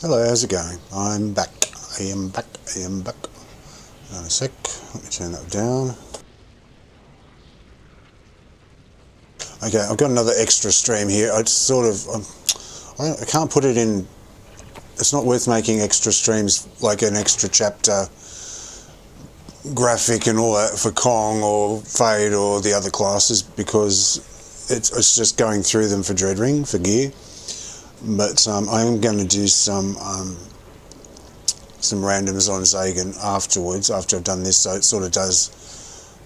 Hello, how's it going? I'm back. I am back. Hang on a sec. Let me turn that down. Okay, I've got another extra stream here. I can't put it in. It's not worth making extra streams like an extra chapter graphic and all that for Kong or Fade or the other classes because it's just going through them for Dreadring, for gear. But I'm going to do some randoms on Zagan afterwards, after I've done this, so it sort of does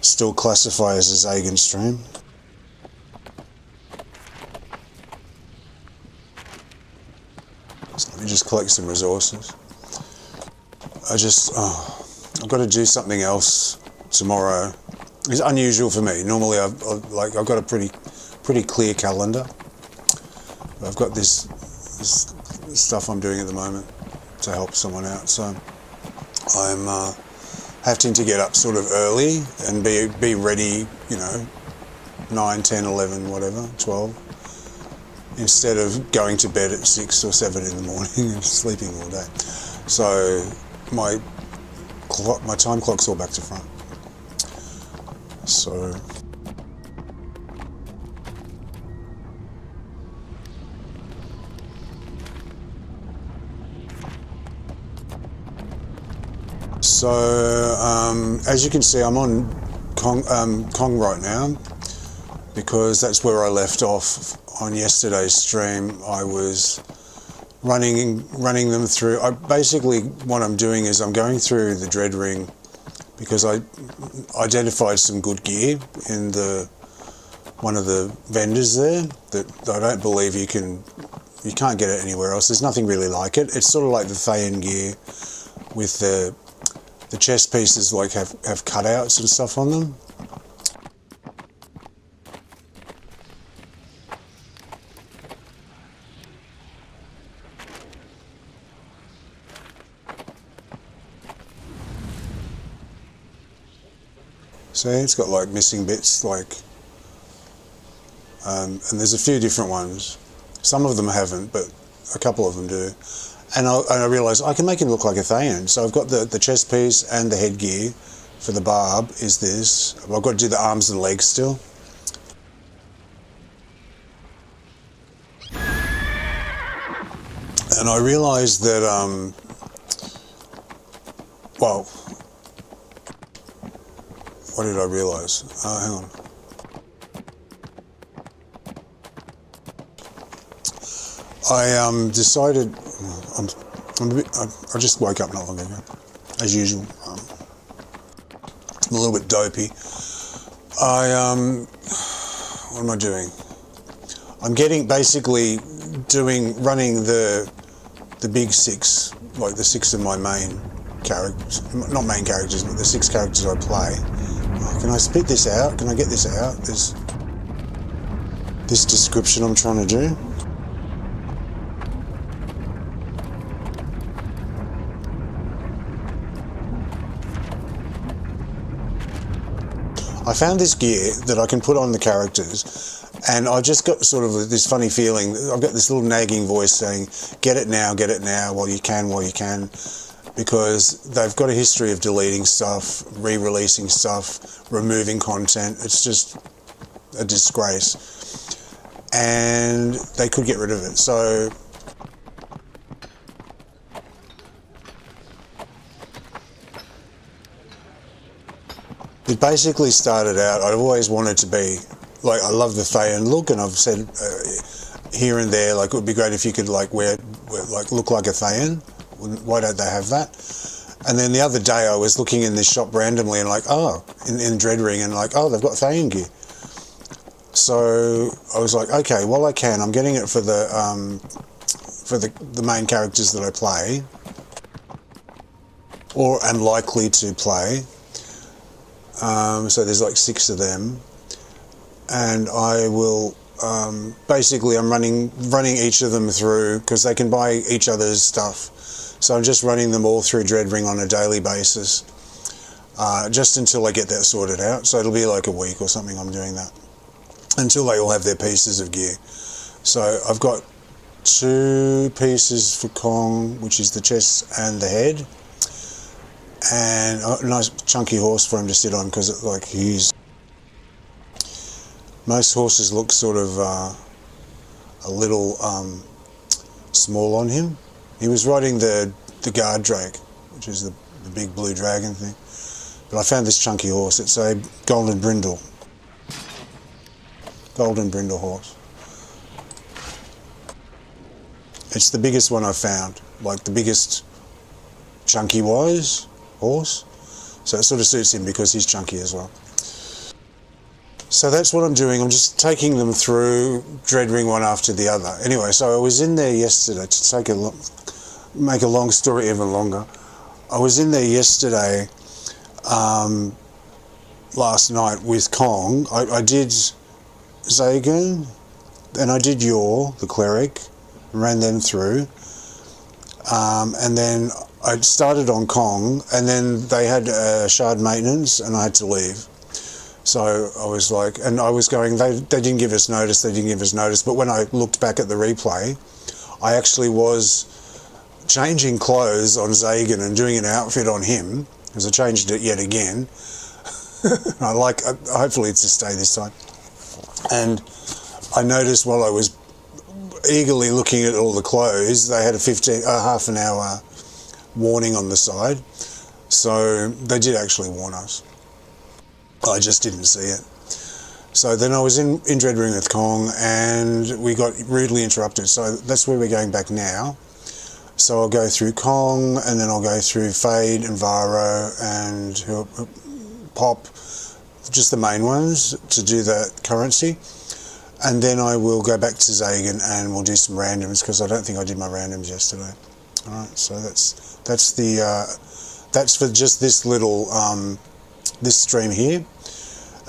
still classify as a Zagan stream. So let me just collect some resources. I've got to do something else tomorrow. It's unusual for me. Normally I've got a pretty clear calendar. I've got this stuff I'm doing at the moment to help someone out, so I'm having to get up sort of early and be ready, 9, 10, 11, whatever, 12, instead of going to bed at 6 or 7 in the morning and sleeping all day. So my time clock's all back to front. So as you can see, I'm on Kong right now because that's where I left off on yesterday's stream. I was running them through. Basically what I'm doing is I'm going through the Dread Ring because I identified some good gear in one of the vendors there that I don't believe you can't get it anywhere else. There's nothing really like it. It's sort of like the Thayan gear with the chest pieces have cutouts and stuff on them. See, it's got like missing bits, and there's a few different ones. Some of them haven't, but a couple of them do. And I realised I can make him look like a Thayan. So I've got the chest piece and the headgear for the Barb is this. I've got to do the arms and legs still. And I realised that, what did I realise? Hang on. I decided, I just woke up not long ago, as usual. I'm a little bit dopey. What am I doing? I'm running the big 6, like the 6 of my main characters, not main characters, but the 6 characters I play. Can I spit this out? Can I get this out? This description I'm trying to do. I found this gear that I can put on the characters, and I just got sort of this funny feeling. I've got this little nagging voice saying, get it now, while you can, because they've got a history of deleting stuff, re-releasing stuff, removing content. It's just a disgrace. And they could get rid of it. So it basically started out, I've always wanted to be, I love the Thayan look, and I've said here and there, it would be great if you could look like a Thayan. Why don't they have that? And then the other day I was looking in this shop randomly and in Dread Ring, and they've got Thayan gear. So I was like, okay, well I can. I'm getting it for the main characters that I play, or am likely to play. So there's 6 of them, and I will basically I'm running each of them through because they can buy each other's stuff. So I'm just running them all through Dread Ring on a daily basis, just until I get that sorted out. So it'll be like a week or something I'm doing that, until they all have their pieces of gear. So I've got 2 pieces for Kong, which is the chest and the head, and a nice chunky horse for him to sit on, because like most horses look sort of a little small on him. He was riding the guard drake, which is the big blue dragon thing, but I found this chunky horse. It's a golden brindle horse. It's the biggest one I've found, like the biggest chunky wise horse, so it sort of suits him because he's chunky as well. So that's what I'm doing. I'm just taking them through Dreadring one after the other. Anyway, so I was in there yesterday, to make a long story even longer. I was in there yesterday, last night with Kong. I did Zagan, and I did the Cleric, ran them through, and then I started on Kong, and then they had shard maintenance and I had to leave. So I was like, and I was going, they didn't give us notice, but when I looked back at the replay, I actually was changing clothes on Zagan and doing an outfit on him, because I changed it yet again. Hopefully it's to stay this time. And I noticed while I was eagerly looking at all the clothes, they had a half an hour warning on the side. So they did actually warn us. I just didn't see it. So then I was in Dreadring with Kong, and we got rudely interrupted. So that's where we're going back now. So I'll go through Kong, and then I'll go through Fade and Varo and Pop, just the main ones, to do that currency. And then I will go back to Zagan and we'll do some randoms, because I don't think I did my randoms yesterday. Alright, so that's for just this little this stream here,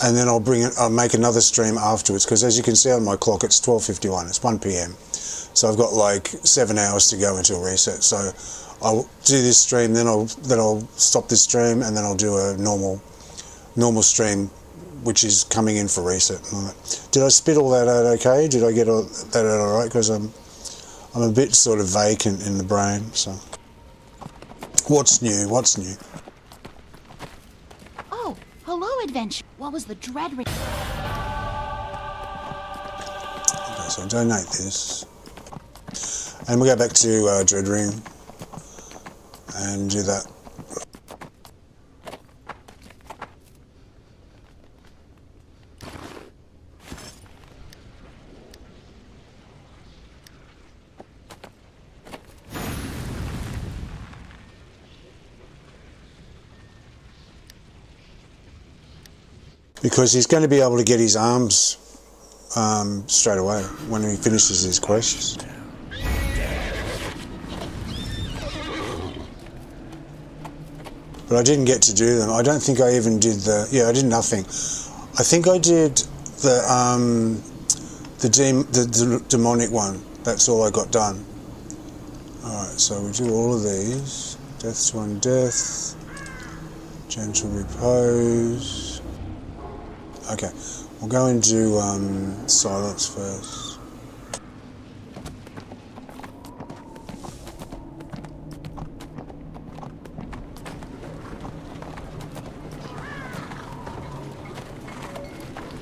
and then I'll make another stream afterwards, because as you can see on my clock it's 12:51, it's 1 PM, so I've got like 7 hours to go until reset. So I'll do this stream, then I'll stop this stream, and then I'll do a normal stream, which is coming in for reset. Did I spit all that out okay? Did I get that out all right? Because I'm a bit sort of vacant in the brain. So what's new? Oh, hello, adventure. What was the dread? Okay, so donate this, and we'll go back to Dreadring and do that. Because he's going to be able to get his arms straight away when he finishes his quests. But I didn't get to do them. I don't think I even did I did nothing. I think I did the demonic one. That's all I got done. Alright, so we do all of these. Death to undeath. Gentle repose. Okay, we'll go and do silence first.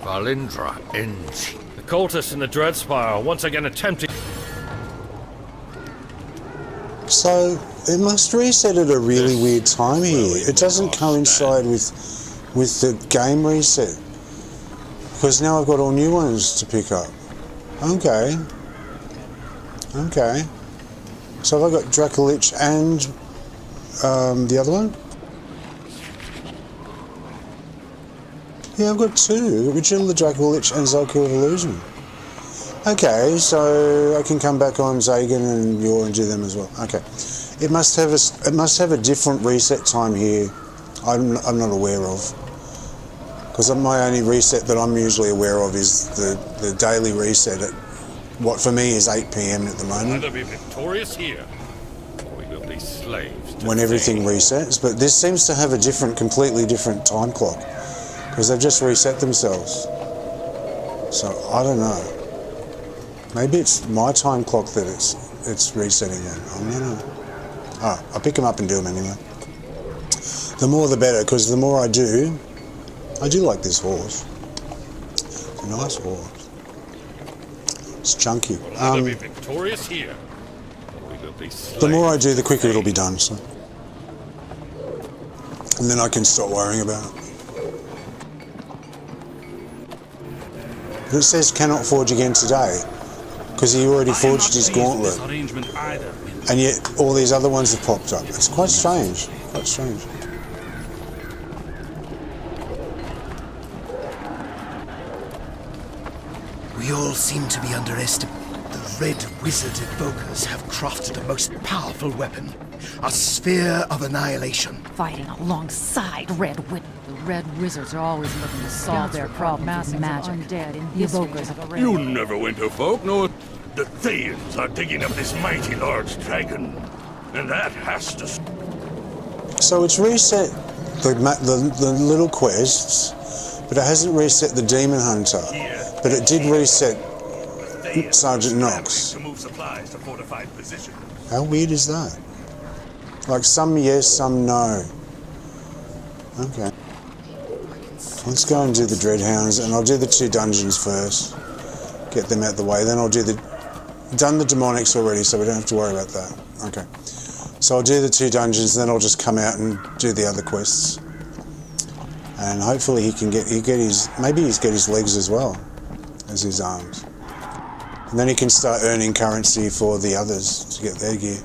Valindra ends. The cultists in the Dreadspire are once again attempting. So it must reset at a really weird time here. It doesn't coincide with the game reset. Because now I've got all new ones to pick up. Okay. So have I got Dracolich and the other one? Yeah, I've got 2. Original the Dracolich and Zolkil of Illusion. Okay, so I can come back on Zagan and Yor and do them as well. Okay. It must have a different reset time here. I'm not aware of. Because my only reset that I'm usually aware of is the daily reset at what for me is 8 PM at the moment. Either be victorious here, or we will be slaves. When everything resets, but this seems to have a completely different time clock, because they've just reset themselves. So I don't know. Maybe it's my time clock that it's resetting then. I don't know. Oh, I'll pick them up and do them anyway. The more the better, because the more I do like this horse. It's a nice horse. It's chunky. We'll be victorious here. We will be The more I do, the quicker it'll be done. So. And then I can stop worrying about it. It says cannot forge again today, because he already forged his gauntlet. And yet all these other ones have popped up. It's quite strange. Quite strange. We all seem to be underestimating. The Red Wizard Evokers have crafted a most powerful weapon. A sphere of annihilation. Fighting alongside Red Wizard. The Red Wizards are always looking to solve their problems with magic. Undead in the Evokers of You Neverwinter folk know the Thayans are digging up this mighty large dragon. And that has to... So it's reset the little quests, but it hasn't reset the Demon Hunter. But it did reset Sergeant Knox. To move supplies to fortified positions. How weird is that? Like some yes, some no. Okay. Let's go and do the Dreadhounds, and I'll do the 2 dungeons first. Get them out the way. Then I'll do done the demonics already, so we don't have to worry about that. Okay. So I'll do the 2 dungeons, then I'll just come out and do the other quests. And hopefully he get his legs as well as his arms. And then he can start earning currency for the others to get their gear.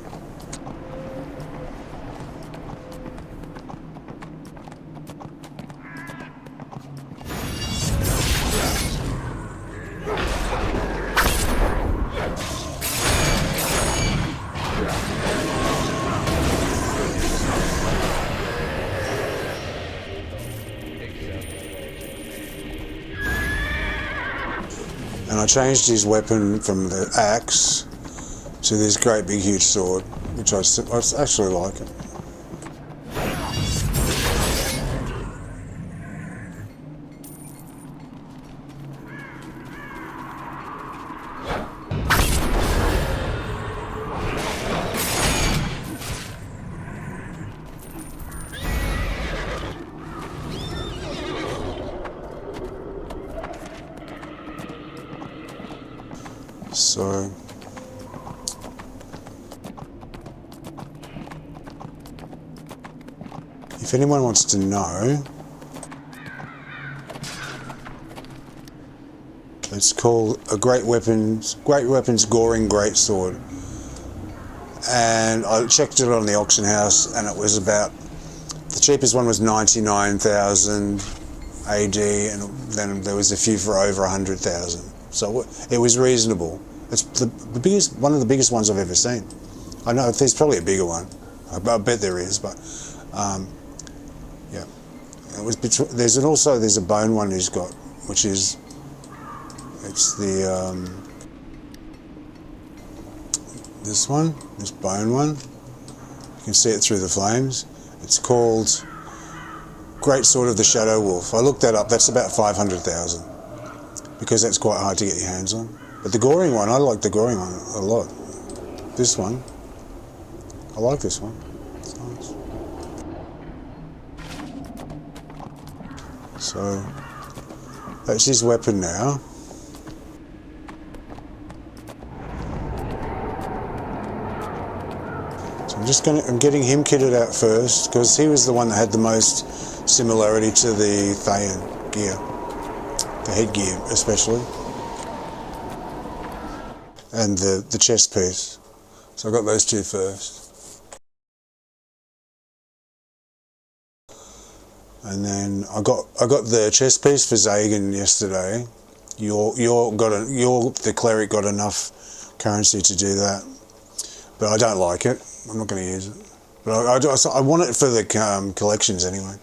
And I changed his weapon from the axe to this great big huge sword, which I actually like it. So if anyone wants to know, it's called a Great Weapons Goring Greatsword. And I checked it on the auction house, and it was about, the cheapest one was 99,000 AD, and then there was a few for over 100,000. So it was reasonable. It's one of the biggest ones I've ever seen. I know there's probably a bigger one. I bet there is, but yeah. It was there's a bone one he's got, which is this bone one. You can see it through the flames. It's called Great Sword of the Shadow Wolf. I looked that up. That's about 500,000. Because that's quite hard to get your hands on. But the goring one, I like the goring one a lot. This one, I like this one. It's nice. So that's his weapon now. So I'm getting him kitted out first, because he was the one that had the most similarity to the Thayan gear. The headgear especially, and the chest piece. So I got those 2 first, and then I got the chest piece for Zagan yesterday. The Cleric got enough currency to do that, but I don't like it. I'm not going to use it, but I want it for the collections anyway,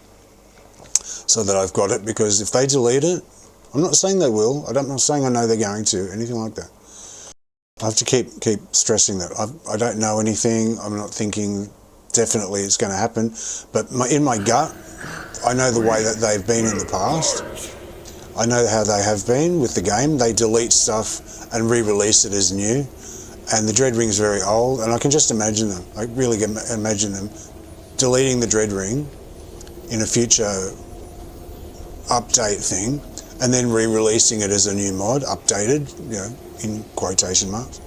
so that I've got it, because if they delete it, I'm not saying they will. I'm not saying I know they're going to, anything like that. I have to keep stressing that. I don't know anything. I'm not thinking definitely it's going to happen. But in my gut, I know the way that they've been in the past. I know how they have been with the game. They delete stuff and re-release it as new. And the Dread Ring's very old, and I can just imagine them. I really can imagine them deleting the Dread Ring in a future update thing, and then re-releasing it as a new mod, updated, you know, in quotation marks,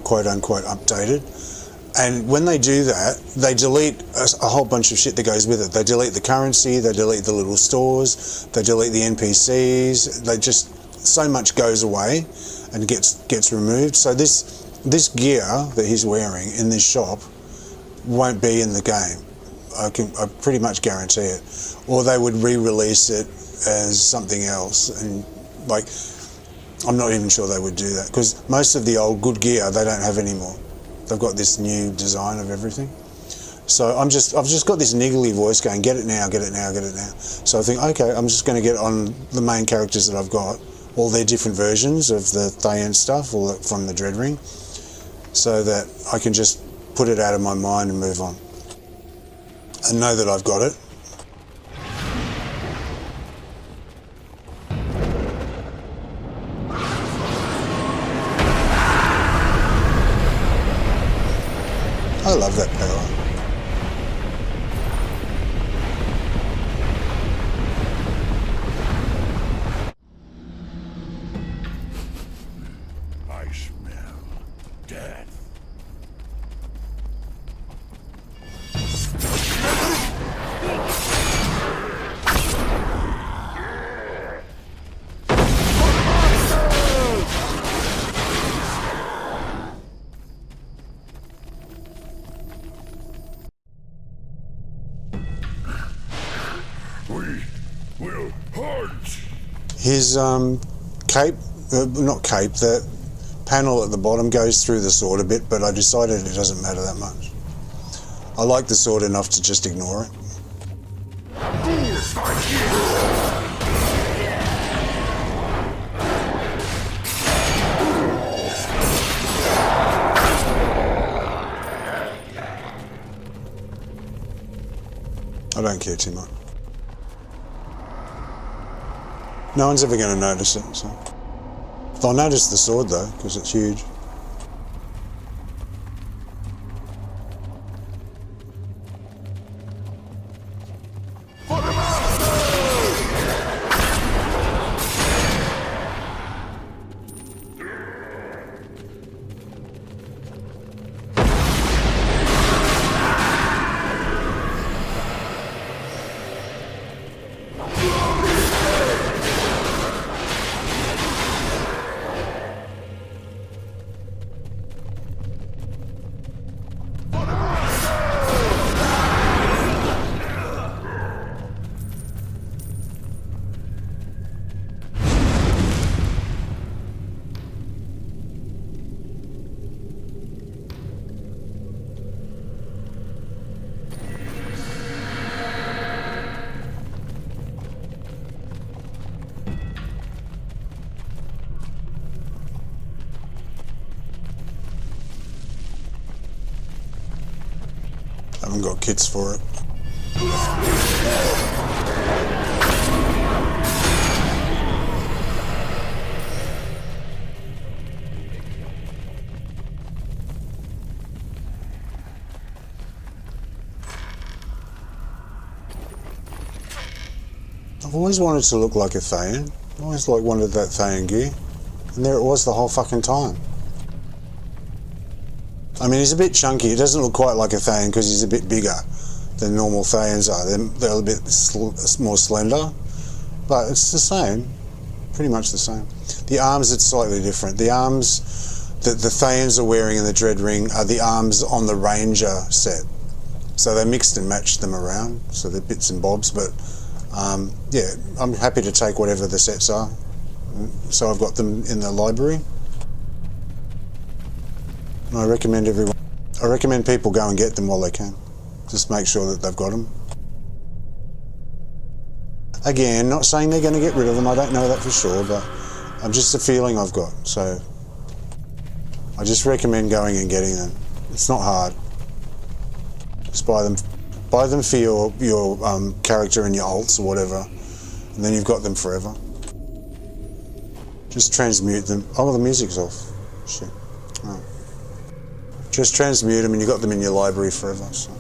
quote unquote updated. And when they do that, they delete a whole bunch of shit that goes with it. They delete the currency, they delete the little stores, they delete the NPCs. They just, so much goes away and gets removed. So this gear that he's wearing in this shop won't be in the game. I pretty much guarantee it. Or they would re-release it as something else, and like, I'm not even sure they would do that, because most of the old good gear they don't have anymore. They've got this new design of everything. So I've just got this niggly voice going, get it now, get it now, get it now. So I think, okay, I'm just going to get on the main characters that I've got, all their different versions of the Thayan stuff, all from the Dread Ring, so that I can just put it out of my mind and move on. And know that I've got it. I love that power. I smell death. We will hunt. His cape, not cape, the panel at the bottom goes through the sword a bit, but I decided it doesn't matter that much. I like the sword enough to just ignore it. I don't care too much. No one's ever going to notice it, so. They'll notice the sword though, because it's huge. Haven't got kits for it. I've always wanted to look like a Thayan. I always wanted that Thayan gear. And there it was the whole fucking time. I mean, he's a bit chunky. He doesn't look quite like a Thayan because he's a bit bigger than normal Thayans are. They're a bit more slender, but it's the same, pretty much the same. The arms, it's slightly different. The arms that the Thayans are wearing in the Dread Ring are the arms on the Ranger set. So they mixed and matched them around, so they're bits and bobs, but yeah, I'm happy to take whatever the sets are. So I've got them in the library. I recommend people go and get them while they can. Just make sure that they've got them. Again, not saying they're going to get rid of them, I don't know that for sure, but I'm just a feeling I've got. So I just recommend going and getting them. It's not hard. Just buy them for your character and your alts or whatever, and then you've got them forever. Just transmute them. Oh, the music's off. Shit. Oh. Just transmute them and you got them in your library forever. So.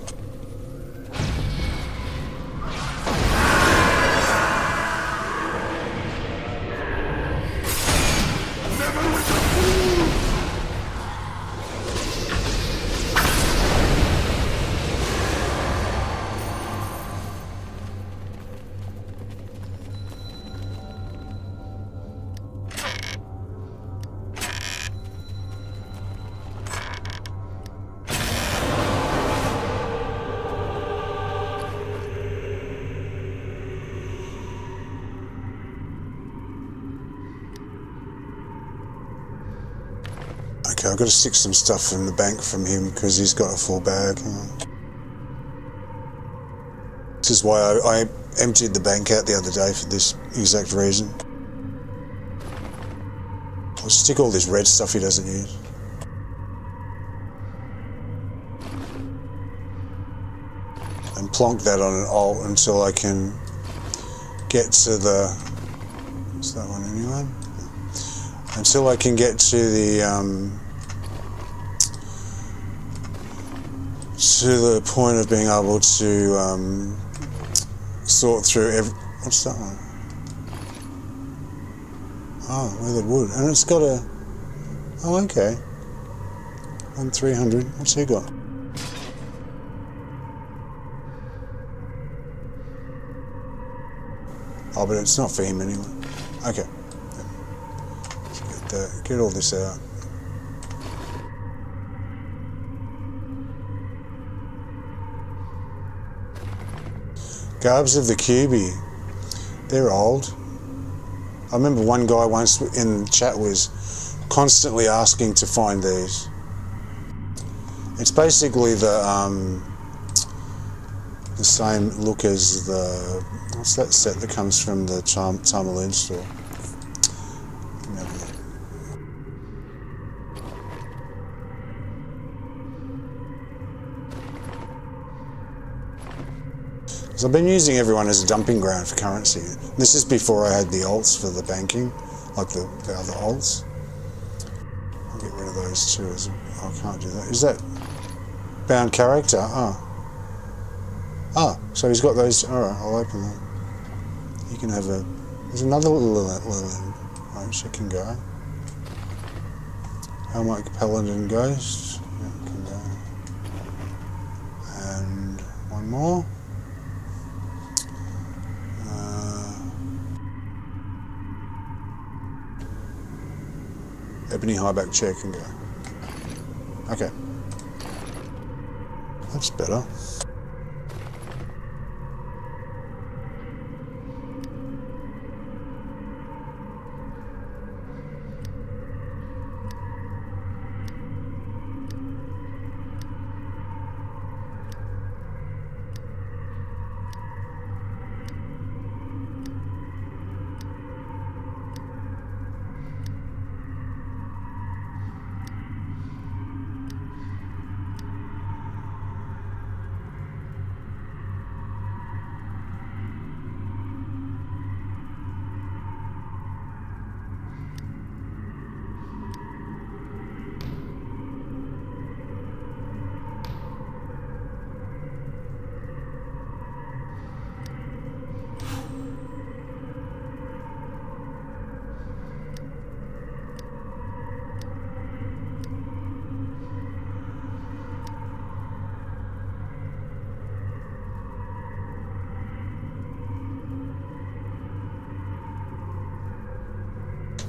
Okay, I've got to stick some stuff in the bank from him because he's got a full bag. This is why I emptied the bank out the other day for this exact reason. I'll stick all this red stuff he doesn't use. And plonk that on an alt until I can get to the... What's that one anyway? Until I can get to the point of being able to sort through what's that one? Oh, weathered wood, and it's got a. Oh, okay. 1300. What's he got? Oh, but it's not for him anyway. Okay. Get all this out. Garbs of the QB. They're old. I remember one guy once in the chat was constantly asking to find these. It's basically the same look as the... What's that set that comes from the Tarmalin store? I've been using everyone as a dumping ground for currency. This is before I had the alts for the banking, like the other alts. I'll get rid of those too. I can't do that. Is that bound character? So he's got those. Alright, I'll open them. You can have a... There's another little right, she can go. Helmut Paladin Ghost. Yeah, can go. And one more. Ebony Highback Chair can go. Okay. That's better.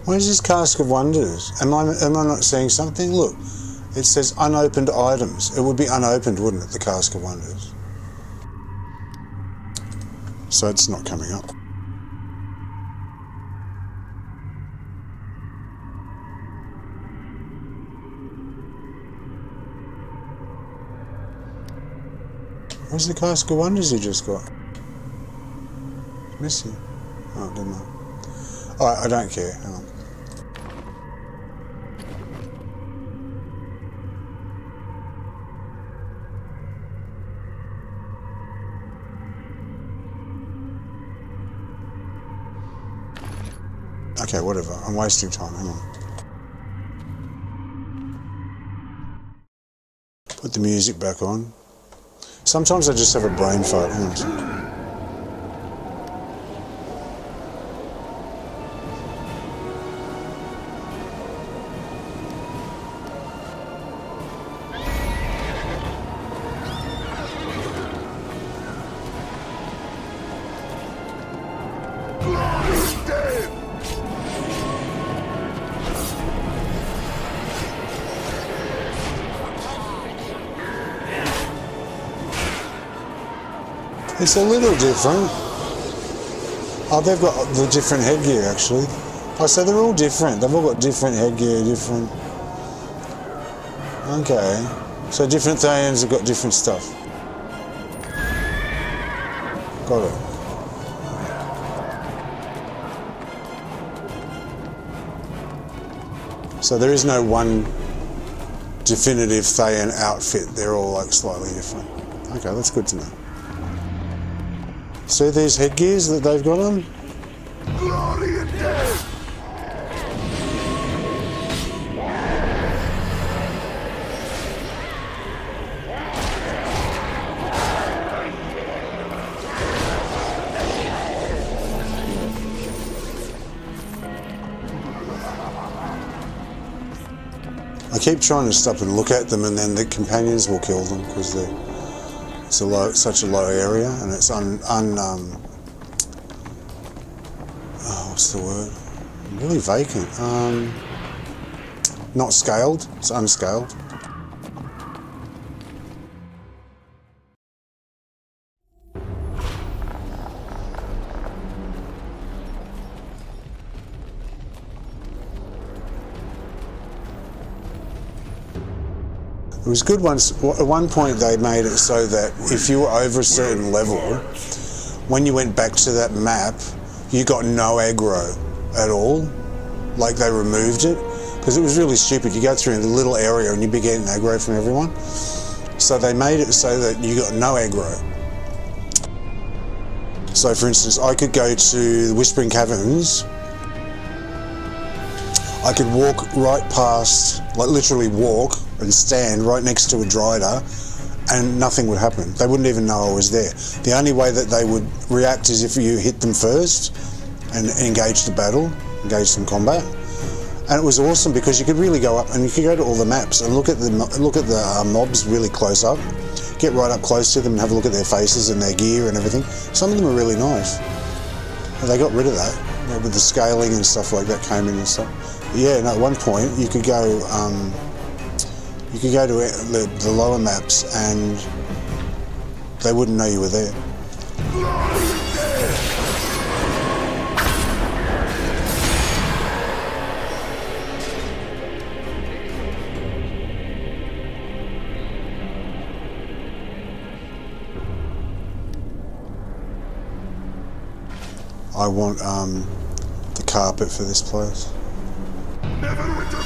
Where's this Cask of Wonders? Am I not seeing something? Look, it says unopened items. It would be unopened, wouldn't it, the Cask of Wonders? So it's not coming up. Where's the Cask of Wonders he just got? It's missing. Oh, didn't I? Alright, I don't care. Hang on. Okay, whatever. I'm wasting time. Hang on. Put the music back on. Sometimes I just have a brain fart. Hang on a second. It's a little different. Oh, they've got the different headgear actually. Oh, so they're all different. They've all got different headgear, different... Okay. So different Thayans have got different stuff. Got it. So there is no one definitive Thayan outfit. They're all like slightly different. Okay, that's good to know. See these headgears that they've got on? Glory and death! I keep trying to stop and look at them, and then the companions will kill them because it's such a low area, and it's what's the word? Really vacant. Not scaled. It's unscaled. It was good once. At one point they made it so that if you were over a certain level, when you went back to that map, you got no aggro at all. Like they removed it, because it was really stupid. You go through a little area and you'd be getting aggro from everyone. So they made it so that you got no aggro. So for instance, I could go to the Whispering Caverns. I could walk right past, like literally walk and stand right next to a Drider, and nothing would happen. They wouldn't even know I was there. The only way that they would react is if you hit them first and engage the battle, engage some combat. And it was awesome because you could really go up and you could go to all the maps and look at the mobs really close up, get right up close to them and have a look at their faces and their gear and everything. Some of them are really nice. And they got rid of that, with the scaling and stuff like that came in and stuff. But yeah, no, at one point you could go to the lower maps and they wouldn't know you were there. I want the carpet for this place. Neverwinter!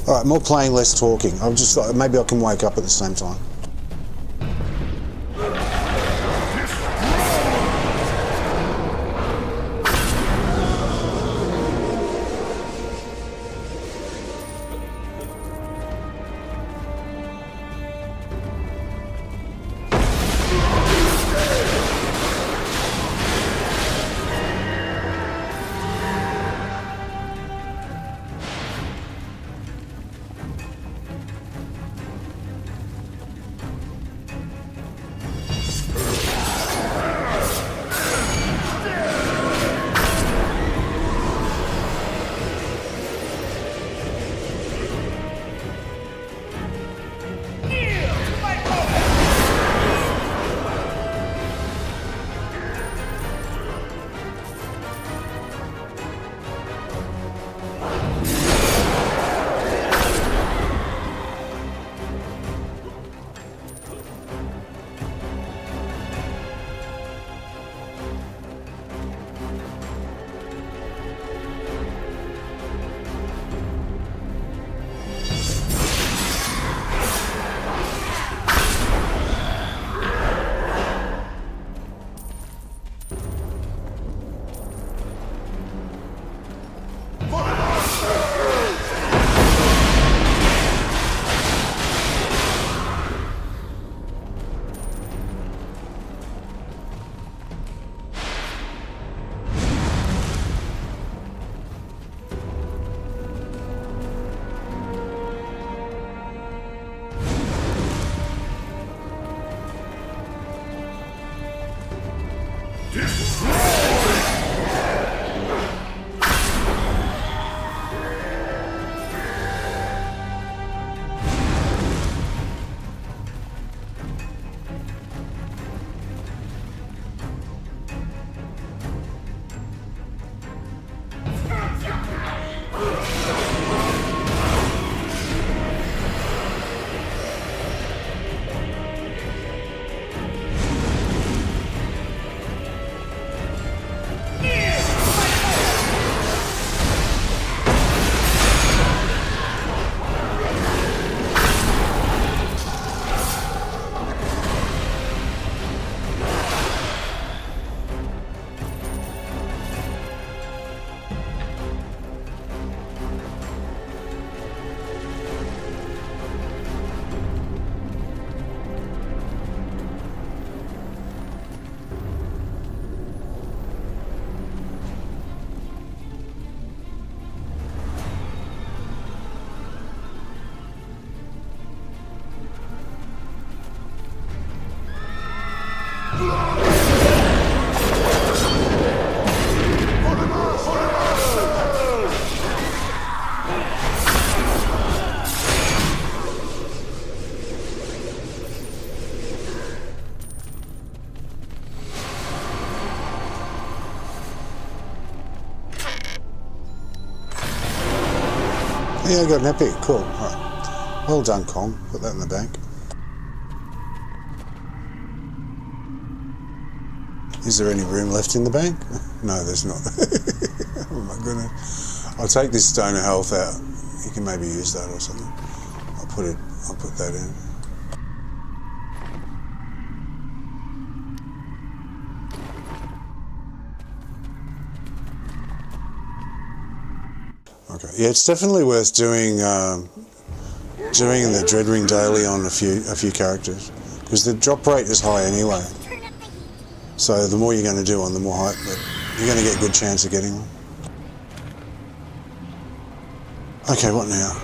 Alright, more playing, less talking. I'm just thought maybe I can wake up at the same time. Yeah, I got an epic. Cool. All right. Well done, Kong. Put that in the bank. Is there any room left in the bank? No, there's not. Oh my goodness. I'll take this stone of health out. You can maybe use that or something. I'll put that in. Okay. Yeah, it's definitely worth doing the Dreadring daily on a few characters, because the drop rate is high anyway. So the more you're going to do on, the more high, but you're going to get a good chance of getting one. Okay, what now?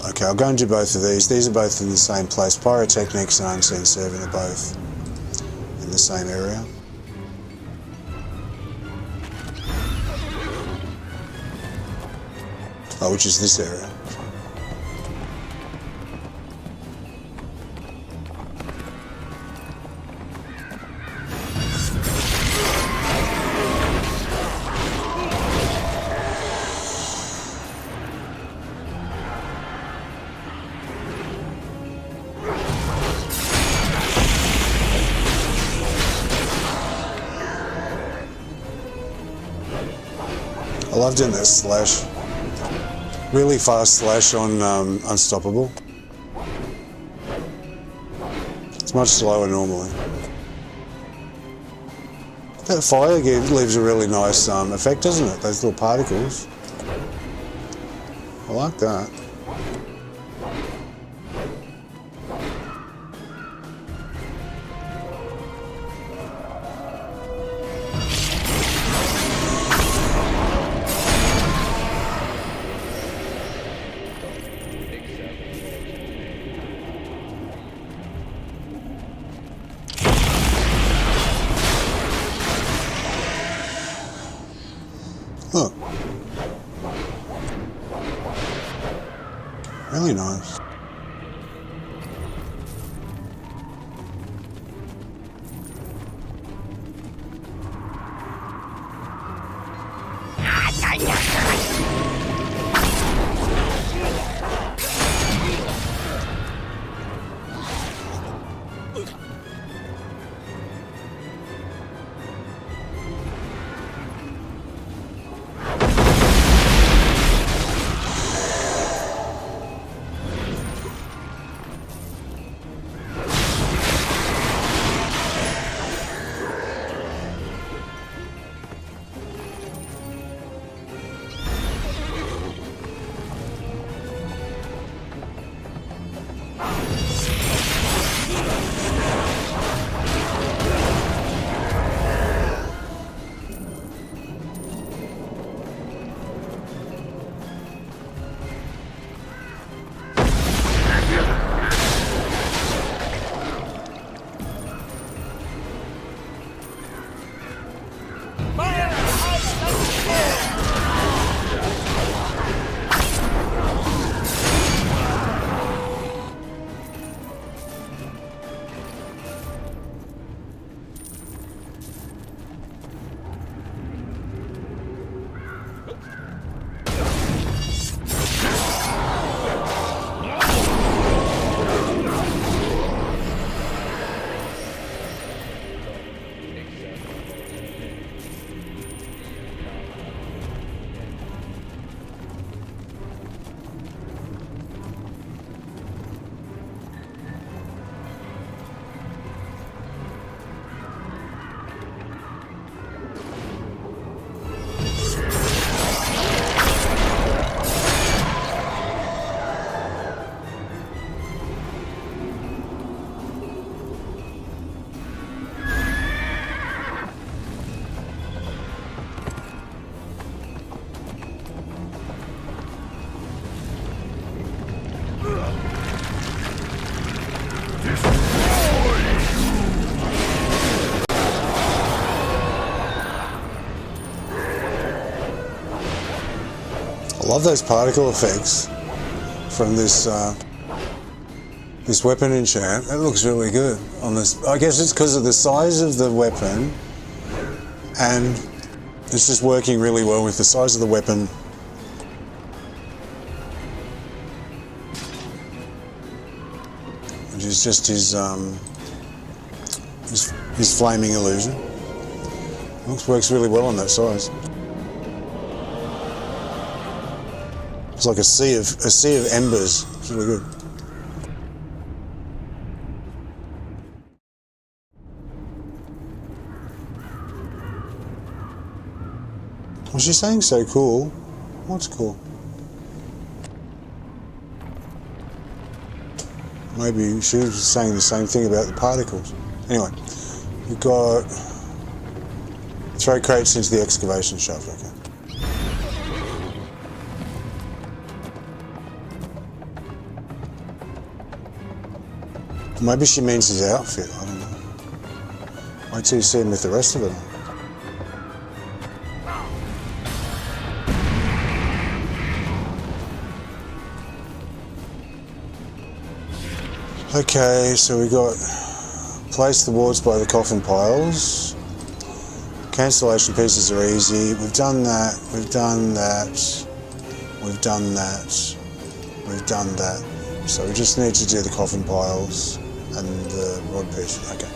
Okay, I'll go and do both of these. These are both in the same place. Pyrotechnics and Unseen Servant are both in the same area. Oh, which is this area. I love doing that slash. Really fast slash on Unstoppable. It's much slower normally. That fire leaves a really nice effect, doesn't it? Those little particles. I like that. Look. Really nice. love those particle effects from this this weapon enchant. It looks really good on this. I guess it's because of the size of the weapon, and it's just working really well with the size of the weapon. Which is just his flaming illusion. Works really well on that size. It's like a sea of embers. It's really good. Was she saying so cool? What's cool? Maybe she was saying the same thing about the particles. Anyway, we've got throw crates into the excavation shaft. Okay. Maybe she means his outfit. I don't know. Wait till you see him with the rest of it on. Okay, so we got place the wards by the coffin piles. Cancellation pieces are easy. We've done that. We've done that. We've done that. We've done that. So we just need to do the coffin piles and the rod piece. Okay.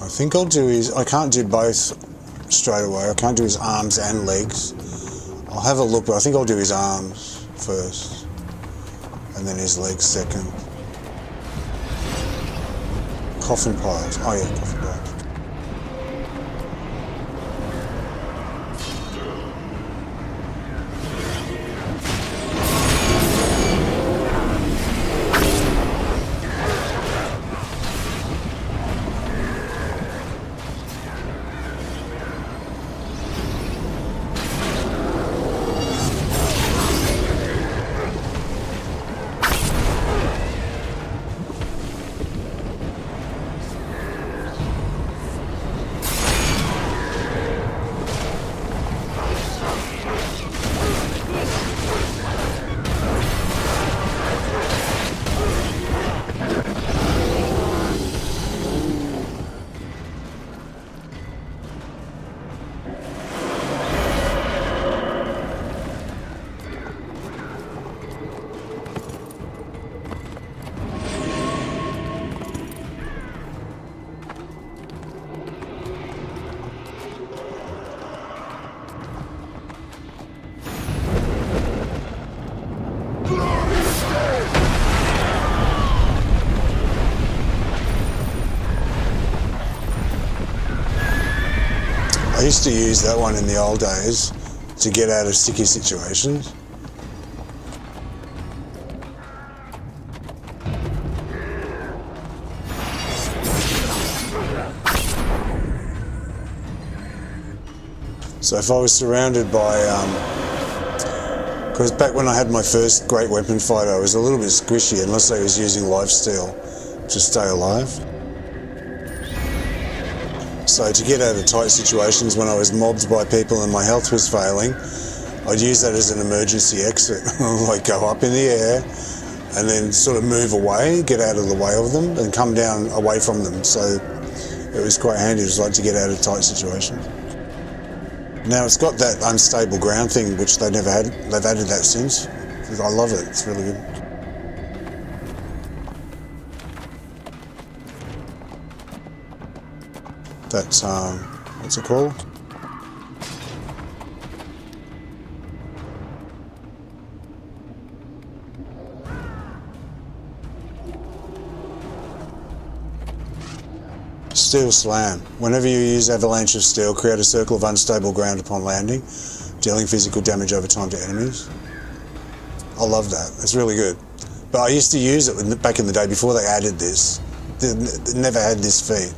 I think I'll do his, I can't do both straight away. I can't do his arms and legs. I'll have a look, but I think I'll do his arms first and then his legs second. Coffin piles. Oh yeah, coffin piles. I used to use that one in the old days to get out of sticky situations. So if I was surrounded by, because back when I had my first great weapon fight, I was a little bit squishy unless I was using lifesteal to stay alive. So to get out of tight situations when I was mobbed by people and my health was failing, I'd use that as an emergency exit. Like go up in the air and then sort of move away, get out of the way of them and come down away from them. So it was quite handy. It was like to get out of tight situations. Now it's got that unstable ground thing, which they never had. They've added that since. I love it. It's really good. That's, what's it called? Steel Slam. Whenever you use Avalanche of Steel, create a circle of unstable ground upon landing, dealing physical damage over time to enemies. I love that. It's really good. But I used to use it back in the day before they added this. They never had this feat.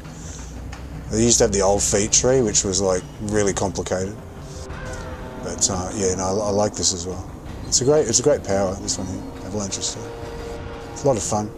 They used to have the old feat tree, which was like really complicated. But yeah, no, I like this as well. It's a great power, this one here, Avalanche of Steel. It's a lot of fun.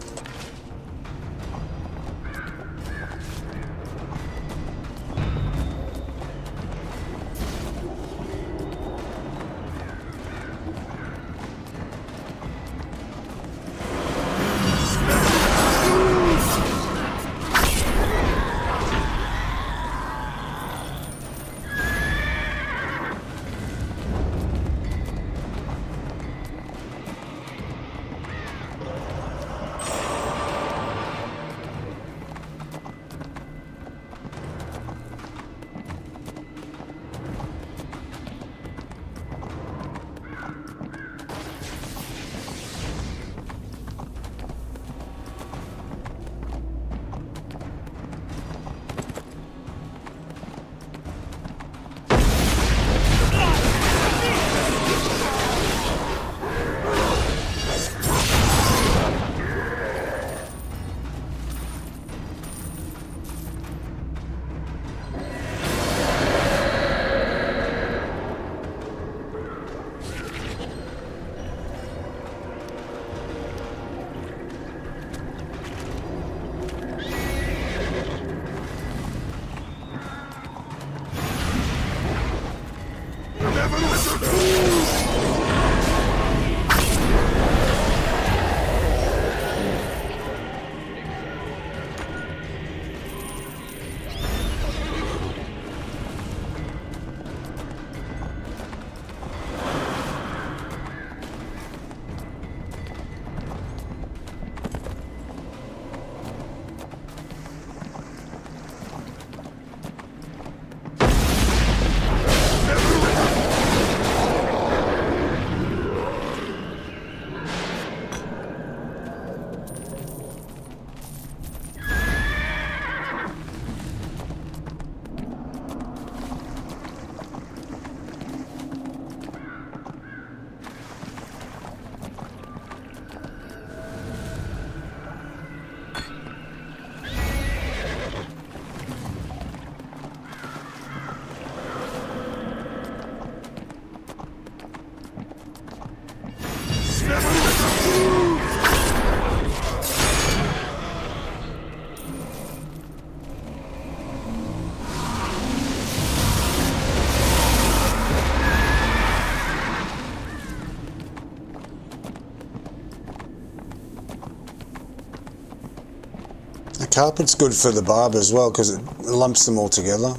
The carpet's good for the Barb as well because it lumps them all together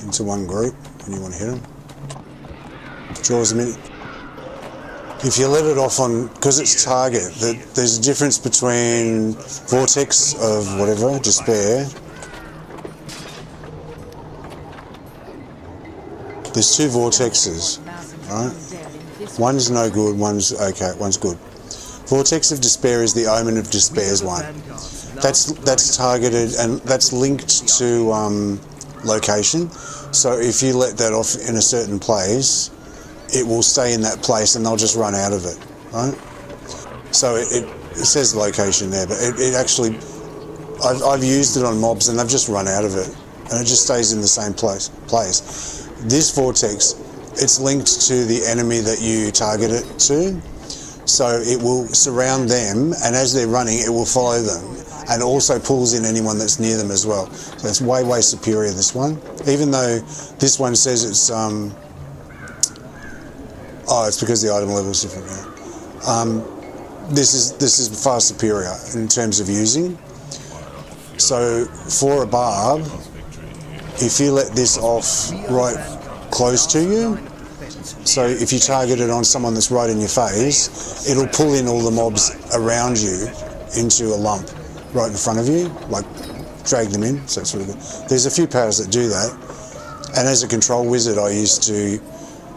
into one group when you want to hit them. Draws them in. If you let it off on, because it's target, there's a difference between Vortex of whatever, Despair. There's two Vortexes, right? One's no good, one's okay, one's good. Vortex of Despair is the Omen of Despair's one. That's targeted and that's linked to location. So if you let that off in a certain place, it will stay in that place and they'll just run out of it, right? So it says location there, but it actually, I've used it on mobs and they've just run out of it and it just stays in the same place. This Vortex, it's linked to the enemy that you target it to. So it will surround them and as they're running, it will follow them and also pulls in anyone that's near them as well. So it's way, way superior, this one. Even though this one says it's, it's because the item level is different now. This is far superior in terms of using. So for a Barb, if you let this off right close to you, so if you target it on someone that's right in your face, it'll pull in all the mobs around you into a lump right in front of you, like drag them in, so it's really good. There's a few powers that do that, and as a control wizard I used to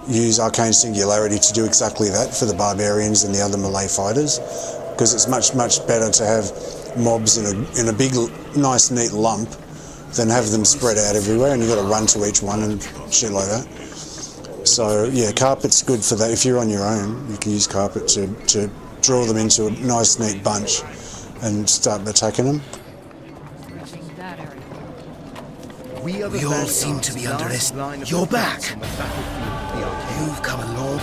use Arcane Singularity to do exactly that for the Barbarians and the other melee fighters, because it's much, much better to have mobs in a big, nice, neat lump than have them spread out everywhere, and you've got to run to each one and shit like that. So yeah, carpet's good for that. If you're on your own, you can use carpet to draw them into a nice neat bunch and start attacking them. Reaching that area. We all seem to be underestimating. You're back. You've come a long.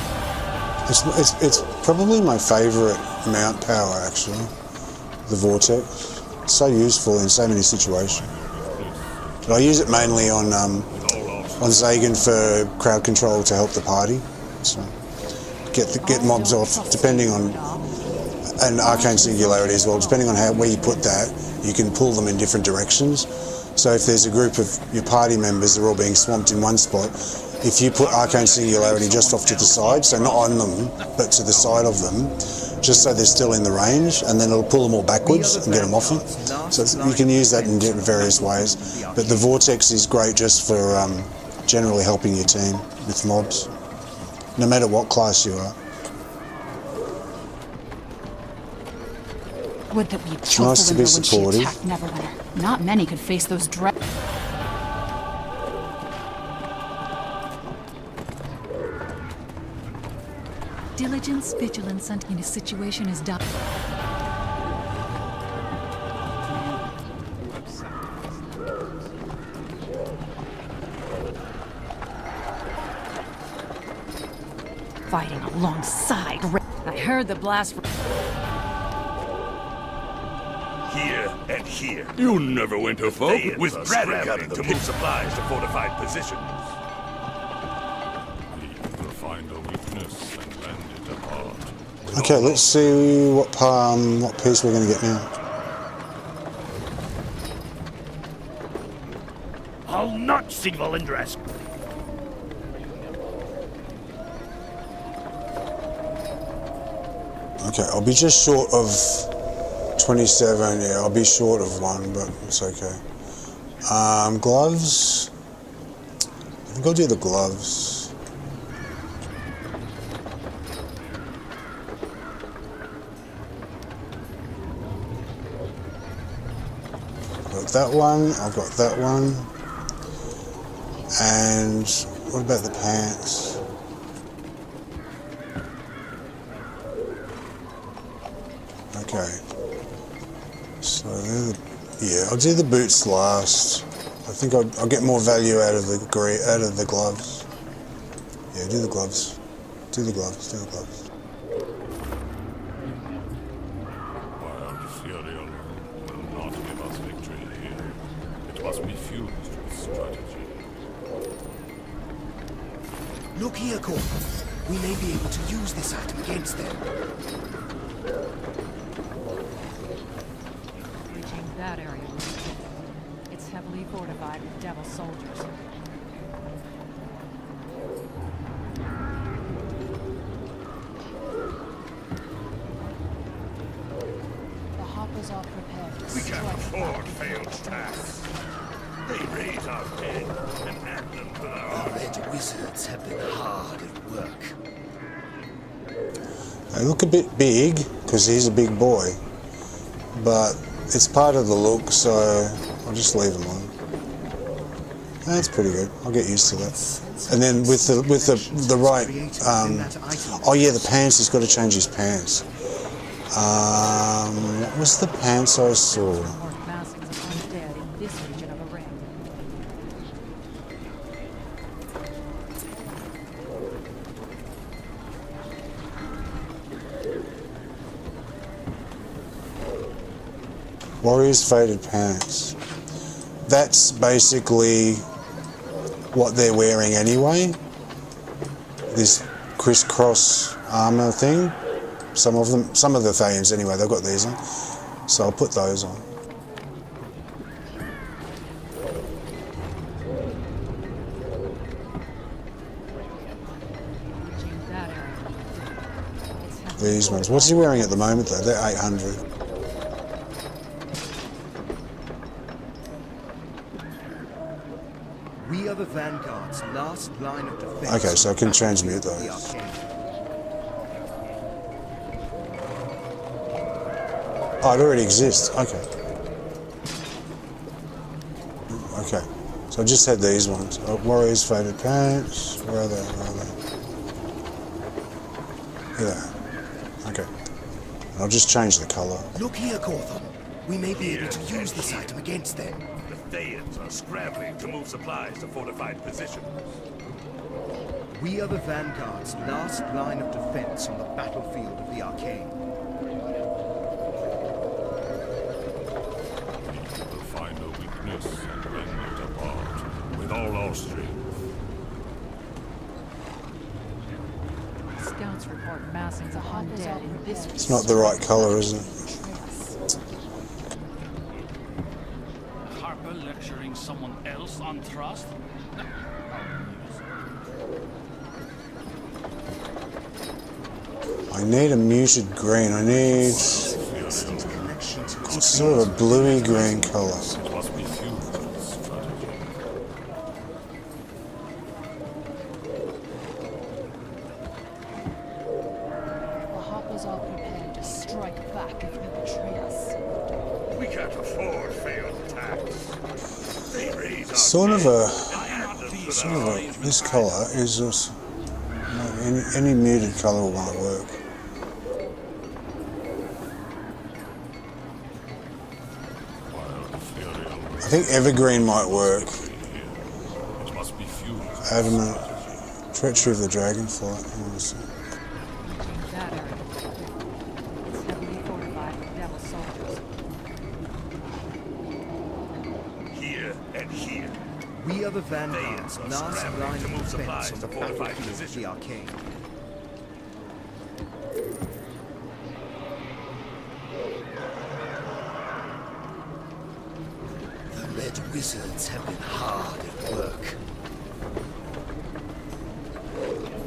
It's probably my favourite mount power, actually, the Vortex. It's so useful in so many situations. But I use it mainly on Zagan for crowd control to help the party. So get mobs off, depending on, and arcane singularity as well. Depending on where you put that, you can pull them in different directions. So if there's a group of your party members that are all being swamped in one spot, if you put arcane singularity just off to the side, so not on them, but to the side of them, just so they're still in the range, and then it'll pull them all backwards and get them off them. So you can use that in various ways. But the Vortex is great just for generally helping your team with mobs, no matter what class you are. Would that we It's nice to be supportive. Neverwinter. Not many could face those dread. Diligence, vigilance, and in a situation is done. Fighting alongside. I heard the blast. Here and here. You Neverwinter folk with scrabbling to move supplies to fortified positions. We'll find a weakness and rend it apart. Okay, let's see what piece we're going to get now. I'll not see Valindras. Okay, I'll be just short of 27, yeah, I'll be short of one, but it's okay. Gloves. I think I'll do the gloves. I've got that one, I've got that one. And what about the pants? Okay. So yeah, I'll do the boots last. I think I'll get more value out of the gloves. Yeah, do the gloves. Do the gloves. Do the gloves. While fury alone will not give us victory here, it must be fused with strategy. Look here, Corporal. We may be able to use this item against them. Reaching that area. It's heavily fortified with devil soldiers. The hoppers are prepared to We can't strike afford failed attacks. They raise our head and add them to The their Red Wizards have been hard at work. They look a bit big because he's a big boy, but it's part of the look, so I'll just leave them on. That's pretty good. I'll get used to that. And then with the right, oh yeah, the pants. He's got to change his pants. What was the pants I saw? More massings of undead in this region of a ring. Warrior's faded pants. That's basically what they're wearing anyway. This crisscross armor thing. Some of the Thayans anyway, they've got these on. So I'll put those on. Reaching that area. It's heavily These ones. What's he wearing at the moment though? They're 800. We are the Vanguard's last line of defense. Okay, so I can transmute those. The arcane. Oh, it already exists. Okay. Okay. So I just had these ones. Warrior's faded pants. Where are they? Here they are. Okay. And I'll just change the colour. Look here, Gorthon. We may be able to use this item against them. The Thayans are scrambling to move supplies to fortified positions. We are the Vanguard's last line of defense on the battlefield of the Arcane. We will find a weakness and rend it apart with all our strength. Scouts report massing the undead in this. It's not the right colour, is it? Harper lecturing someone else on trust? I need a muted green. I need sort of a bluey green colour. It must be fused with strategy. The Hoppers are prepared to strike back if you betray us. We can't afford failed attacks. They raise our Sort of game. this colour is just, any muted colour won't work. I think evergreen might work. It must be fused. Adamant, treachery of the dragonfly. Oh, I see. That area. It's heavily fortified with devil soldiers. Here and here. We are the Vanguard's Thayans are last scrambling line to of move defense supplies on to the fortified battlefield of positions. the Arcane. The Red Wizards have been hard at work.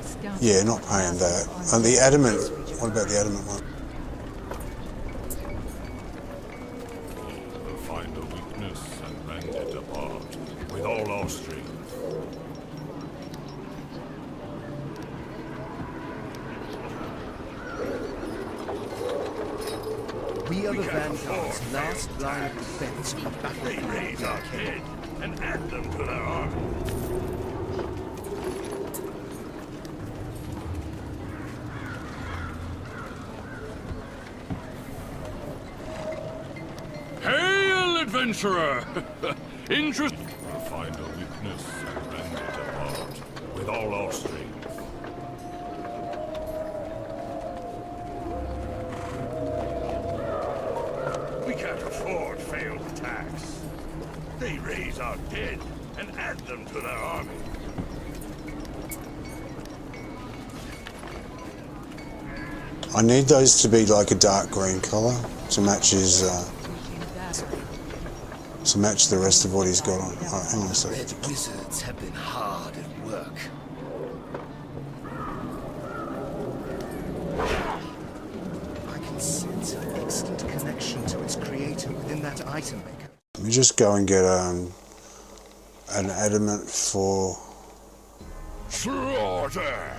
Scouts Yeah, not paying that. And the adamant, what about the adamant one? We will find a weakness and rend it apart with all our strength. We are the Vanguard's last line of defense on the They battlefield of raise the our Arcane. dead and add them to their army. Hail, adventurer! Interest. We'll find a weakness and rend it apart with all our strength. We can't afford failed attacks. They raise our dead and add them to their army. I need those to be like a dark green colour to match his, to match the rest of what he's got on. Alright, hang on a The second. Red Wizards have been hard at work. I can sense an instant connection to its creator within that item maker. Let me just go and get an adamant for... Slaughter!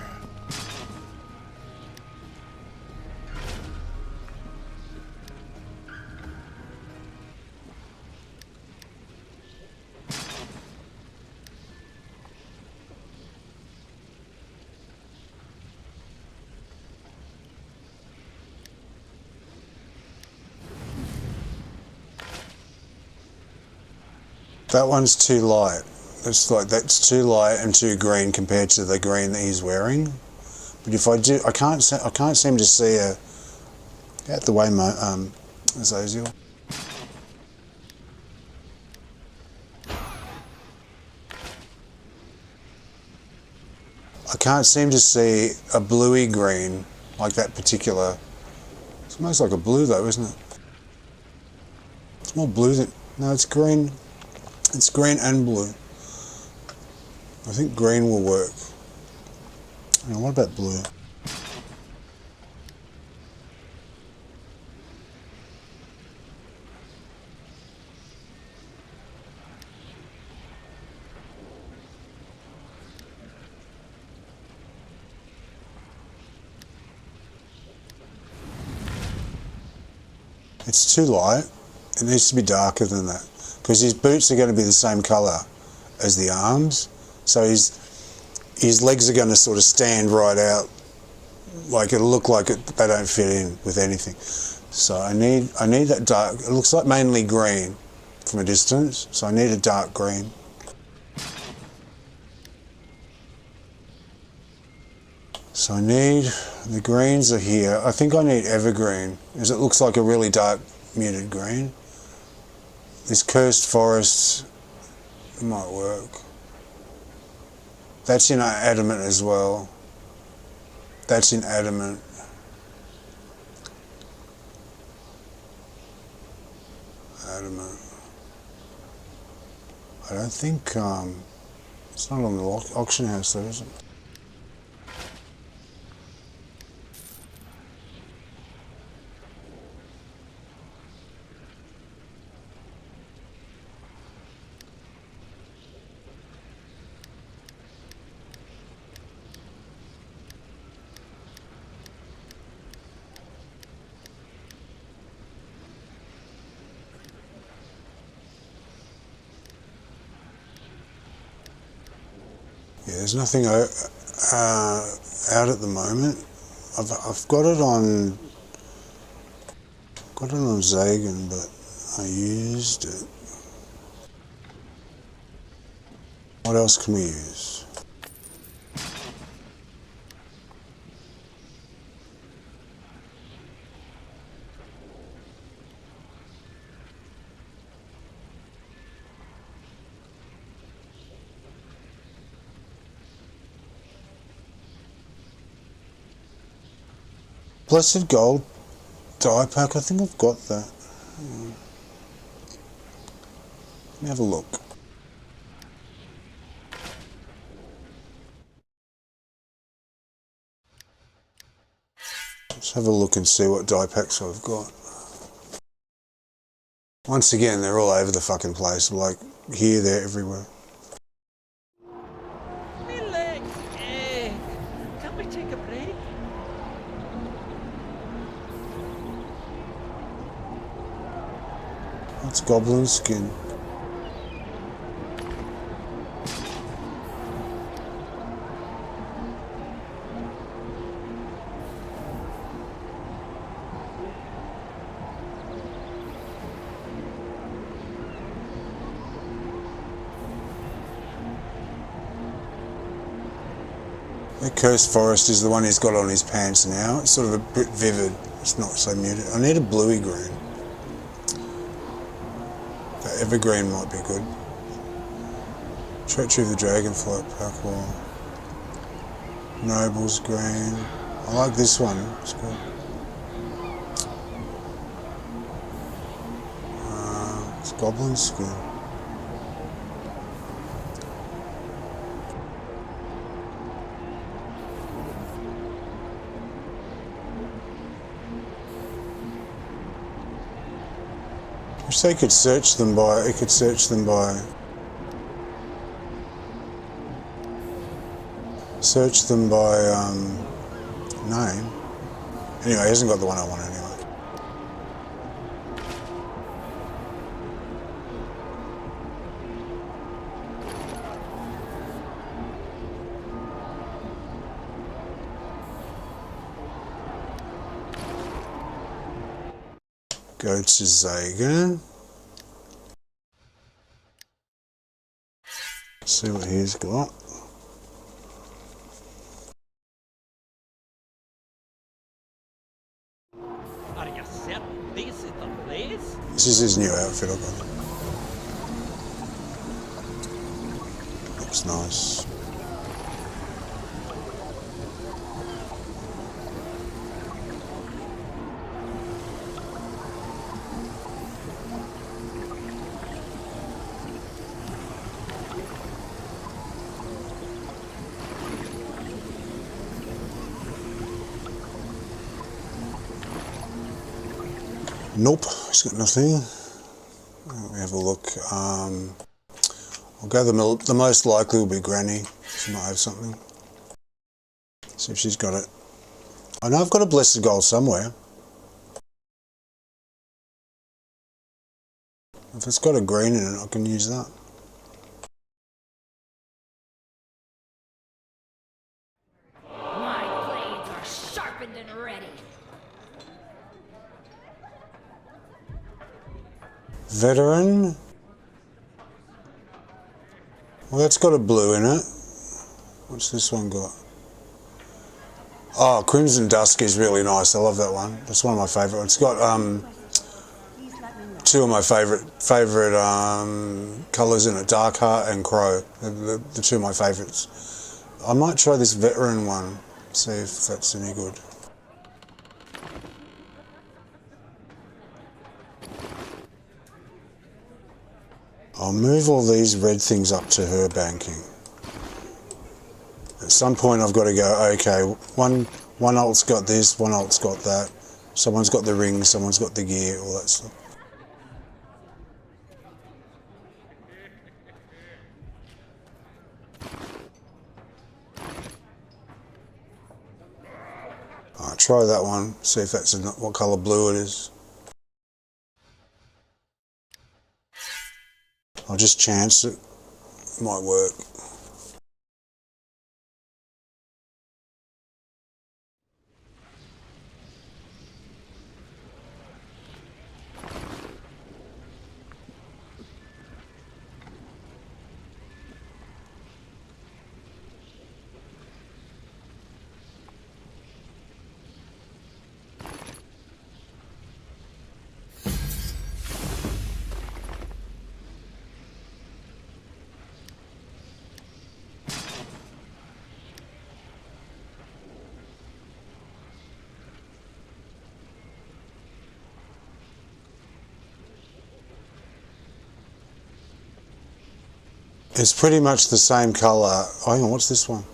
That one's too light. It's like that's too light and too green compared to the green that he's wearing. But if I do, I can't seem to see out the way, Azazel. I can't seem to see a bluey green like that particular. It's almost like a blue though, isn't it? It's more blue than, no, it's green. It's green and blue. I think green will work. Hang on, what about blue? It's too light. It needs to be darker than that. because his boots are going to be the same colour as the arms, so his legs are going to sort of stand right out, like it'll look like they don't fit in with anything. So I need that dark. It looks like mainly green from a distance, so I need a dark green. So I need, the greens are here. I think I need evergreen, because it looks like a really dark muted green. This cursed forest might work. That's in adamant as well. That's in adamant. Adamant. I don't think, it's not on the auction house though, is it? Yeah, there's nothing out at the moment. I've got it on Zagan, but I used it. What else can we use? Blessed Gold die pack, I think I've got that. Let me have a look. Let's have a look and see what die packs I've got. Once again, they're all over the fucking place, like here, there, everywhere. My legs ache. Can't we take a break? That's goblin skin. The cursed forest is the one he's got on his pants now. It's sort of a bit vivid. It's not so muted. I need a bluey green. The evergreen might be good. Treachery of the Dragonflight pack wall. Noble's green. I like this one. It's good. It's goblin skin. Wish they could search them by, it could search them by name. Anyway, he hasn't got the one I want anyway. Go to Zagan. See what he's got. Are you certain this is the place? This is his new outfit, I got. Looks nice. Nope, he's got nothing. Let me have a look. I'll go the most likely will be Granny. She might have something. See if she's got it. I know I've got a blessed gold somewhere. If it's got a green in it, I can use that. My blades are sharpened and ready. Veteran. Well, that's got a blue in it. What's this one got? Oh, Crimson Dusk is really nice. I love that one. That's one of my favourite ones. It's got two of my favourite colours in it, Dark Heart and Crow. The two of my favourites. I might try this Veteran one, see if that's any good. I'll move all these red things up to her banking. At some point I've got to go, okay, one alt's got this, one alt's got that. Someone's got the ring, someone's got the gear, all that stuff. Alright, try that one, see if that's what colour blue it is. I'll just chance it, it might work. It's pretty much the same colour. Oh, hang on, what's this one?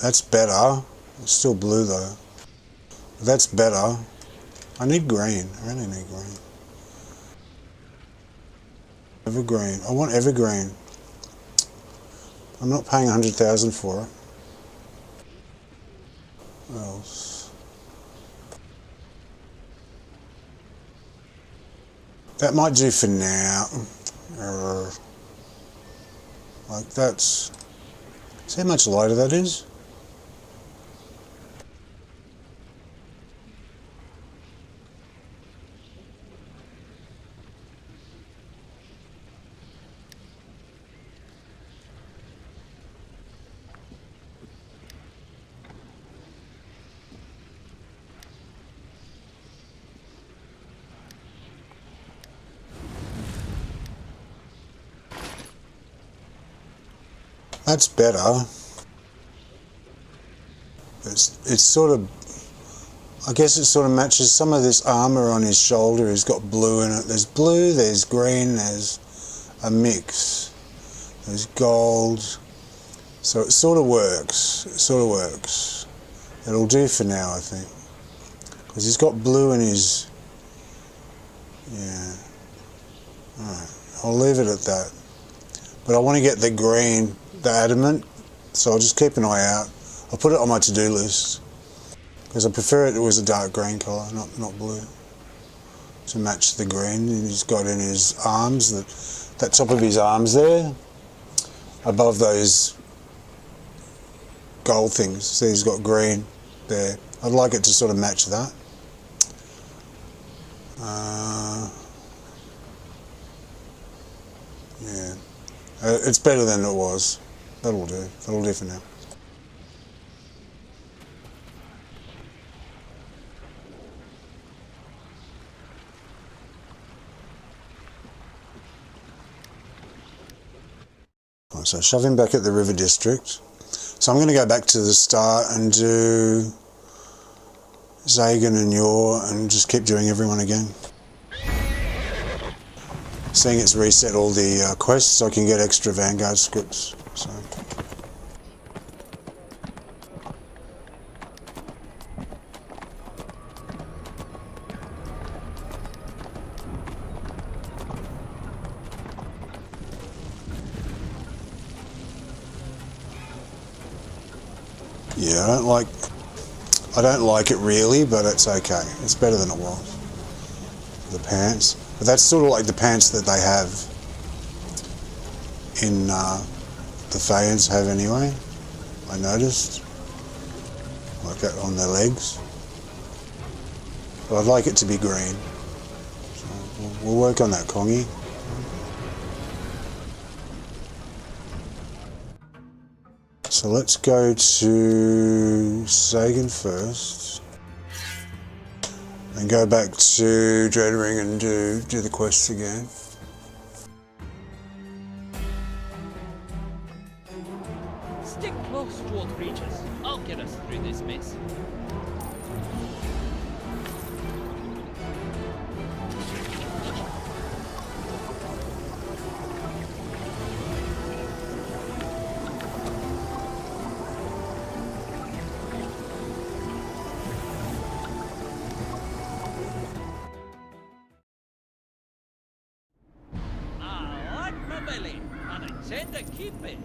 That's better. It's still blue though. That's better. I need green. I really need green. Evergreen. I want evergreen. I'm not paying 100,000 for it. What else? That might do for now. Like that's... See how much lighter that is? That's better. It's sort of, I guess it sort of matches some of this armour on his shoulder. He's got blue in it. There's blue, there's green, there's a mix. There's gold. So it sort of works. It sort of works. It'll do for now, I think. Because he's got blue in his... Yeah. Alright. I'll leave it at that. But I want to get the green, the adamant, so I'll just keep an eye out. I'll put it on my to-do list because I prefer it was a dark green colour, not blue, to match the green he's got in his arms, that top of his arms there, above those gold things. See, he's got green there. I'd like it to sort of match that. Yeah. It's better than it was. That'll do. That'll do for now. Right, so shove him back at the River District. So I'm going to go back to the start and do Zagan and Yor and just keep doing everyone again. Seeing it's reset all the quests, so I can get extra Vanguard scripts. So. Yeah, I I don't like it really, but it's okay. It's better than it was. The pants. But that's sort of like the pants that they have in the Thayans have anyway. I noticed. Like that on their legs. But I'd like it to be green. So we'll work on that, Kongi. So let's go to Zagan first. And go back to Dreadring and do the quests again. Stick close, jeweled creatures. I'll get us through this mess. I like my belly, and I intend to keep it.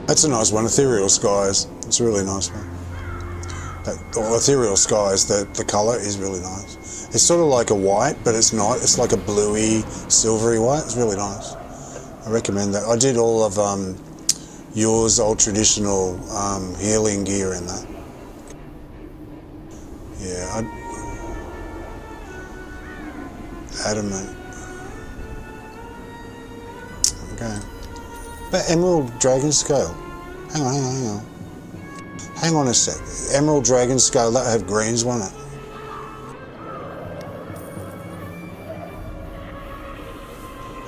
That's a nice one, Ethereal Skies. It's a really nice one. Ethereal Skies, the colour is really nice. It's sort of like a white, but it's not. It's like a bluey, silvery white. It's really nice. I recommend that. I did all of yours old traditional healing gear in that. Yeah, adamant. Okay. But Emerald Dragon Scale. Hang on. Hang on a sec. Emerald Dragon Scale, that have greens, won't it?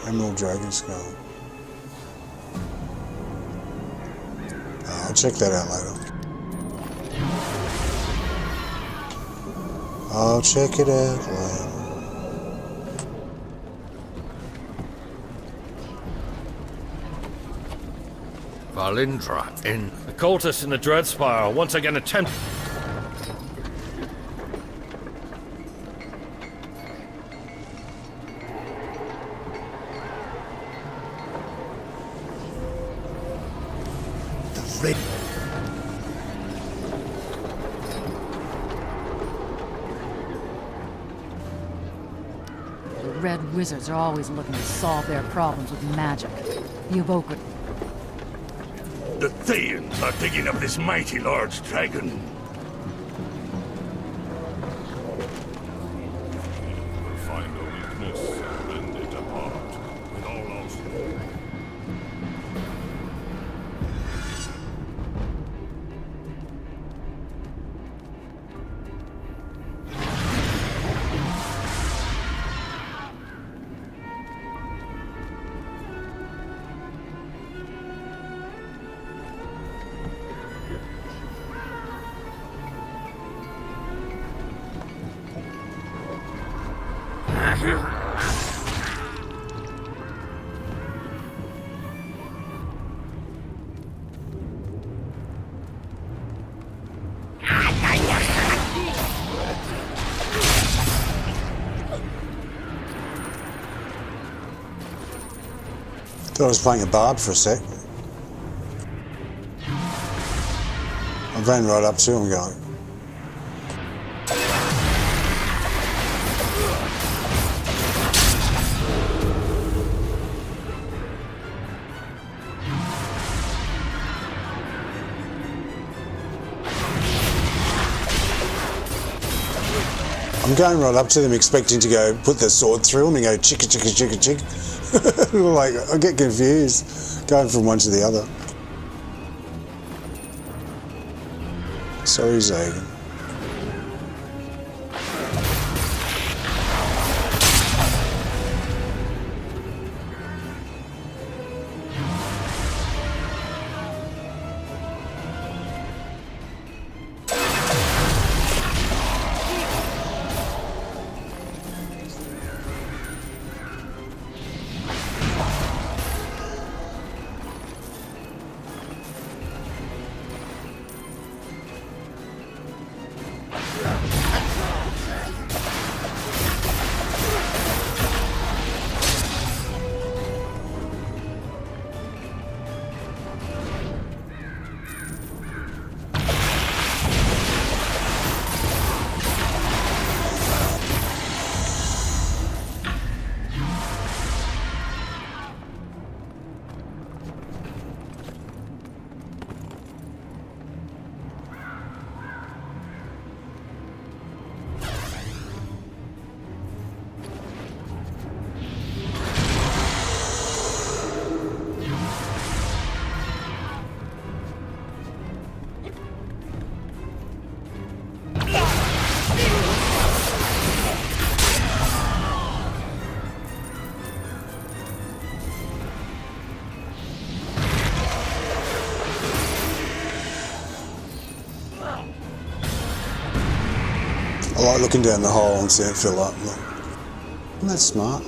Emerald Dragon Scale. I'll check that out later. I'll check it out later. Valindra in. The cultists in the Dreadspire once again attempt. The red. The red wizards are always looking to solve their problems with magic. You've opened. The Thayans are digging up this mighty large dragon. We'll find a weakness and rend it apart with all our strength. Thought I was playing a Barb for a sec. I ran right up to him going. I'm going right up to them expecting to go put the sword through him and go chicka chicka chicka chick. Like, I get confused going from one to the other. Sorry, Zagan. I like looking down the hole and seeing it fill up. Look. Isn't that smart?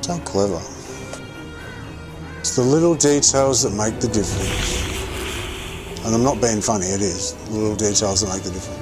So clever. It's the little details that make the difference. And I'm not being funny, it is. The little details that make the difference.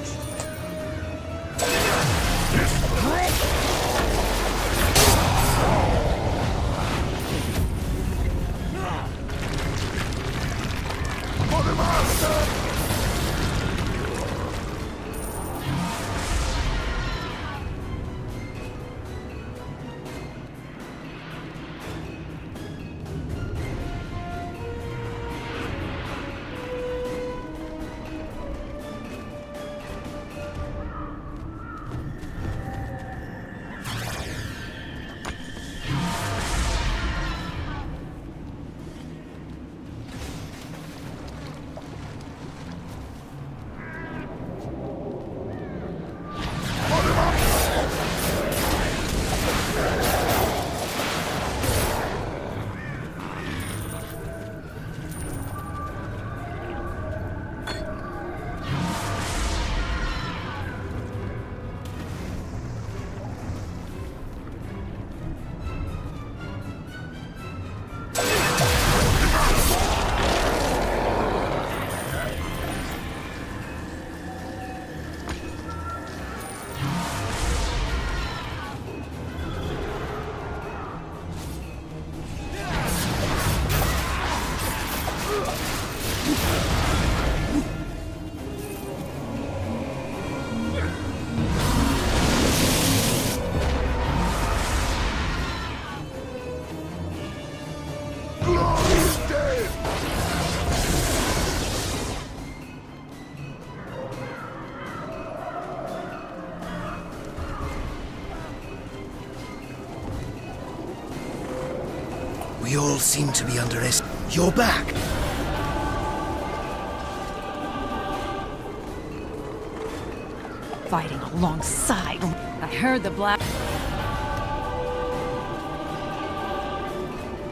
We all seem to be underestimating. You're back! Fighting alongside. I heard the black.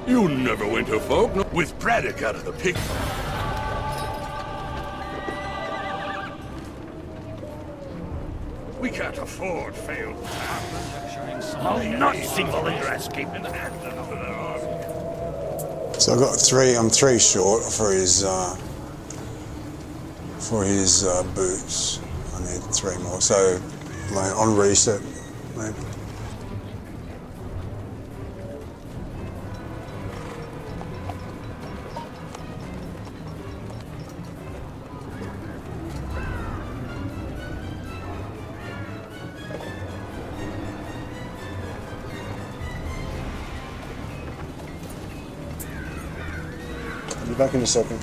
You Neverwinter folk, with Braddock out of the picture. We can't afford failed. I'll not single in your escaping. So I got three. I'm three short for his boots. I need three more. So like, on reset, maybe. I'll be back in a second.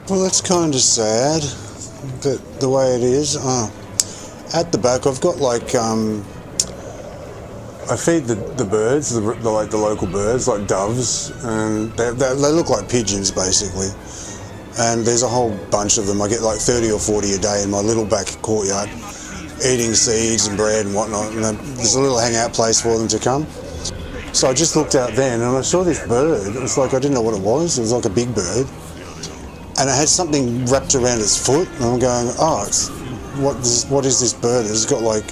Well, that's kind of sad, that the way it is. At the back, I've got like I feed the birds, the local birds, like doves, and they look like pigeons basically. And there's a whole bunch of them. I get like 30 or 40 a day in my little back courtyard, eating seeds and bread and whatnot. And there's a little hangout place for them to come. So I just looked out then and I saw this bird. It was like, I didn't know what it was. It was like a big bird. and it had something wrapped around its foot, and I'm going, oh, it's, what is this bird? It's got like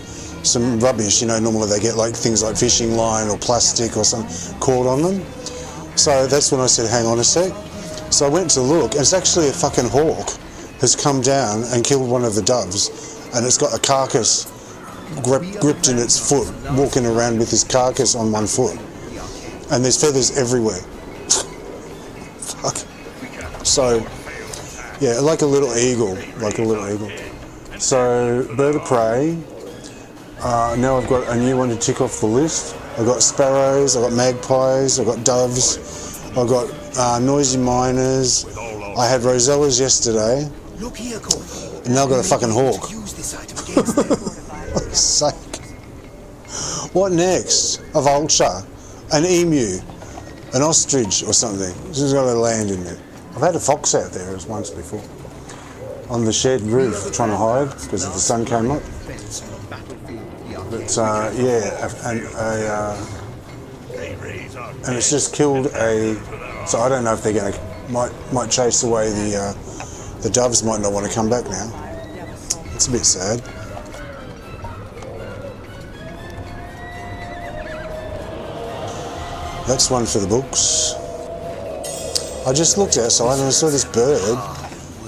some rubbish, you know, normally they get like things like fishing line or plastic or something caught on them. So that's when I said, hang on a sec. So I went to look, and it's actually a fucking hawk has come down and killed one of the doves, and it's got a carcass gripped in its foot, walking around with his carcass on one foot. And there's feathers everywhere. Fuck. So, yeah, like a little eagle, So, bird of prey. Now I've got a new one to tick off the list. I've got sparrows, I've got magpies, I've got doves, I've got noisy miners. I had rosellas yesterday. And now I've got a fucking hawk. For fuck's sake. What next? A vulture, an emu, an ostrich or something. This has got to land in there. I've had a fox out there once before. On the shed roof, trying to hide because the sun came up. But yeah, and it's just killed a. So I don't know if they're going to might chase away the doves. Might not want to come back now. It's a bit sad. That's one for the books. I just looked outside and I saw this bird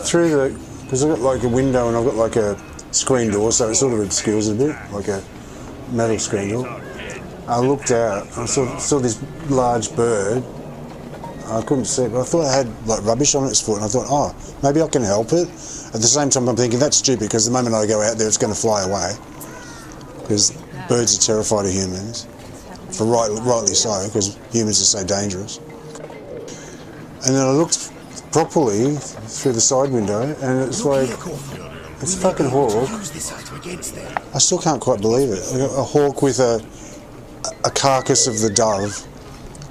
through the, because I've got like a window and I've got like a screen door, so it sort of obscures it a bit, like a metal screen door. I looked out and I saw this large bird. I couldn't see it, but I thought it had like rubbish on its foot, and I thought, oh, maybe I can help it. At the same time, I'm thinking that's stupid because the moment I go out there, it's going to fly away. Because birds are terrified of humans, for rightly so, because humans are so dangerous. And then I looked properly through the side window, and it's like, it's a fucking hawk. I still can't quite believe it. I got a hawk with a carcass of the dove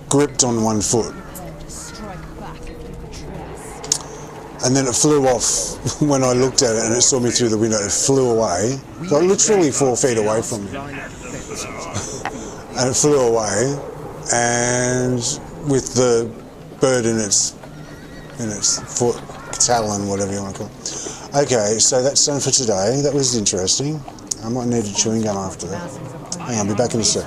gripped on one foot. And then it flew off when I looked at it, and it saw me through the window. It flew away, like literally 4 feet away from me. And it flew away, and with the bird in its foot, talon, whatever you want to call it. Okay, so that's done for today. That was interesting. I might need a chewing gum after that. Hang on, I'll be back in a sec.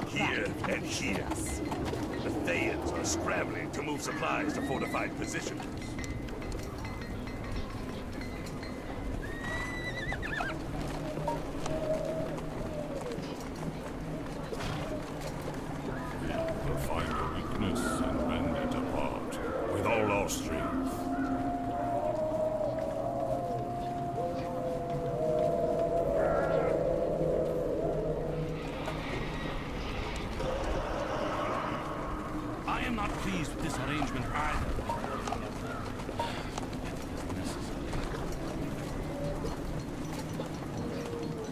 Here and here. The Thayans are scrambling to move supplies to fortified positions. We'll find a weakness and rend it apart with all our strength. I am not pleased with this arrangement either.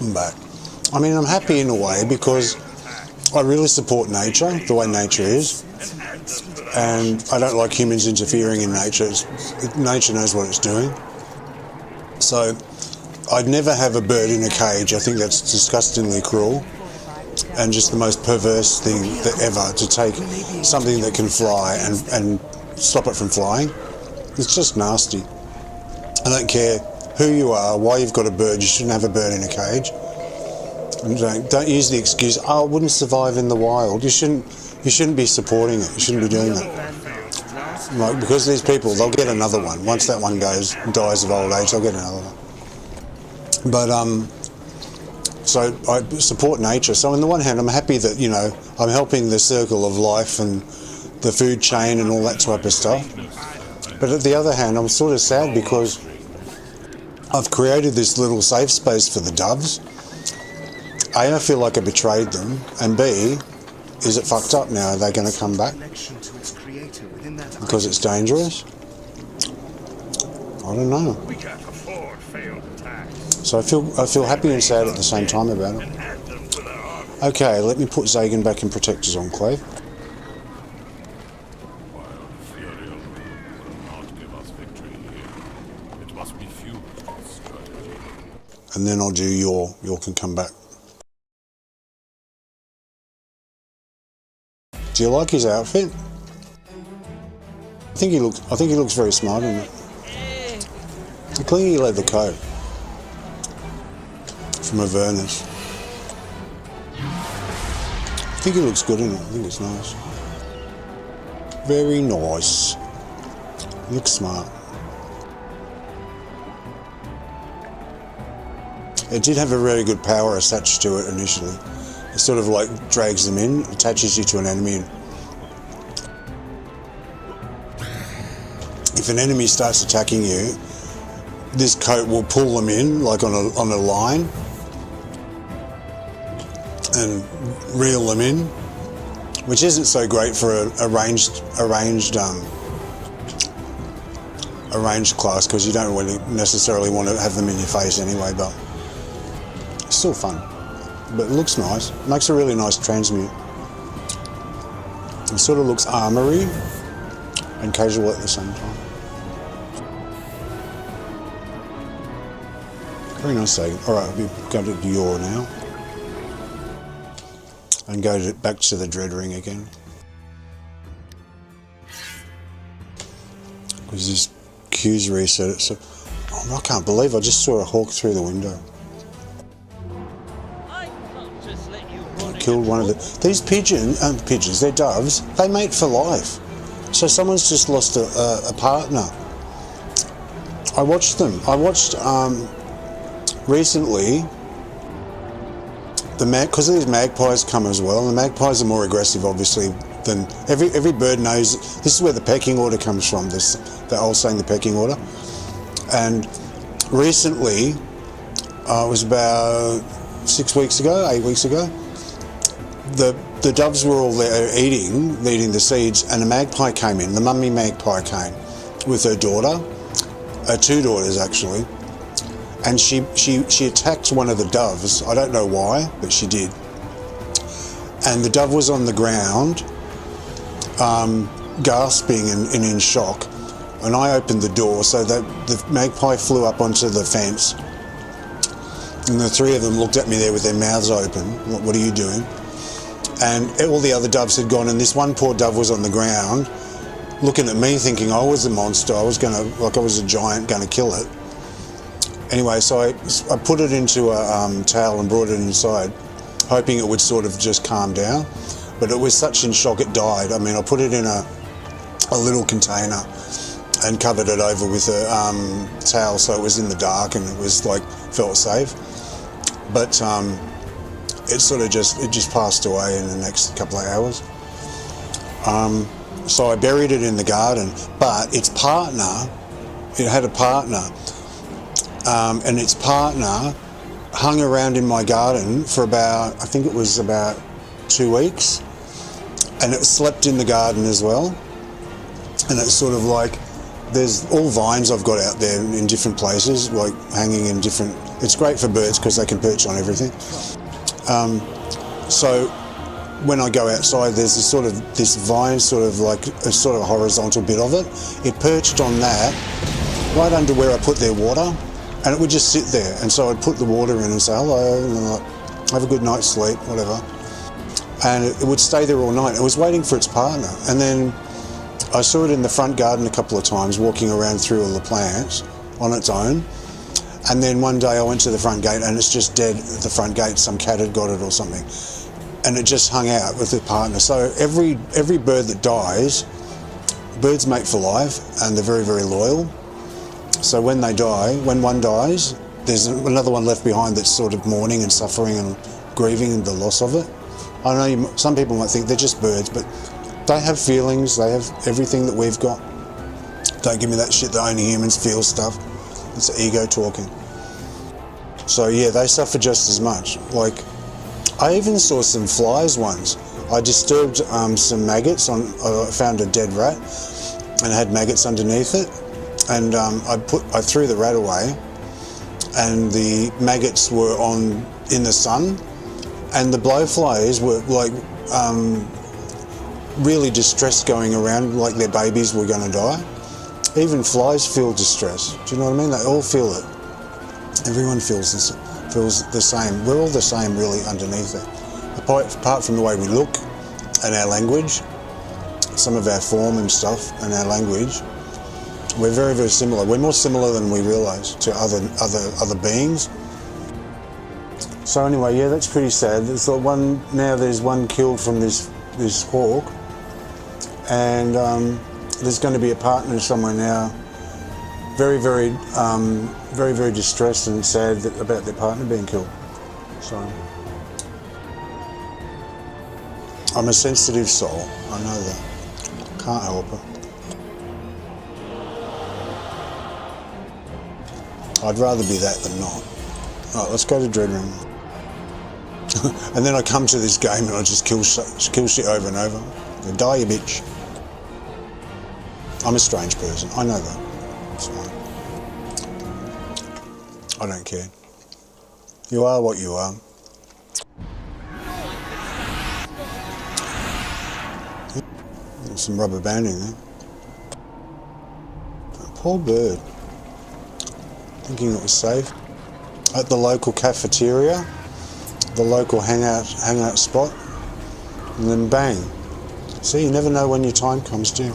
I'm back. I mean, I'm happy in a way because I really support nature, the way nature is, and I don't like humans interfering in nature. Nature knows what it's doing. So I'd never have a bird in a cage. I think that's disgustingly cruel and just the most perverse thing that ever, to take something that can fly and stop it from flying. It's just nasty. I don't care who you are, why you've got a bird, you shouldn't have a bird in a cage. And don't use the excuse, oh, it wouldn't survive in the wild. You shouldn't be supporting it. You shouldn't be doing that. Like, because these people, they'll get another one. Once that one dies of old age, they'll get another one. But so I support nature. So on the one hand, I'm happy that, you know, I'm helping the circle of life and the food chain and all that type of stuff. But at the other hand, I'm sort of sad because I've created this little safe space for the doves. A, I feel like I betrayed them, and B, is it fucked up now? Are they going to come back? Because it's dangerous? I don't know. So I feel happy and sad at the same time about it. Okay, let me put Zagan back in Protector's Enclave. And then I'll do your can come back. Do you like his outfit? I think he looks very smart in it. A clean leather coat from Avernus. I think he looks good in it. I think it's nice. Very nice. Looks smart. It did have a very good power attached to it initially. It sort of like drags them in, attaches you to an enemy. If an enemy starts attacking you, this coat will pull them in, like on a line, and reel them in, which isn't so great for a ranged class, because you don't really necessarily want to have them in your face anyway, but it's still fun. But it looks nice. It makes a really nice transmute. It sort of looks armoury and casual at the same time. Very nice Zagan. Alright, we'll go to Dior now. And go back to the Dread Ring again. Because this queue's reset it, so I can't believe I just saw a hawk through the window. Killed one of these pigeons, they're doves, they mate for life. So someone's just lost a partner. I watched them. I watched recently because these magpies come as well. And the magpies are more aggressive, obviously, than every bird knows. This is where the pecking order comes from. The old saying, the pecking order. And recently, it was about 8 weeks ago. The doves were all there eating the seeds, and a magpie came in. The mummy magpie came with her daughter, her 2 daughters actually, and she attacked one of the doves. I don't know why, but she did. And the dove was on the ground, gasping and in shock. And I opened the door so that the magpie flew up onto the fence, and the 3 of them looked at me there with their mouths open. What are you doing? And all the other doves had gone, and this one poor dove was on the ground looking at me thinking I was a monster. I was a giant gonna kill it. Anyway, so I put it into a towel and brought it inside, hoping it would sort of just calm down. But it was such in shock it died. I mean, I put it in a little container and covered it over with a towel so it was in the dark and it was felt safe. But it just passed away in the next couple of hours. So I buried it in the garden, but it had a partner, and its partner hung around in my garden for I think it was about 2 weeks, and it slept in the garden as well. And it's sort of there's all vines I've got out there in different places, hanging in different. It's great for birds because they can perch on everything. So when I go outside, there's this vine, a sort of horizontal bit of it. It perched on that, right under where I put their water, and it would just sit there. And so I'd put the water in and say hello, and have a good night's sleep, whatever. And it would stay there all night. It was waiting for its partner. And then I saw it in the front garden a couple of times, walking around through all the plants on its own. And then one day I went to the front gate and it's just dead at the front gate. Some cat had got it or something. And it just hung out with the partner. So every bird that dies, birds mate for life and they're very, very loyal. So when they die, when one dies, there's another one left behind that's sort of mourning and suffering and grieving the loss of it. I know some people might think they're just birds, but they have feelings, they have everything that we've got. Don't give me that shit that only humans feel stuff. It's ego talking. So yeah, they suffer just as much. I even saw some flies once. I disturbed some maggots I found a dead rat and it had maggots underneath it. And I threw the rat away and the maggots were in the sun and the blowflies were really distressed going around like their babies were gonna die. Even flies feel distress. Do you know what I mean? They all feel it. Everyone feels the same. We're all the same, really, underneath it. Apart from the way we look and our language, some of our form and stuff, and our language, we're very, very similar. We're more similar than we realise to other beings. So anyway, yeah, that's pretty sad. There's one killed from this hawk, and there's going to be a partner somewhere now. Very, very, very, very distressed and sad about their partner being killed. So I'm a sensitive soul. I know that. Can't help it. I'd rather be that than not. Right, let's go to Dread Room. And then I come to this game and I just kill shit over and over. I die, you bitch. I'm a strange person. I know that. It's fine. I don't care. You are what you are. There's some rubber banding there. Poor bird. Thinking it was safe. At the local cafeteria, the local hangout spot, and then bang. See, you never know when your time comes, do you?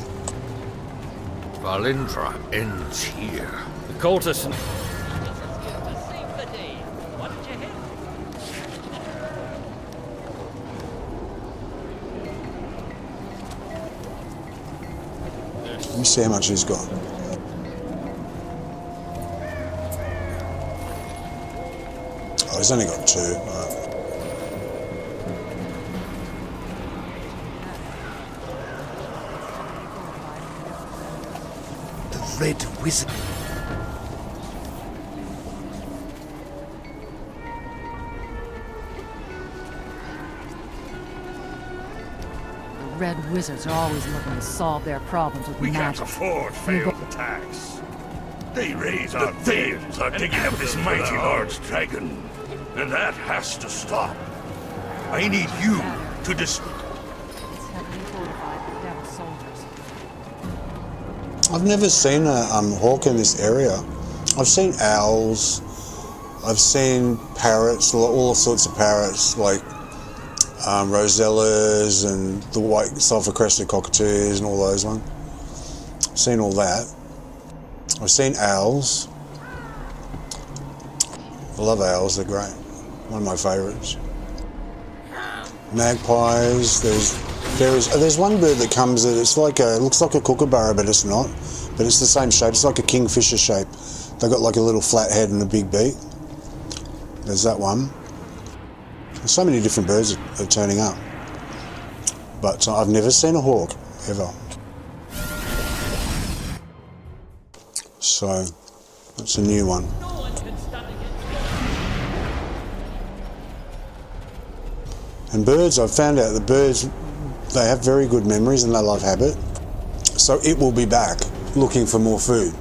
Valindra ends here. The cultists and... Let me see how much he's got. Oh, he's only got 2. Right. The Red Wizard. The Red Wizards are always looking to solve their problems with We can't magic. afford failed attacks. They raise our Thayans are digging up this mighty Lord's dragon. And that has to stop. I need you to It's heavily fortified with devil soldiers. I've never seen a hawk in this area. I've seen owls. I've seen parrots, all sorts of parrots, like rosellas and the white sulphur-crested cockatoos and all those ones. I've seen all that. I've seen owls. I love owls, they're great. One of my favourites. Magpies, there's one bird that comes that looks like a kookaburra, but it's not. But it's the same shape, it's like a kingfisher shape. They've got like a little flat head and a big beak. There's that one. There's so many different birds are turning up. But I've never seen a hawk, ever. So, that's a new one. And birds, I've found out that birds, they have very good memories and they love habit. So it will be back looking for more food.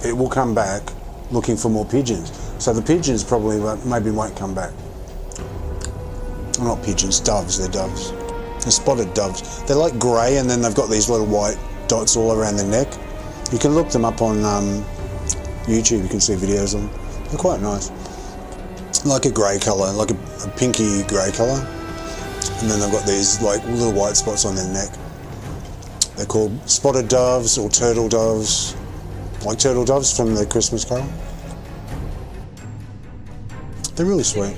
It will come back looking for more pigeons. So the pigeons probably maybe won't come back. Well, not pigeons, doves, they're doves. They're spotted doves. They're like grey and then they've got these little white dots all around their neck. You can look them up on YouTube, you can see videos of them. They're quite nice. Like a grey colour, like a pinky grey colour. And then they've got these like little white spots on their neck. They're called spotted doves or turtle doves, like turtle doves from the Christmas Carol. They're really sweet.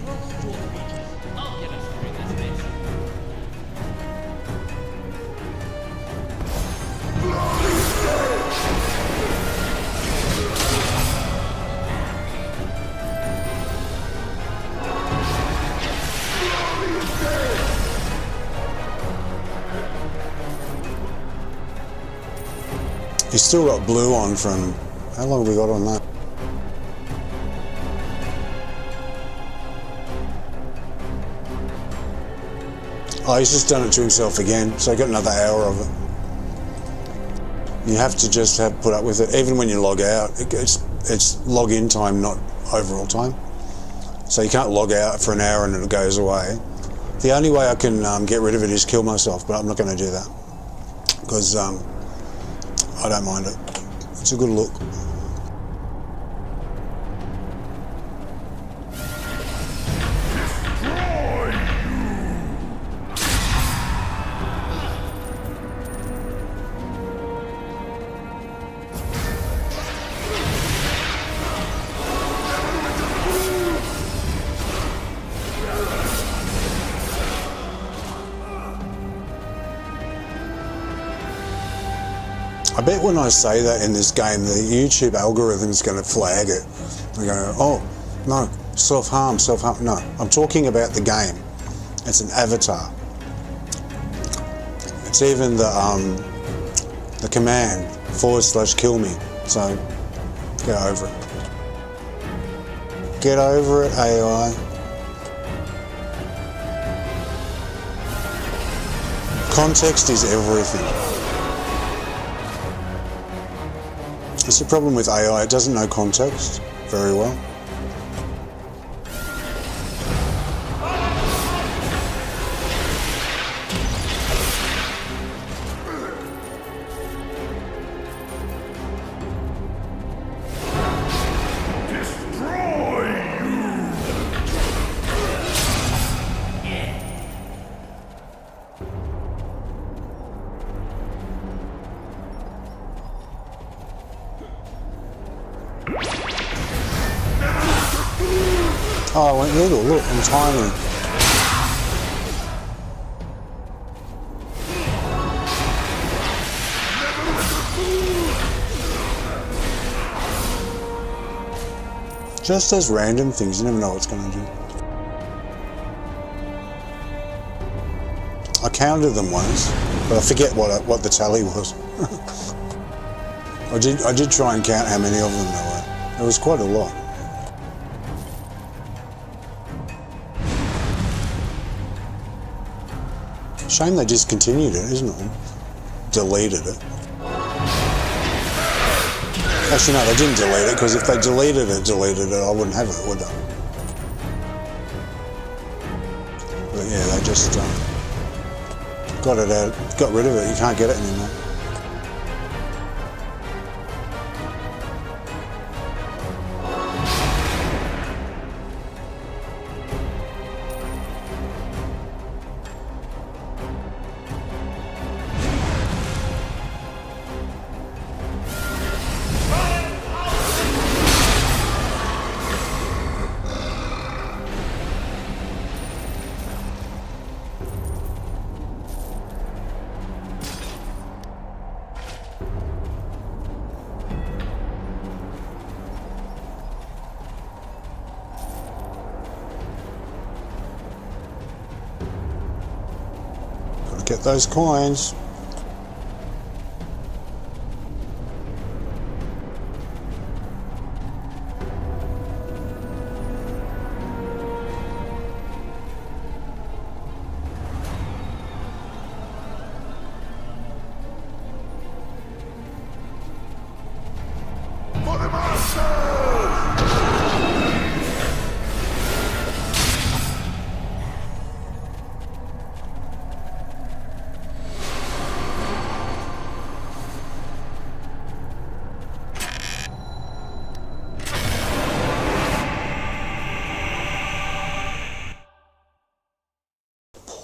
He's still got blue on from, how long have we got on that? Oh, he's just done it to himself again, so he got another hour of it. You have to just put up with it, even when you log out. It's log-in time, not overall time. So you can't log out for an hour and it goes away. The only way I can get rid of it is kill myself, but I'm not going to do that. Because I don't mind it. It's a good look. I bet when I say that in this game, the YouTube algorithm is going to flag it. They're going to, oh, no, self-harm, self-harm. No, I'm talking about the game. It's an avatar. It's even the command /kill me. So get over it. Get over it, AI. Context is everything. It's the problem with AI, it doesn't know context very well. Oh, I went little, look, I'm tiny. Just as random things, you never know what it's going to do. I counted them once, but I forget what the tally was. I did try and count how many of them there were. There was quite a lot. Shame they discontinued it, isn't it? Deleted it. Actually, no, they didn't delete it, because if they deleted it, I wouldn't have it, would I? But yeah, they just got it out, got rid of it. You can't get it anymore. Get those coins. For the Masters!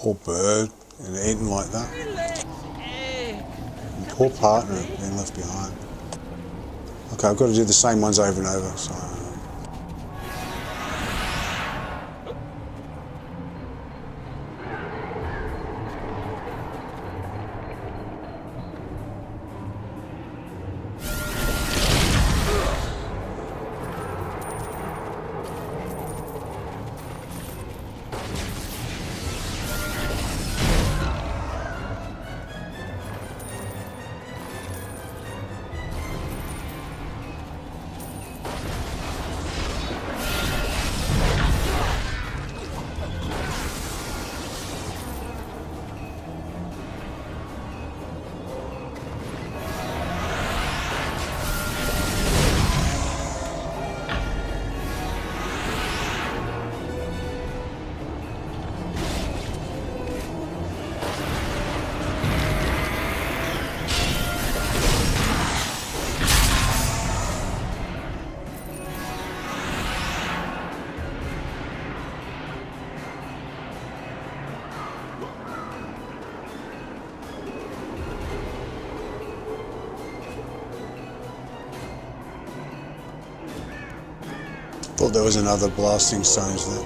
Poor bird, and eaten like that. And poor partner being left behind. Okay, I've got to do the same ones over and over, so... Thought there was another blasting stones there.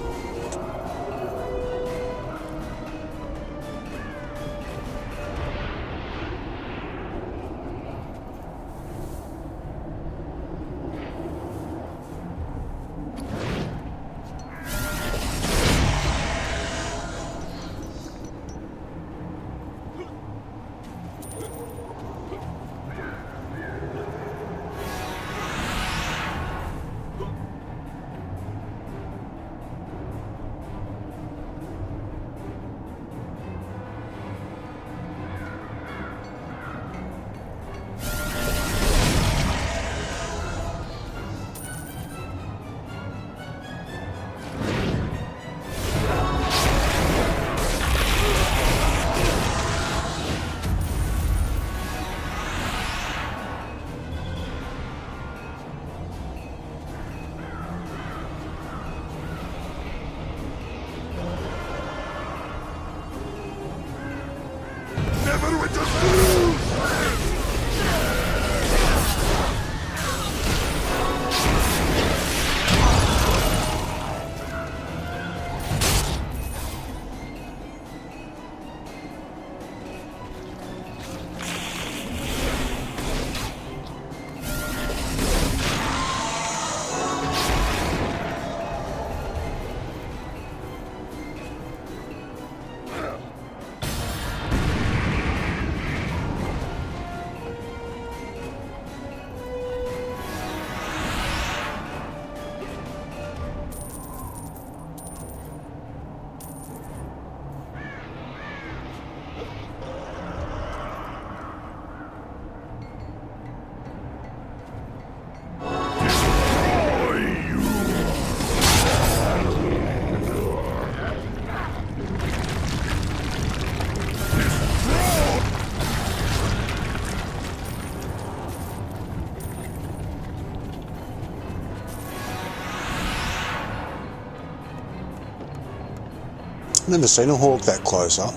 Never seen a hawk that close up.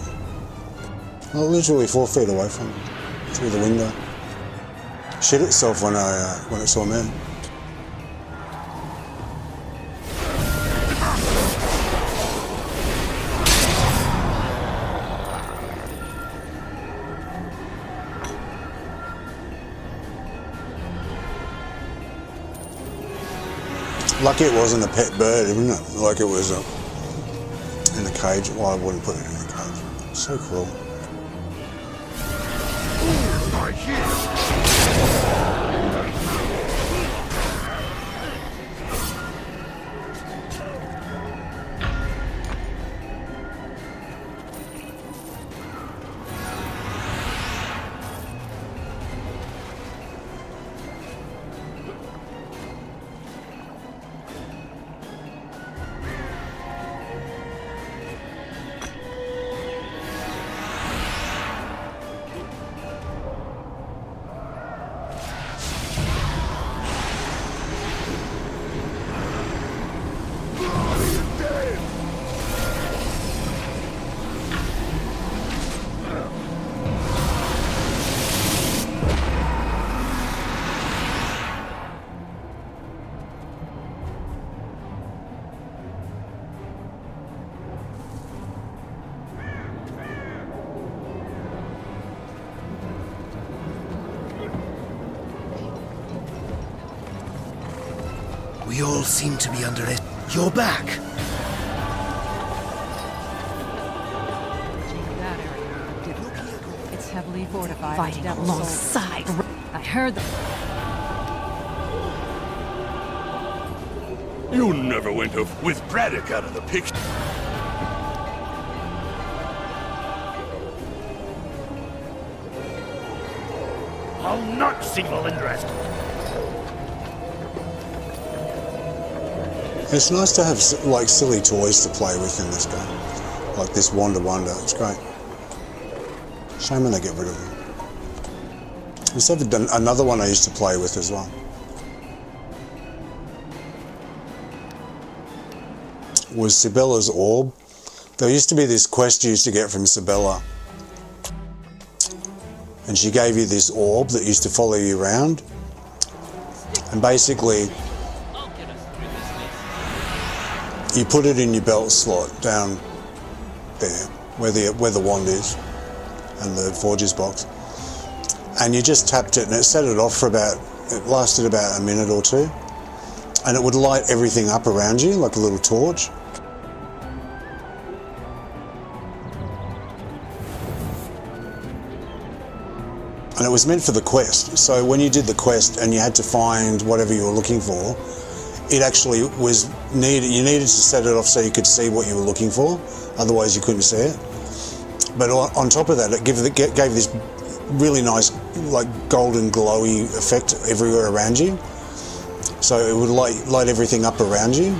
Well, literally 4 feet away from me, through the window. Shit itself when it saw me. Lucky it wasn't a pet bird, isn't it? Like it was in a cage. Well, I wouldn't put it in a cage. So cool. We all seem to be under it. You're back. That area. It's heavily fortified. Fighting alongside. I heard them. You Neverwinter, with Braddock out of the picture. I'll not single interest. It's nice to have like silly toys to play with in this game, like this Wonder. It's great. Shame when they get rid of them. Let's have another one I used to play with as well. Was Sibella's orb. There used to be this quest you used to get from Sibella, and she gave you this orb that used to follow you around, and basically you put it in your belt slot down there, where the wand is, and the forger's box. And you just tapped it and it set it off for it lasted about a minute or two. And it would light everything up around you like a little torch. And it was meant for the quest. So when you did the quest and you had to find whatever you were looking for, it actually was needed. You needed to set it off so you could see what you were looking for. Otherwise, you couldn't see it. But on top of that, it gave this really nice, like golden glowy effect everywhere around you. So it would light everything up around you.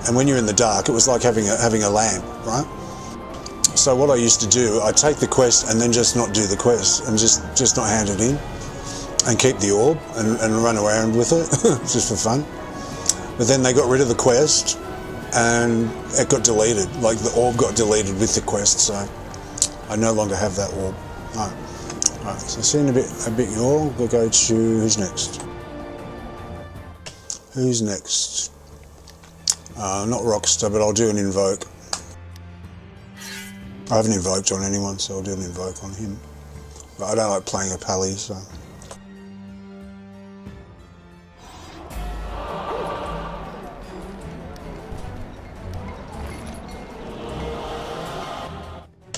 And when you're in the dark, it was like having a lamp, right? So what I used to do, I'd take the quest and then just not do the quest and just not hand it in and keep the orb and run around with it just for fun. But then they got rid of the quest and it got deleted. Like the orb got deleted with the quest, so I no longer have that orb. Alright, so seeing a bit more, we'll go to who's next? Who's next? Not Rockstar, but I'll do an invoke. I haven't invoked on anyone, so I'll do an invoke on him. But I don't like playing a pally, so.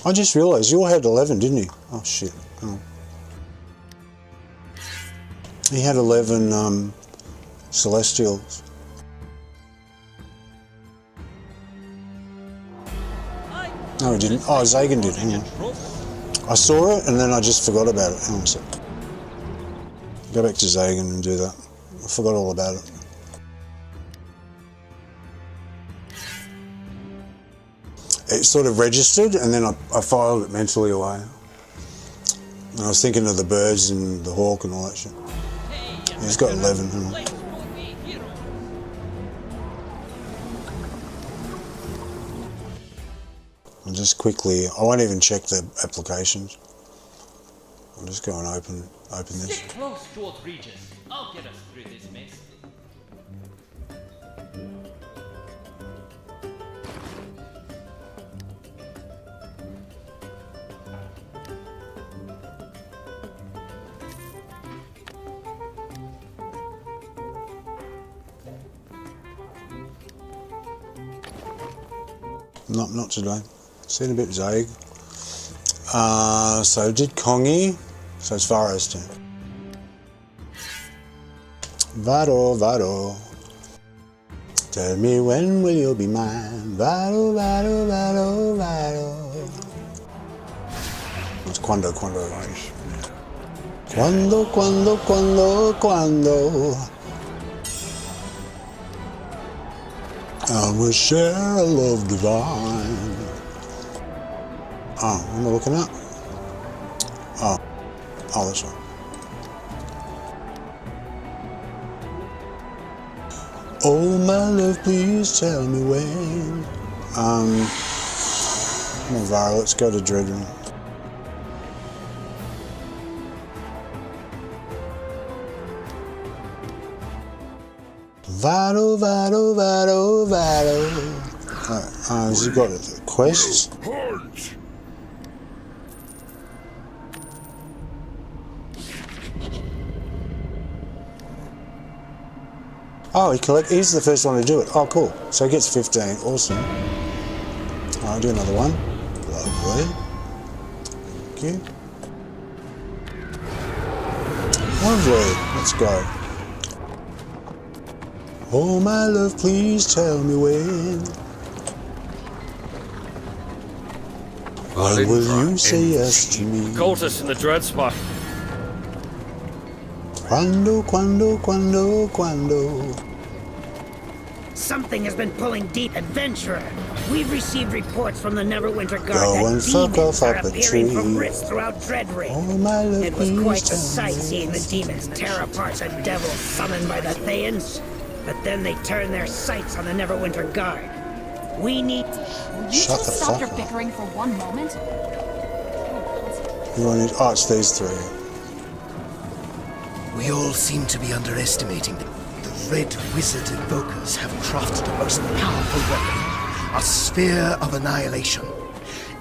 I just realised you all had 11, didn't you? Oh shit. Oh. He had 11 Celestials. No, he didn't. Oh, Zagan did. Hang on. I saw it and then I just forgot about it. Hang on a sec. Go back to Zagan and do that. I forgot all about it. It sort of registered and then I filed it mentally away. And I was thinking of the birds and the hawk and all that shit. He's got 11. Hang on. just quickly, I won't even check the applications. I'll just go and open this. Stick close, Jeweled Regis. I'll get us through this mess. Not today. Seen a bit Zag. So did Kongi. So as far as to Vado. Tell me when will you be mine? Vado. It's Quando. Quando. I will share a love divine. Oh, am I looking up? Oh, that's right. Oh, my love, please tell me when. Come on, Vara, let's go to Dreadroom. Vado. Alright, has he got it? Quests? Oh, he's the first one to do it. Oh, cool. So he gets 15. Awesome. Alright, do another one. Lovely. Thank you. Lovely. Let's go. Oh, my love, please tell me when. When will you say yes to me? Cultists in the Dreadspire. Quando. Something has been pulling deep, adventurer. We've received reports from the Neverwinter Guard Go and that fuck demons off are up a appearing tree. from rifts throughout Dreadring. Oh, my love, It was please quite the tell sight me. seeing the demons tear apart a devil summoned by the Thayans. But then they turn their sights on the Neverwinter Guard. We need... Will you Shut just the stop fuck your up. bickering for one moment? Oh, it's these three. We all seem to be underestimating the Red Wizard Invokers have crafted a most powerful weapon. A sphere of annihilation.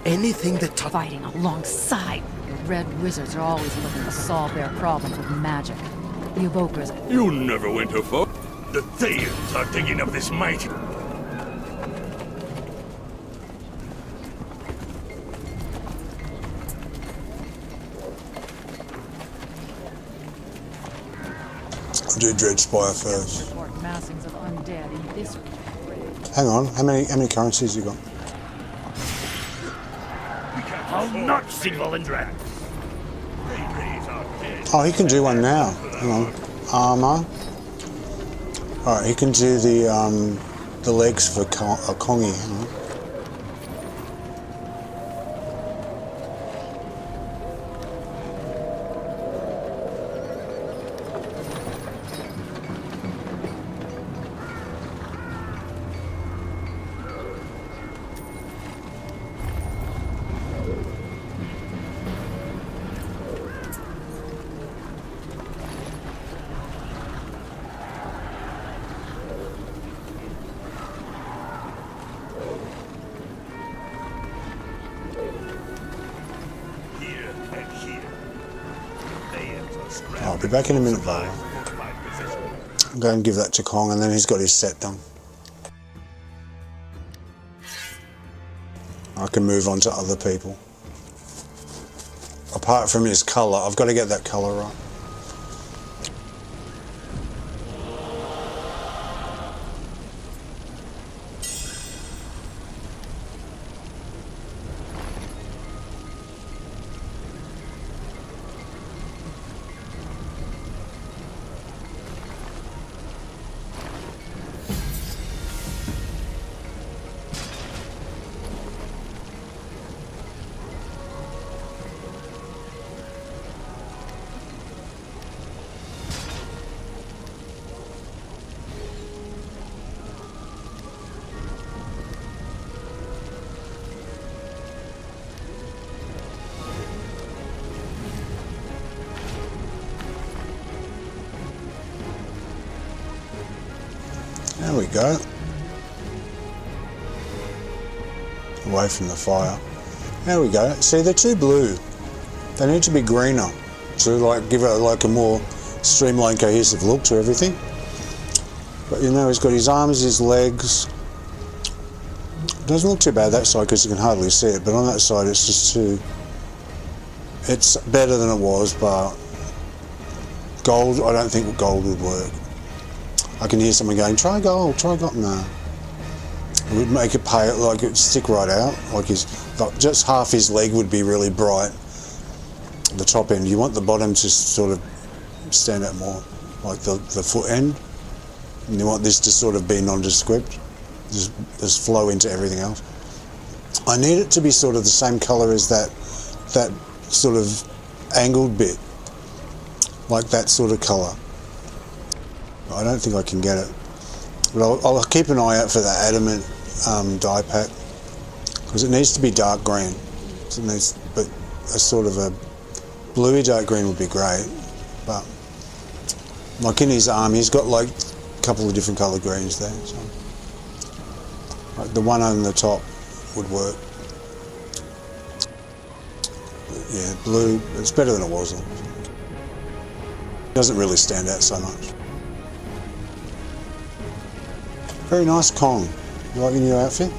Anything that Fighting alongside. The Red Wizards are always looking to solve their problems with magic. The Evokers... You Neverwinter folk. The Thayans are digging up this mighty... I'll do Dreadspire first. report massings of undead in this... Hang on, how many currencies you got? I'll not single in dread. Oh, he can do one now. Hang on. Armor. Alright, he can do the legs for Kongi. Hang on. I'll be back in a minute, though. I'll go and give that to Kong, and then he's got his set done. I can move on to other people. Apart from his colour, I've got to get that colour right. There we go. Away from the fire. There we go. See, they're too blue. They need to be greener to like give it like a more streamlined, cohesive look to everything. But you know, he's got his arms, his legs. Doesn't look too bad that side because you can hardly see it, but on that side it's just too... It's better than it was, but gold, I don't think gold would work. I can hear someone going, try gold, try gold. No. It would make it pale, like it'd stick right out. Like just half his leg would be really bright. The top end. You want the bottom to sort of stand out more, like the foot end. And you want this to sort of be nondescript. Just flow into everything else. I need it to be sort of the same colour as that sort of angled bit. Like that sort of colour. I don't think I can get it. But I'll keep an eye out for that adamant dye pack. Because it needs to be dark green. But a sort of a bluey dark green would be great. But like in his arm, he's got like a couple of different colour greens there. So. Like the one on the top would work. But yeah, blue, it's better than it was. It doesn't really stand out so much. Very nice, Kong. You like your new outfit?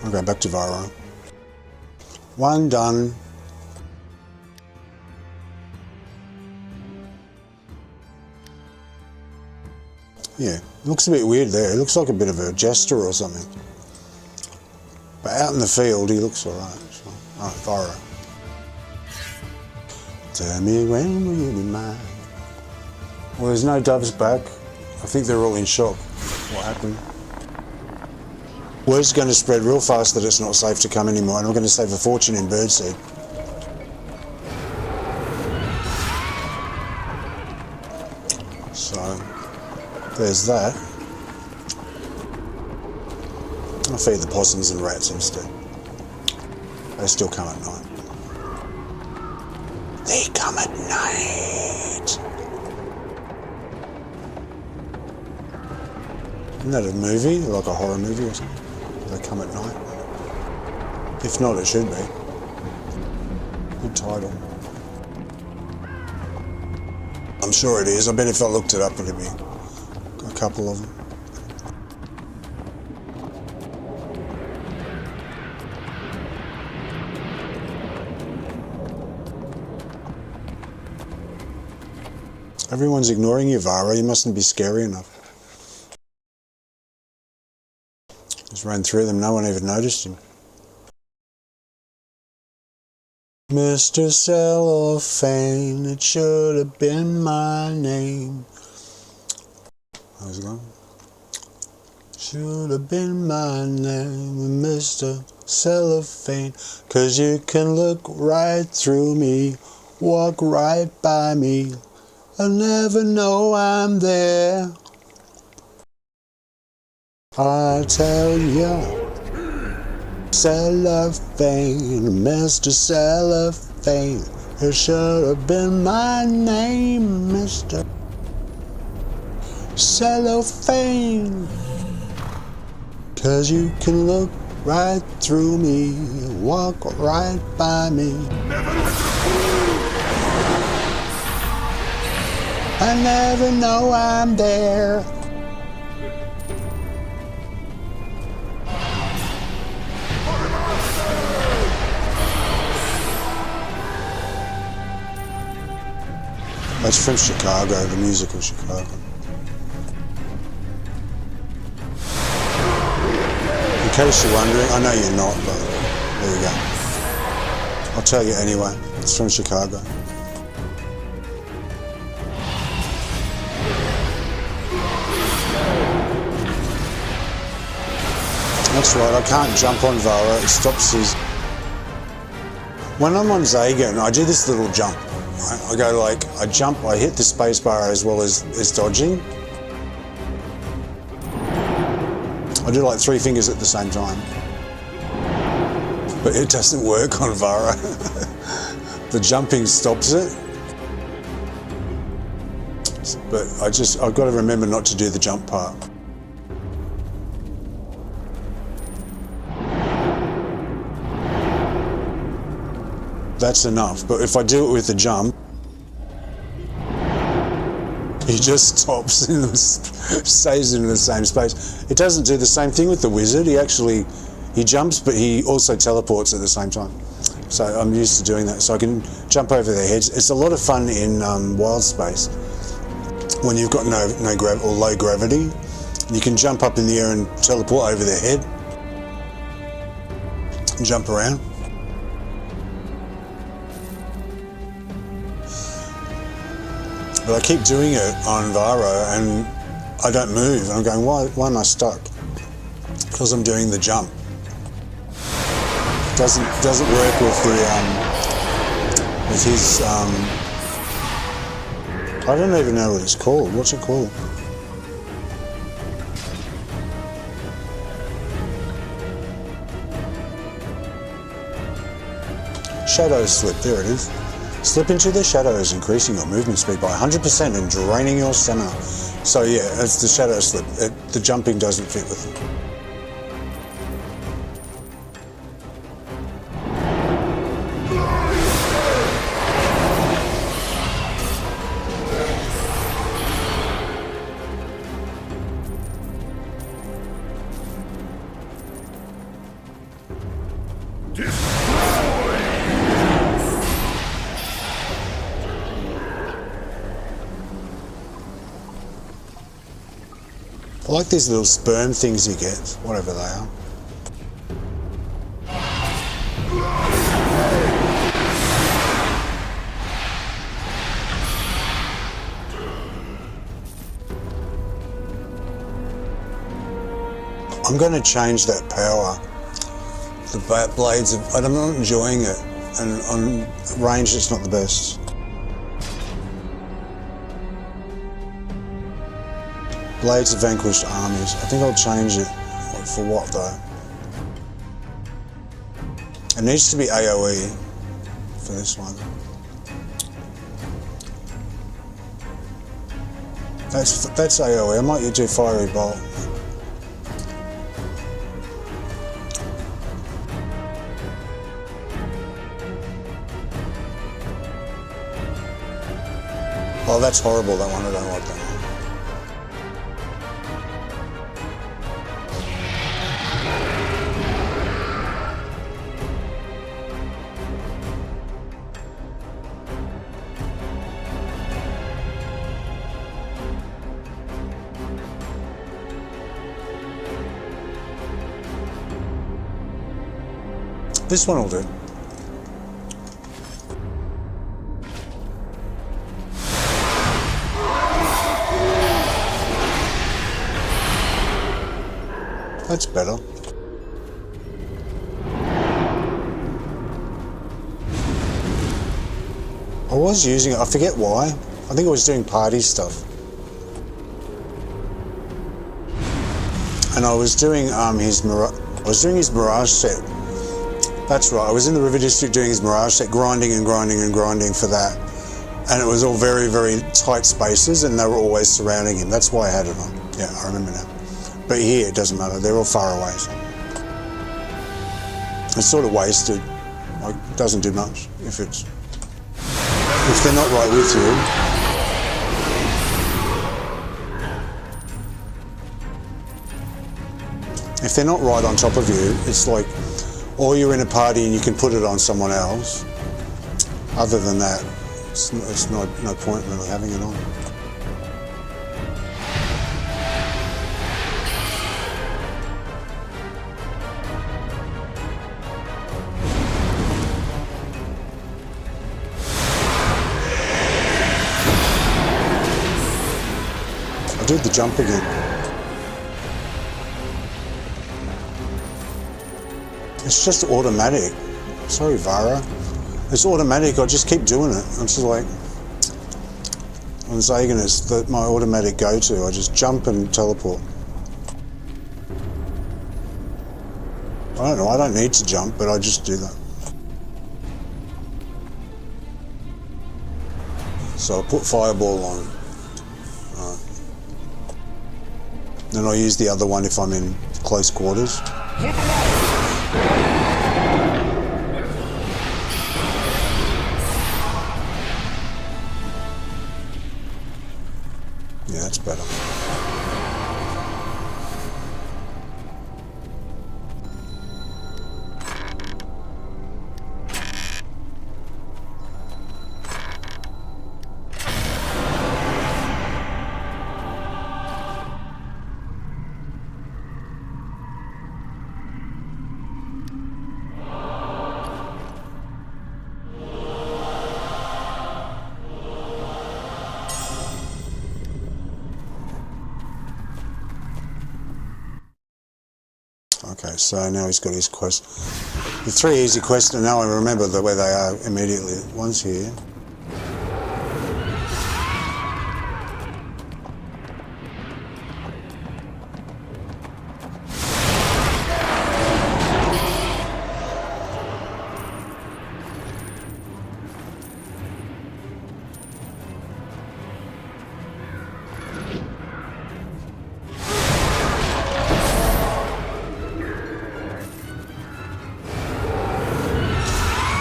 I'll go back to Vara. One done. Yeah, looks a bit weird there. He looks like a bit of a jester or something. But out in the field, he looks alright. So, alright, Vara. Tell me when will you be mine? Well, there's no doves back. I think they're all in shock. What happened? Word's going to spread real fast that it's not safe to come anymore, and we're going to save a fortune in birdseed. So, there's that. I'll feed the possums and rats instead. They still come at night. They come at night. Isn't that a movie? Like a horror movie or something? They come at night. If not, it should be. Good title. I'm sure it is. I bet if I looked it up, it'd be a couple of them. Everyone's ignoring you, Vara. You mustn't be scary enough. Just ran through them. No one even noticed him. Mr. Cellophane, it should have been my name. How's it going? Should have been my name, Mr. Cellophane, 'cause you can look right through me, walk right by me. I'll never know I'm there. I tell ya, Cellophane, Mr. Cellophane, it should have been my name, Mr. Cellophane, 'cause you can look right through me, walk right by me. I never know I'm there. That's from Chicago, the music of Chicago. In case you're wondering, I know you're not, but there you go. I'll tell you anyway, it's from Chicago. That's right, I can't jump on Vara, it stops his... When I'm on Zagan, I do this little jump. I go like, I jump, I hit the space bar as well as dodging. I do like 3 fingers at the same time. But it doesn't work on Vara. The jumping stops it. but I've got to remember not to do the jump part. That's enough, but if I do it with the jump, he just stops and stays in the same space. It doesn't do the same thing with the wizard. He jumps, but he also teleports at the same time. So I'm used to doing that. So I can jump over their heads. It's a lot of fun in wild space when you've got no or low gravity. You can jump up in the air and teleport over their head and jump around. But I keep doing it on Varo and I don't move. And I'm going, why am I stuck? Because I'm doing the jump. Doesn't work with his I don't even know what it's called. What's it called? Shadow slip, there it is. Slip into the shadows, increasing your movement speed by 100% and draining your stamina. So yeah, it's the shadow slip. The jumping doesn't fit with it. I like these little sperm things you get, whatever they are. I'm going to change that power. The blades, I'm not enjoying it, and on range it's not the best. Blades of vanquished armies. I think I'll change it. For what though? It needs to be AoE for this one. That's AoE. I might do Fiery Bolt. Oh, that's horrible, that one. I don't like that one. This one will do. That's better. I was using it, I forget why. I think I was doing party stuff. And I was doing his Mirage set. That's right, I was in the River District doing his Mirage set, grinding and grinding and grinding for that. And it was all very, very tight spaces and they were always surrounding him. That's why I had it on. Yeah, I remember now. But here, it doesn't matter, they're all far away. So. It's sort of wasted. Like, it doesn't do much if they're not right with you. If they're not right on top of you, it's like, or you're in a party and you can put it on someone else. Other than that, it's no point really having it on. I did the jump again. It's just automatic. Sorry, Vara. It's automatic. I just keep doing it. I'm just like, on Zagan, it's my automatic go-to. I just jump and teleport. I don't know. I don't need to jump, but I just do that. So I put Fireball on. and I use the other one if I'm in close quarters. Yeah, that's better. Okay, so now he's got his quest. The 3 easy quests, and now I remember where they are immediately. One's here.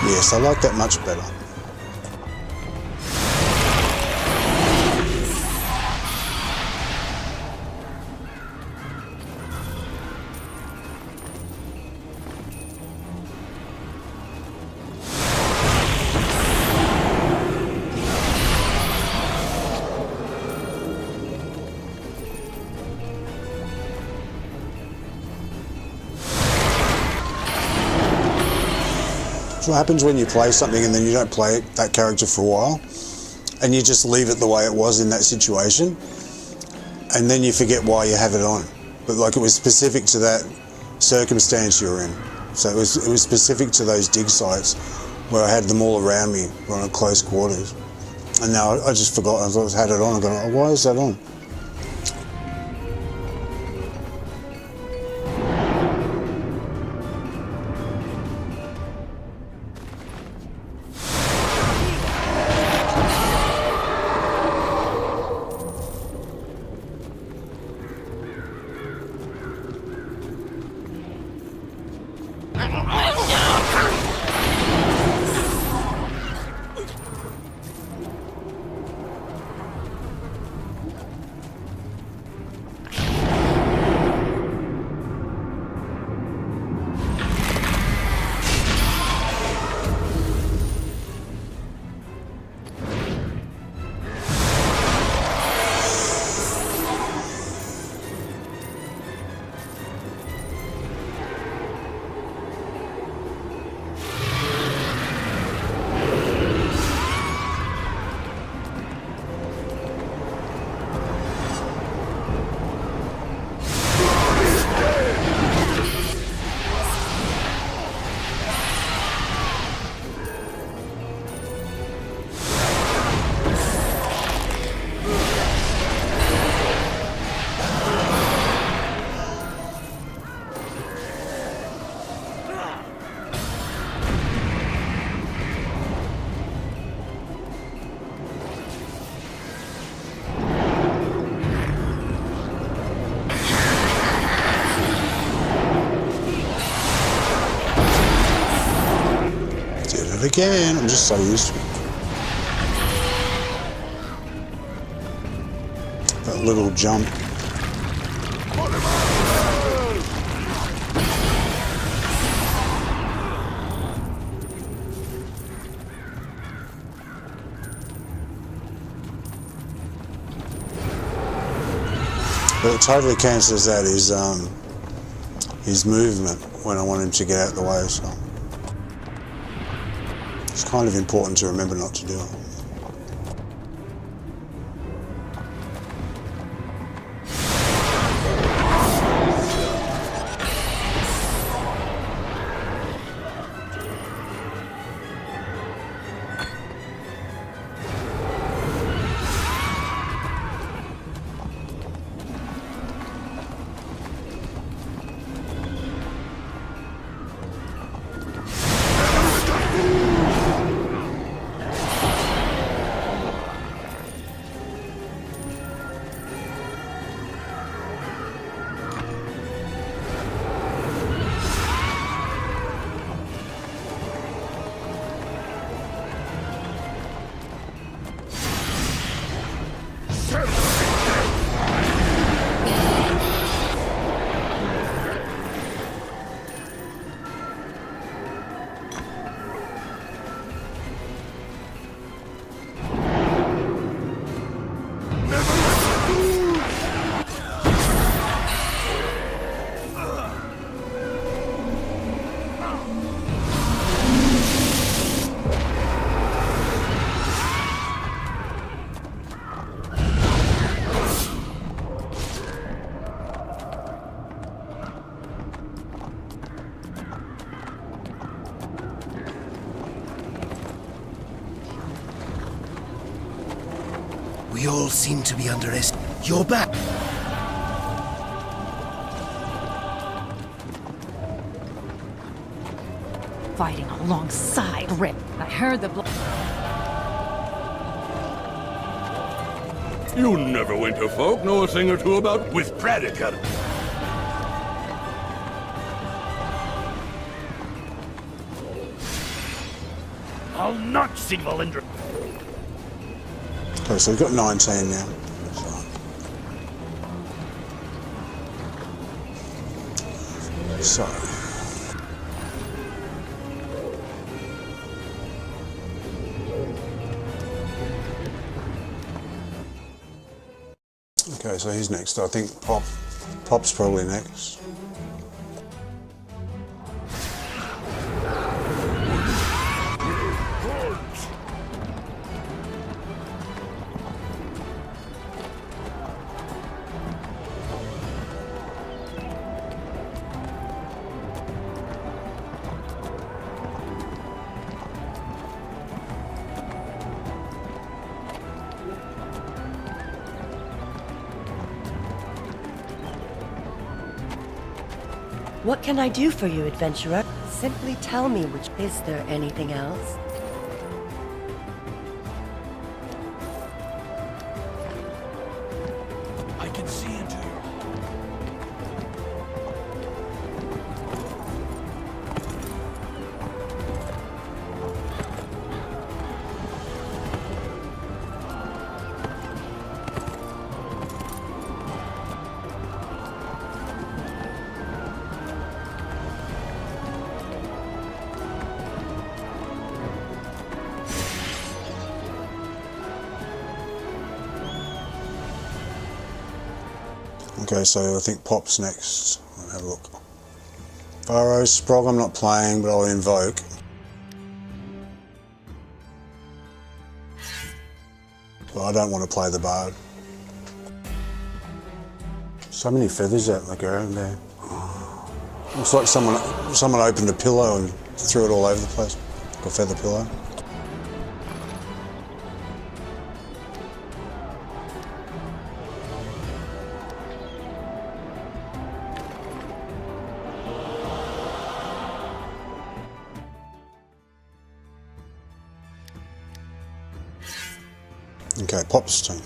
Yes, I like that much better. What happens when you play something and then you don't play that character for a while and you just leave it the way it was in that situation, and then you forget why you have it on. But like, it was specific to that circumstance you're in. So it was specific to those dig sites where I had them all around me, on at close quarters. And now I just forgot. I had it on. I go, oh, why is that on? Again, I'm just so used to it. That little jump. But it totally cancels out his movement when I want him to get out of the way, so it's kind of important to remember not to do it. We all seem to be underestimating. You're back! Fighting alongside Red. I heard the You Neverwinter folk know a thing or two about with Predicate. I'll not see Valindra. Okay, so we've got 19 now. So. Okay, so he's next. I think Pop's probably next. What can I do for you, adventurer? Simply tell me which... Is there anything else? I can see into your Okay, so I think Pop's next. Let's have a look. Burrow, Sprog I'm not playing, but I'll invoke. But I don't want to play the Barb. So many feathers out the ground there. Looks like someone opened a pillow and threw it all over the place. A feather pillow. Okay, Pop's team.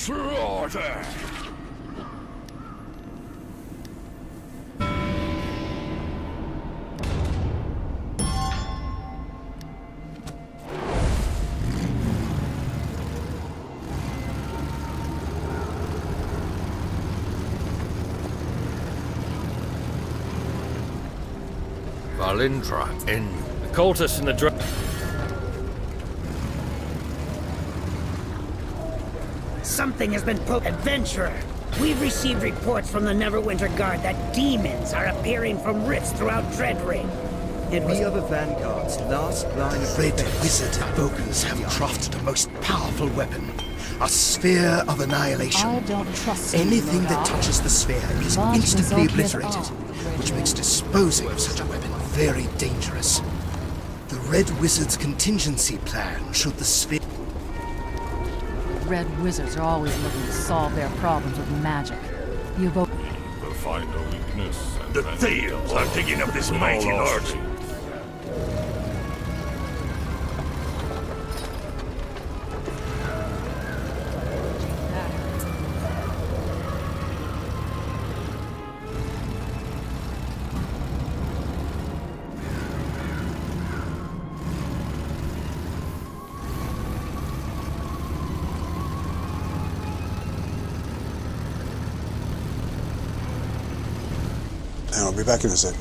Slaughter! Valindra in. The cultists in the Something has been Adventurer! We've received reports from the Neverwinter Guard that demons are appearing from rifts throughout Dreadring. We are the Vanguard's last line of Red Wizard Evokers have crafted a most powerful weapon. A sphere of annihilation. I don't trust you, Anything that Warlock. touches the sphere is Large instantly result with obliterated, all. which makes disposing of such a weapon very dangerous. The Red Wizard's contingency plan should the sphere... Red wizards are always looking to solve their problems with magic. You've We'll find a weakness and The then Thayans are digging up this mighty all our lord's... strength. And I'll be back in a sec.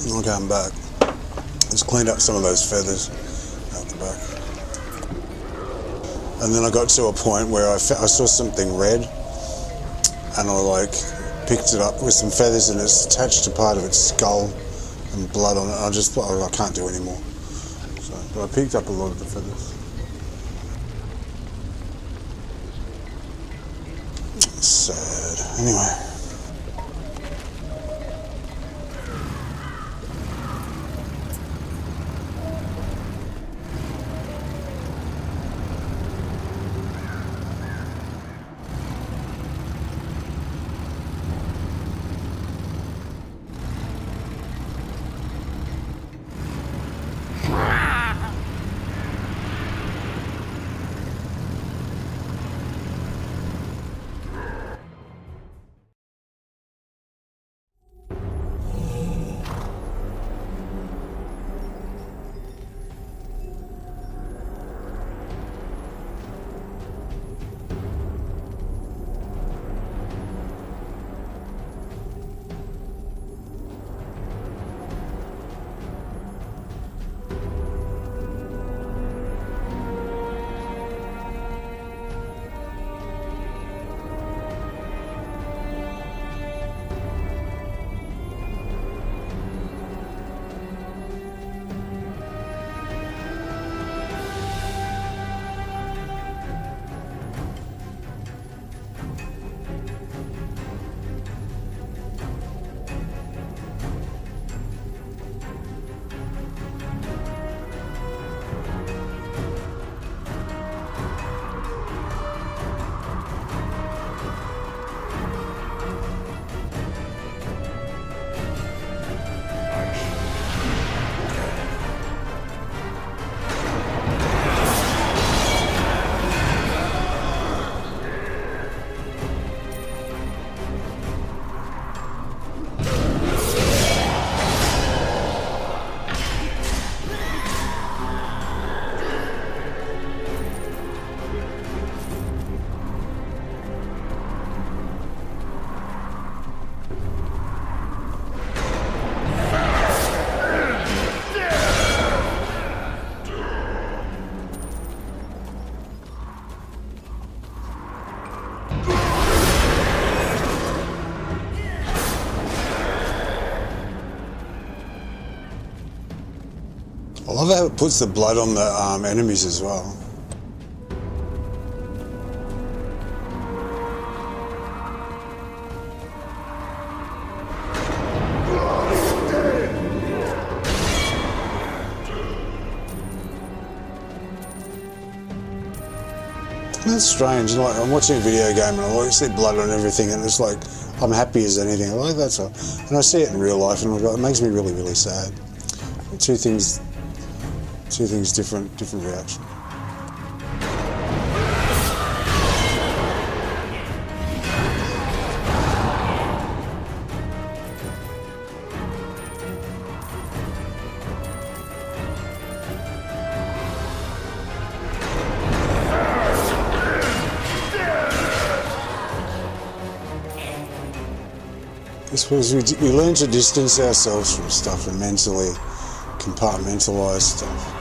I'm going back. Just cleaned up some of those feathers out the back. And then I got to a point where I saw something red, and I picked it up with some feathers, and it's attached to part of its skull and blood on it. I just thought, I can't do anymore. So, but I picked up a lot of the feathers. Sad. Anyway. I love how it puts the blood on the enemies as well. That's strange. Like, I'm watching a video game and I see blood on everything, and it's like I'm happy as anything. I like that stuff, and I see it in real life, and it makes me really, really sad. Two things, different reaction. I suppose we learn to distance ourselves from stuff and mentally compartmentalise stuff.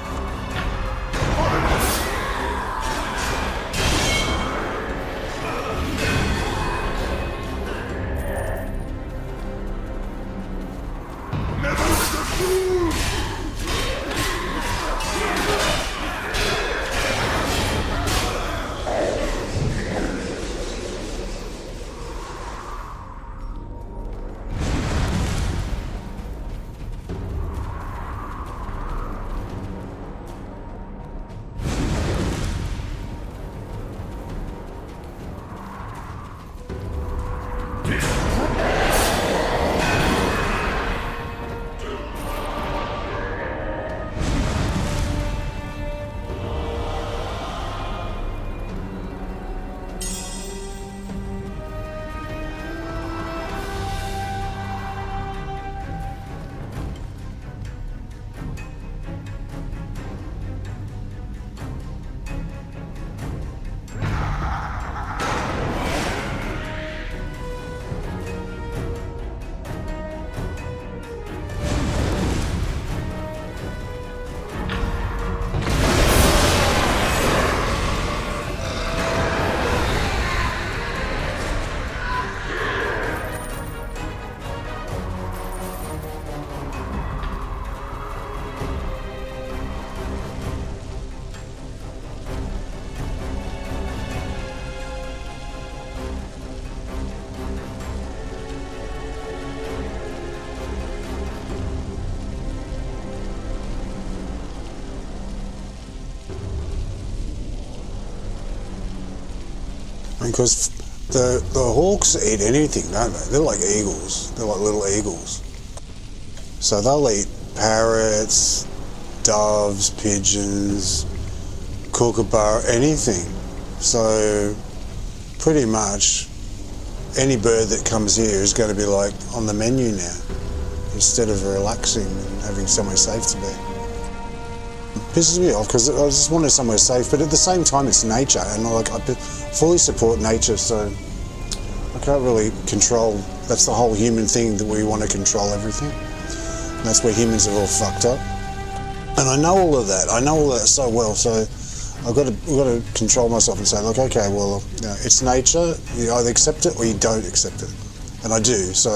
Because the hawks eat anything, don't they? They're like eagles. They're like little eagles. So they'll eat parrots, doves, pigeons, kookaburra, anything. So pretty much any bird that comes here is going to be like on the menu now, instead of relaxing and having somewhere safe to be. Pisses me off because I just wanted somewhere safe, but at the same time it's nature, and I fully support nature, so I can't really control. That's the whole human thing, that we want to control everything. And that's where humans are all fucked up. And I know all of that. I know all that so well, so I've got to control myself and say, look, okay, well, you know, it's nature. You either accept it or you don't accept it. And I do, so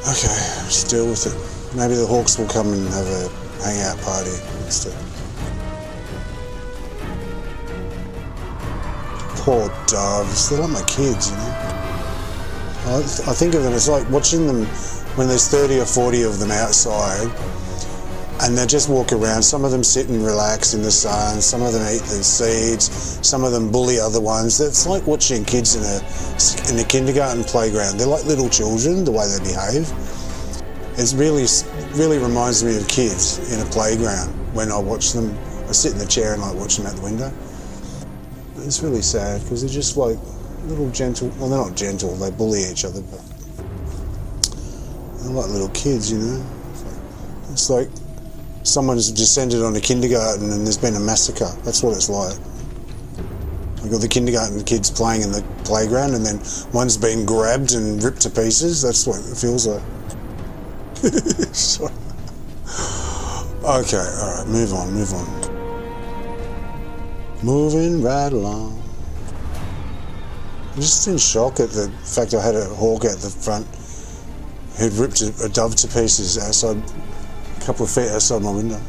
okay, just deal with it. Maybe the hawks will come and have a hangout party instead. Poor doves, they're like my kids, you know. I think of them, it's like watching them when there's 30 or 40 of them outside and they just walk around. Some of them sit and relax in the sun, some of them eat the seeds, some of them bully other ones. It's like watching kids in a kindergarten playground. They're like little children, the way they behave. It really reminds me of kids in a playground when I watch them. I sit in the chair and I watch them out the window. It's really sad because they're just like little gentle, well, they're not gentle, they bully each other, but they're like little kids, you know. It's like someone's descended on a kindergarten and there's been a massacre. That's what it's like. You've got the kindergarten kids playing in the playground and then one's been grabbed and ripped to pieces. That's what it feels like. Sorry. Okay, alright, move on. Moving right along. I'm just in shock at the fact I had a hawk out the front who'd ripped a dove to pieces outside, a couple of feet outside my window.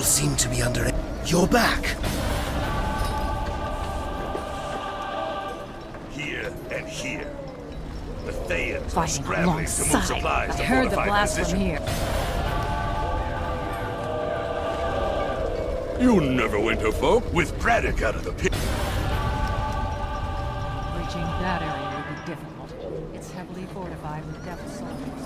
seem to be under it. You're back. Here and here. The Thayans are Fighting scrambling to move alongside. supplies I to heard the fortified blast position. from here. You Neverwinter folk, with Braddock out of the pit. Reaching that area would be difficult. It's heavily fortified with devil soldiers.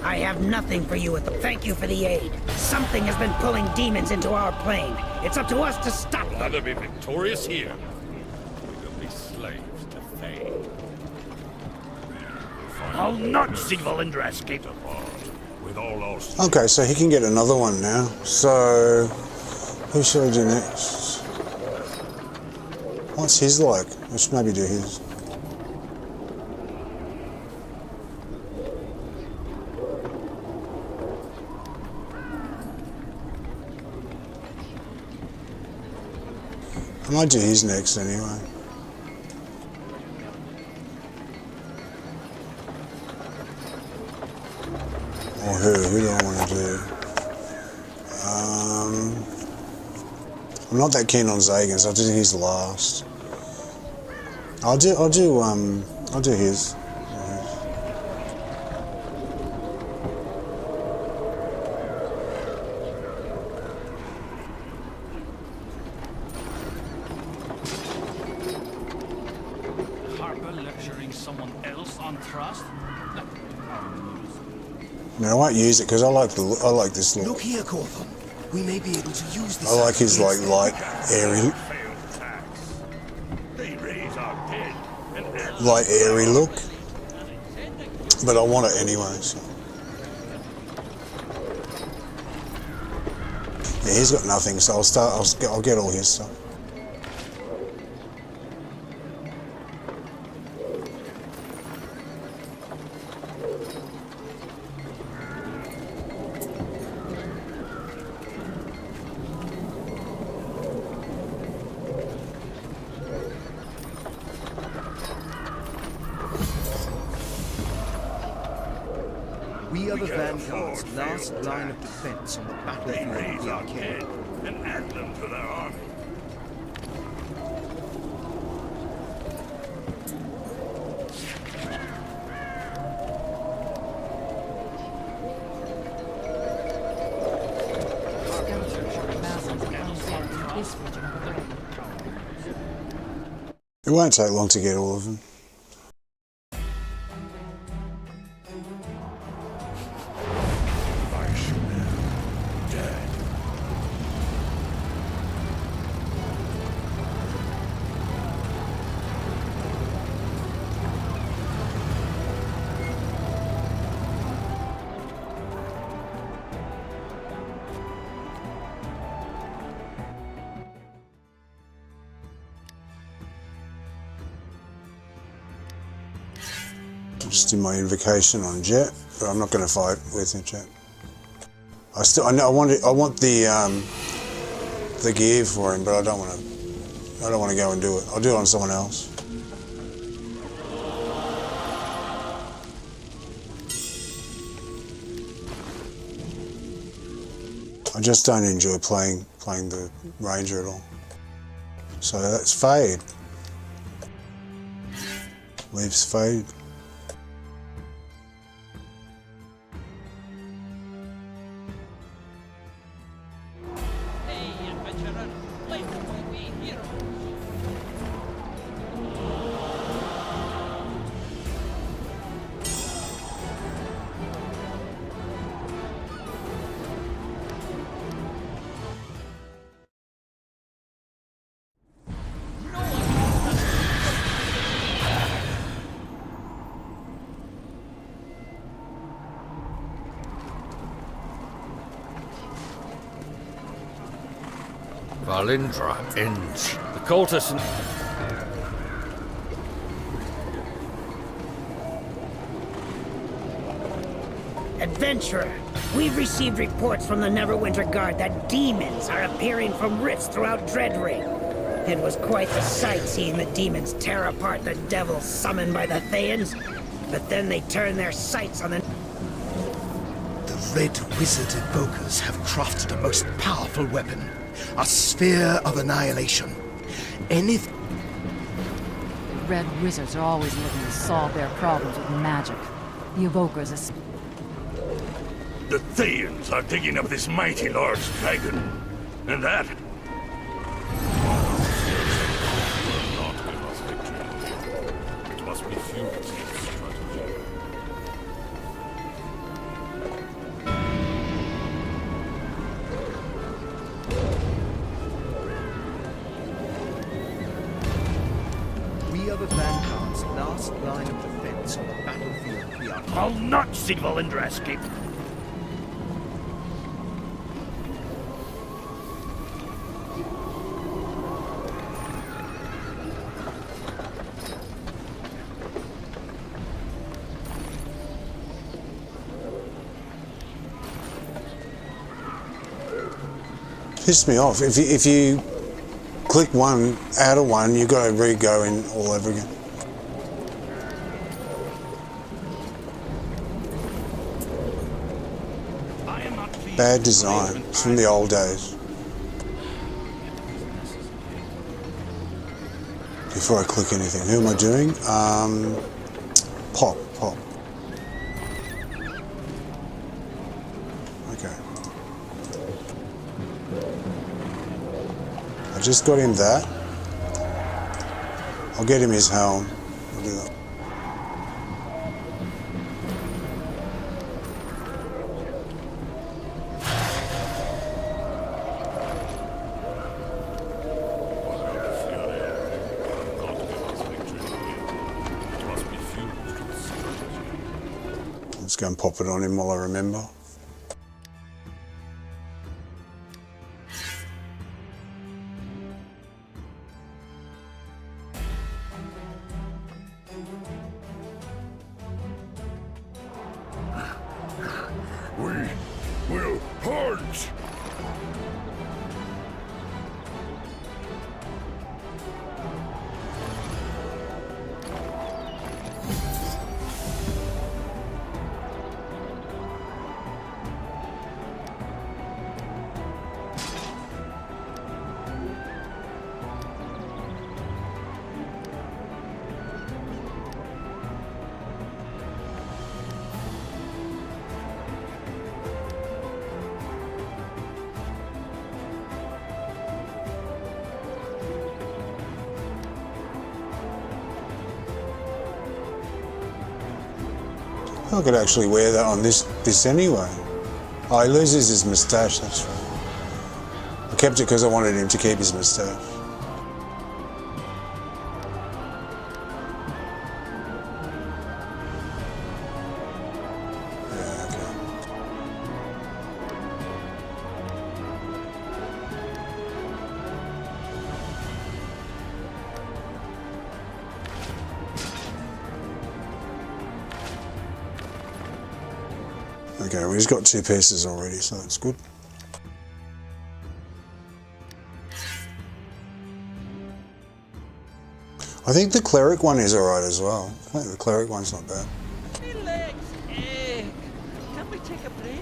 I have nothing for you thank you for the aid. Something has been pulling demons into our plane. It's up to us to stop them. Rather be victorious here. We will be slaves to Thayan. I'll not see Valindra escape. With all our Okay, so he can get another one now. So, who should I do next? What's his like? I should maybe do his. I might do his next anyway. Or who do I want to do? I'm not that keen on Zagan, so I'll do his last. I'll do his. Harper lecturing someone else on trust? I mean, I won't use it because I like this look. Look here, Corthon. We may be able to use this. I like his like light, airy, look. But I want it anyway. So. Yeah, he's got nothing, so I'll get all his stuff. We are the Vanguard's last line of defense on the battlefield of the Arcade. And add them to their army. It won't take long to get all of them. Just do my invocation on Jet, but I'm not going to fight with him, Jet. I want the gear for him, but I don't want to go and do it. I'll do it on someone else. I just don't enjoy playing the Ranger at all. So that's Fade. Leaves Fade. Valindra ends. The cultists and... Adventurer, we've received reports from the Neverwinter Guard that demons are appearing from rifts throughout Dreadring. It was quite the sight seeing the demons tear apart the devils summoned by the Thayans, but then they turn their sights on the... The red wizard invokers have crafted a most powerful weapon. A sphere of annihilation. Anything... The red wizards are always looking to solve their problems with magic. The evokers are... The Thayans are digging up this mighty large dragon. And that... will not give us victory. It must be fueled with strategy. We are the Vanguard's last line of defense on the battlefield beyond. I'll not see Valindra escape. Pissed me off. If you click one out of one, you got to re-go in all over again. Bad design. It's from the old days. Before I click anything, who am I doing? Pop. Okay. I just got him that. I'll get him his helm. I'll do that. Let's go and pop it on him while I remember. We will hunt! I could actually wear that on this anyway. Oh, he loses his moustache, that's right. I kept it because I wanted him to keep his moustache. Yeah, okay. Okay, well, he's got 2 pieces already, so that's good. I think the Cleric one is alright as well. I think the Cleric one's not bad. My legs ache. Can we take a break?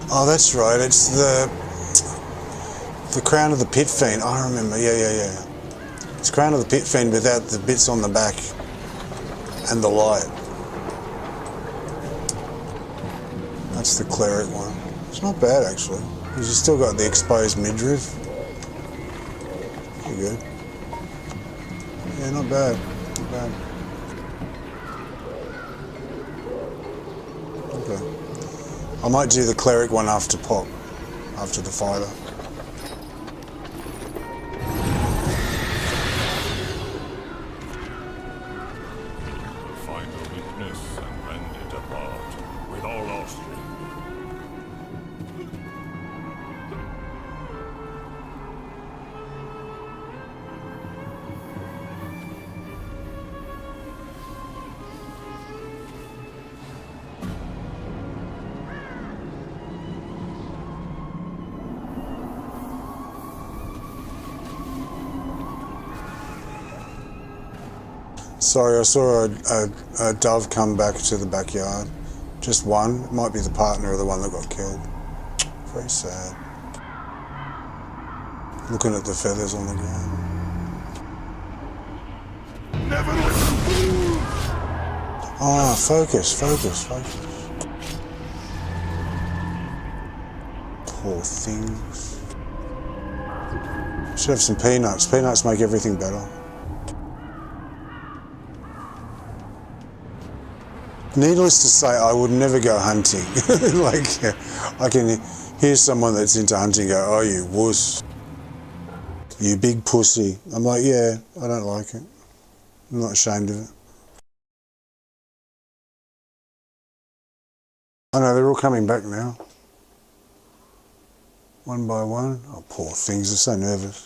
Oh, that's right. It's the Crown of the Pit Fiend. I remember. Yeah. It's Crown of the Pit Fiend without the bits on the back and the light. That's the Cleric one. It's not bad actually, because you still got the exposed midriff. Pretty good. Yeah, not bad. Not bad. Okay. I might do the Cleric one after Pop, after the fighter. Find a weakness and rend it apart with all our strength. Sorry, I saw a dove come back to the backyard. Just one. It might be the partner of the one that got killed. Very sad. Looking at the feathers on the ground. Ah, focus. Poor things. Should have some peanuts. Peanuts make everything better. Needless to say, I would never go hunting. Like, I can hear someone that's into hunting go, "Oh, you wuss. You big pussy." I'm like, yeah, I don't like it. I'm not ashamed of it. I know, they're all coming back now. One by one. Oh, poor things, they're so nervous.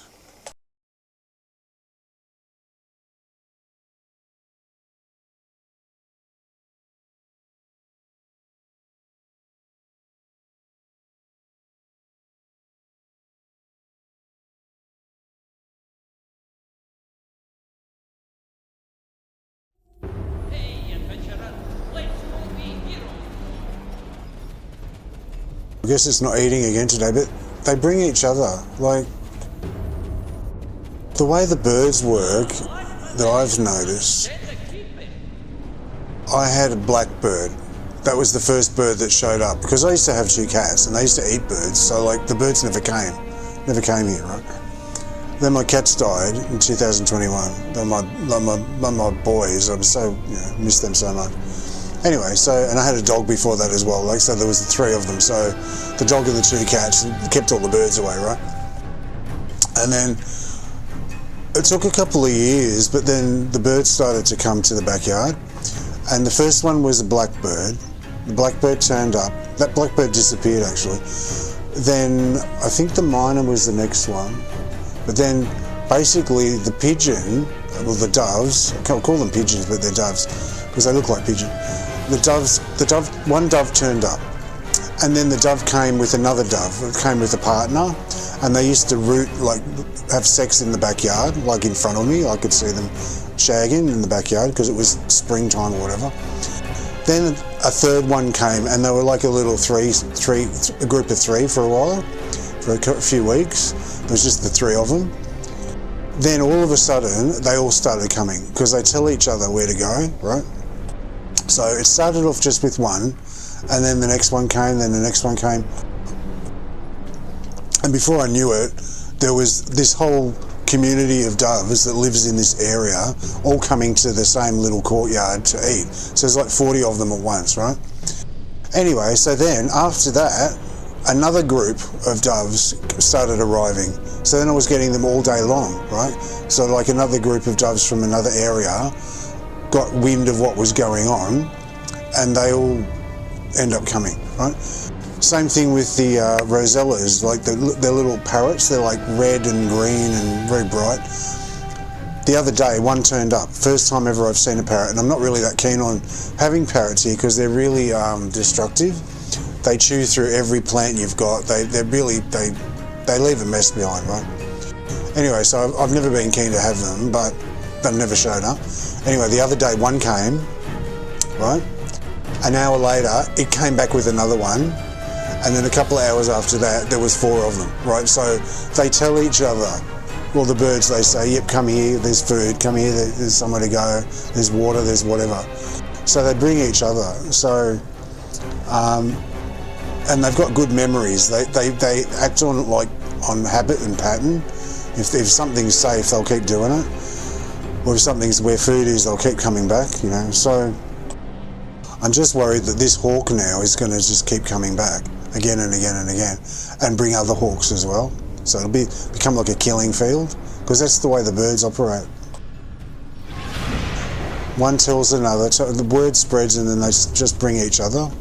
I guess it's not eating again today, but they bring each other. Like, the way the birds work that I've noticed, I had a blackbird. That was the first bird that showed up, because I used to have 2 cats and they used to eat birds, so like the birds never came here, right? Then my cats died in 2021. They're my boys. I'm so, miss them so much. Anyway, and I had a dog before that as well, like, so there was the 3 of them, so the dog and the 2 cats kept all the birds away, right? And then it took a couple of years, but then the birds started to come to the backyard, and the first one was a blackbird. The blackbird turned up. That blackbird disappeared, actually. Then I think the myna was the next one, but then basically the pigeon, well, the doves, I can't call them pigeons, but they're doves, because they look like pigeons. One dove turned up, and then the dove came with another dove. It came with a partner, and they used to have sex in the backyard, like in front of me. I could see them shagging in the backyard because it was springtime or whatever. Then a third one came, and they were like a little a group of 3 for a while, for a few weeks. There was just the 3 of them. Then all of a sudden, they all started coming because they tell each other where to go, right? So it started off just with one, and then the next one came, then the next one came. And before I knew it, there was this whole community of doves that lives in this area, all coming to the same little courtyard to eat. So there's like 40 of them at once, right? Anyway, so then after that, another group of doves started arriving. So then I was getting them all day long, right? So like another group of doves from another area got wind of what was going on, and they all end up coming, right? Same thing with the rosellas, like they're little parrots. They're like red and green and very bright. The other day, one turned up. First time ever I've seen a parrot, and I'm not really that keen on having parrots here because they're really destructive. They chew through every plant you've got. They leave a mess behind, right? Anyway, so I've never been keen to have them, but they've never showed up. Anyway, the other day one came, right? An hour later, it came back with another one, and then a couple of hours after that, there was 4 of them, right? So they tell each other, well, the birds, they say, yep, come here, there's food, come here, there's somewhere to go, there's water, there's whatever. So they bring each other. So, and they've got good memories. They act on habit and pattern. If something's safe, they'll keep doing it. Or if something's where food is, they'll keep coming back, So I'm just worried that this hawk now is going to just keep coming back again and again and again, and bring other hawks as well. So it'll become like a killing field, because that's the way the birds operate. One tells another, the word spreads, and then they just bring each other.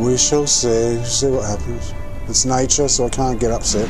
We shall see what happens. It's nature, so I can't get upset.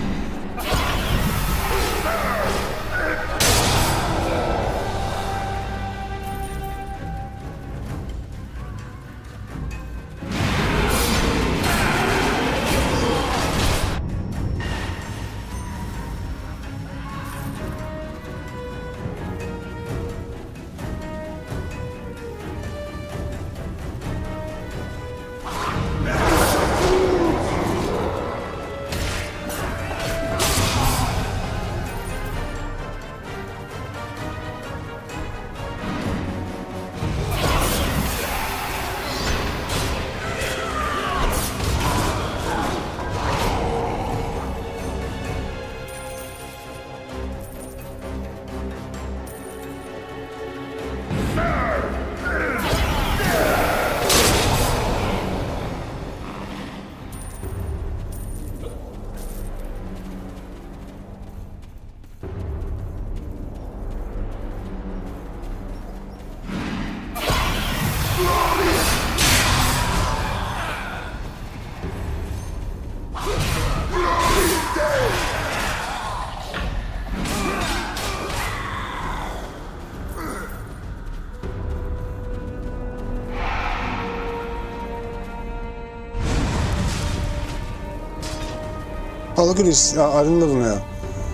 Oh, look at his item level now.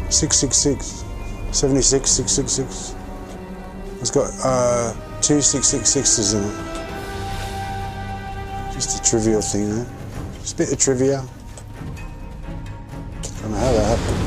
666. 76, 666. It's got 2 666s in it. Just a trivial thing there. Just a bit of trivia. Don't know how that happened.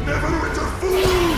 Neverwinter fool!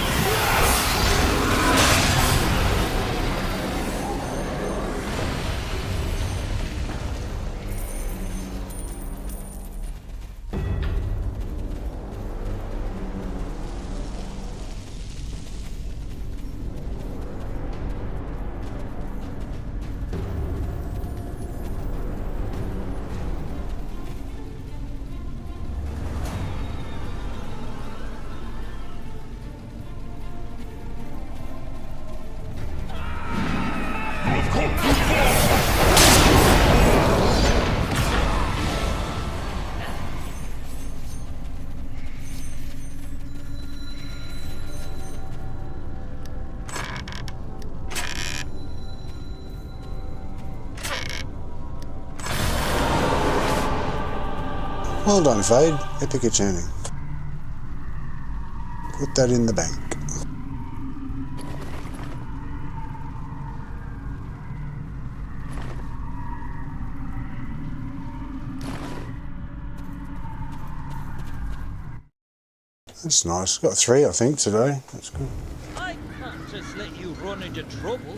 Well done, Fade. Epic enchanting. Put that in the bank. That's nice. Got 3, I think, today. That's good. I can't just let you run into trouble.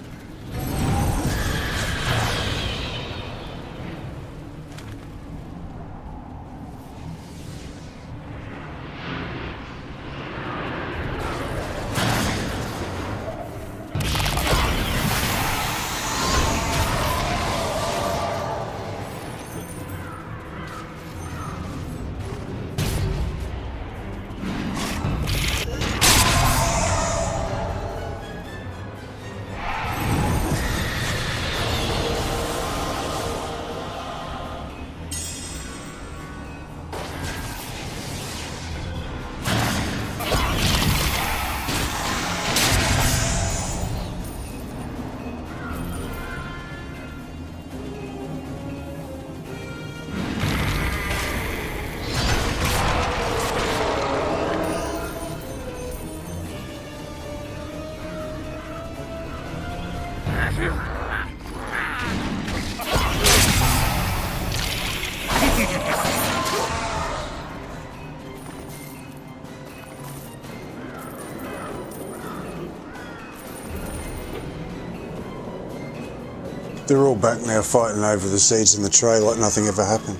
They're all back now fighting over the seeds in the tray like nothing ever happened.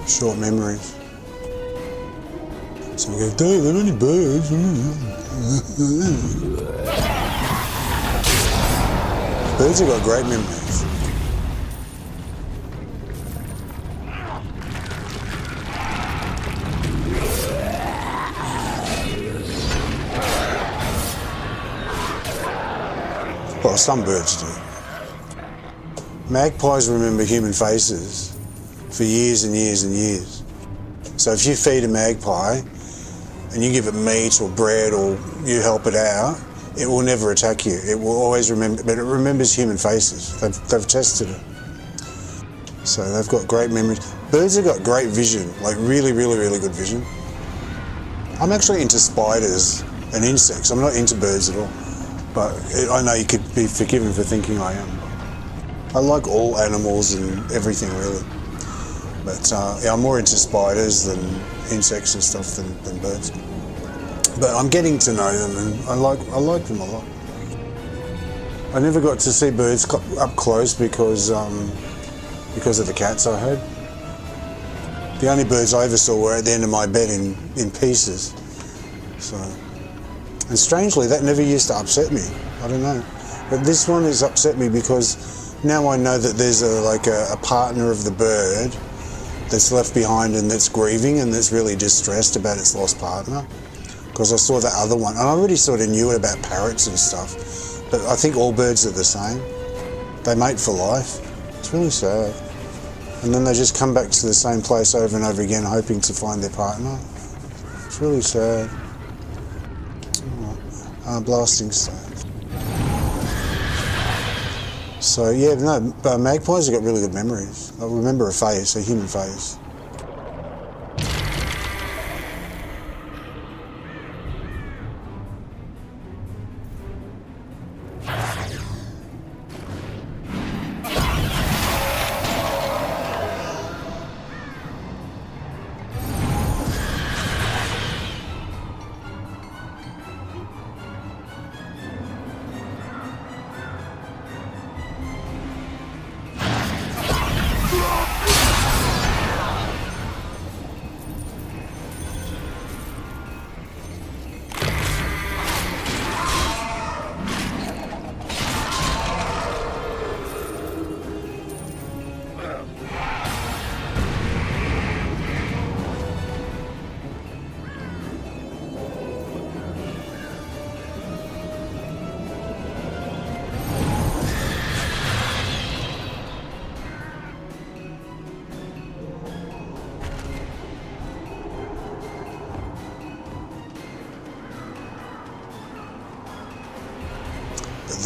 Short memories. So we go, dude, they're only birds. Birds have got great memories. Well, some birds do. Magpies remember human faces for years and years and years. So if you feed a magpie and you give it meat or bread or you help it out, it will never attack you. It will always remember, but it remembers human faces. They've tested it. So they've got great memories. Birds have got great vision, like really, really, really good vision. I'm actually into spiders and insects. I'm not into birds at all. But I know you could be forgiven for thinking I am. I like all animals and everything really. But yeah, I'm more into spiders than insects and stuff than birds. But I'm getting to know them and I like them a lot. I never got to see birds up close because of the cats I had. The only birds I ever saw were at the end of my bed in pieces. So. And strangely, that never used to upset me. I don't know. But this one has upset me because now I know that there's a partner of the bird that's left behind and that's grieving and that's really distressed about its lost partner. Because I saw the other one, and I already sort of knew about parrots and stuff, but I think all birds are the same. They mate for life. It's really sad. And then they just come back to the same place over and over again, hoping to find their partner. It's really sad. Blasting stones. So yeah, no, magpies have got really good memories. I remember a face, a human face.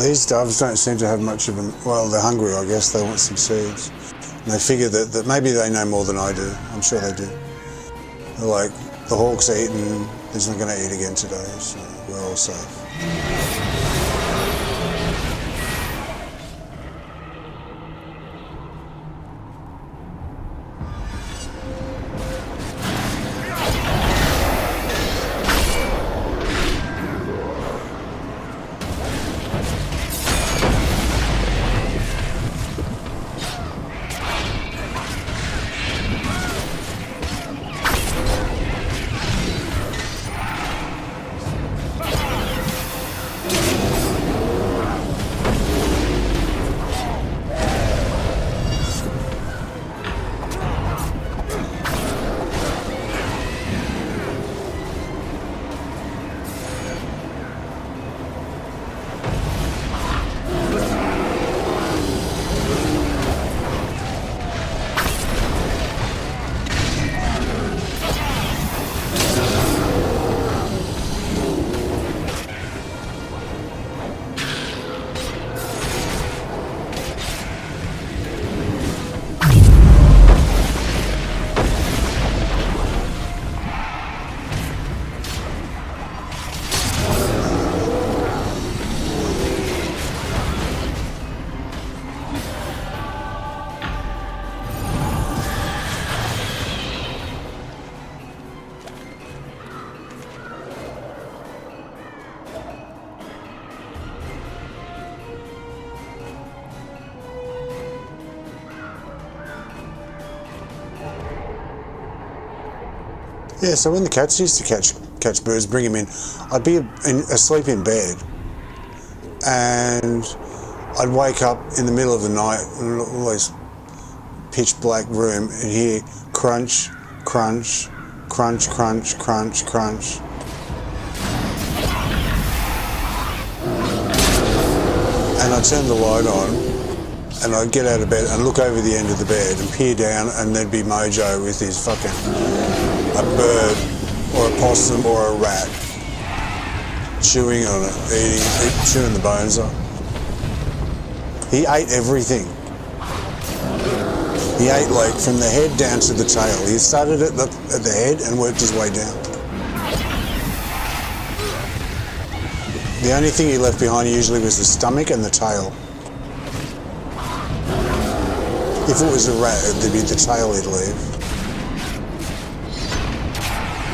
These doves don't seem to have much of well, they're hungry, I guess. They want some seeds. And they figure that maybe they know more than I do. I'm sure they do. They're like, the hawk's eaten, he's not going to eat again today, so we're all safe. Yeah, so when the cats used to catch birds, bring them in, I'd be asleep in bed, and I'd wake up in the middle of the night, in always pitch black room, and hear crunch, crunch, crunch, crunch, crunch, crunch. And I'd turn the light on, and I'd get out of bed and look over the end of the bed and peer down, and there'd be Mojo with his a bird or a possum or a rat chewing on it, chewing the bones off. He ate everything. He ate like from the head down to the tail. He started at the head and worked his way down. The only thing he left behind usually was the stomach and the tail. If it was a rat, it'd be the tail he'd leave.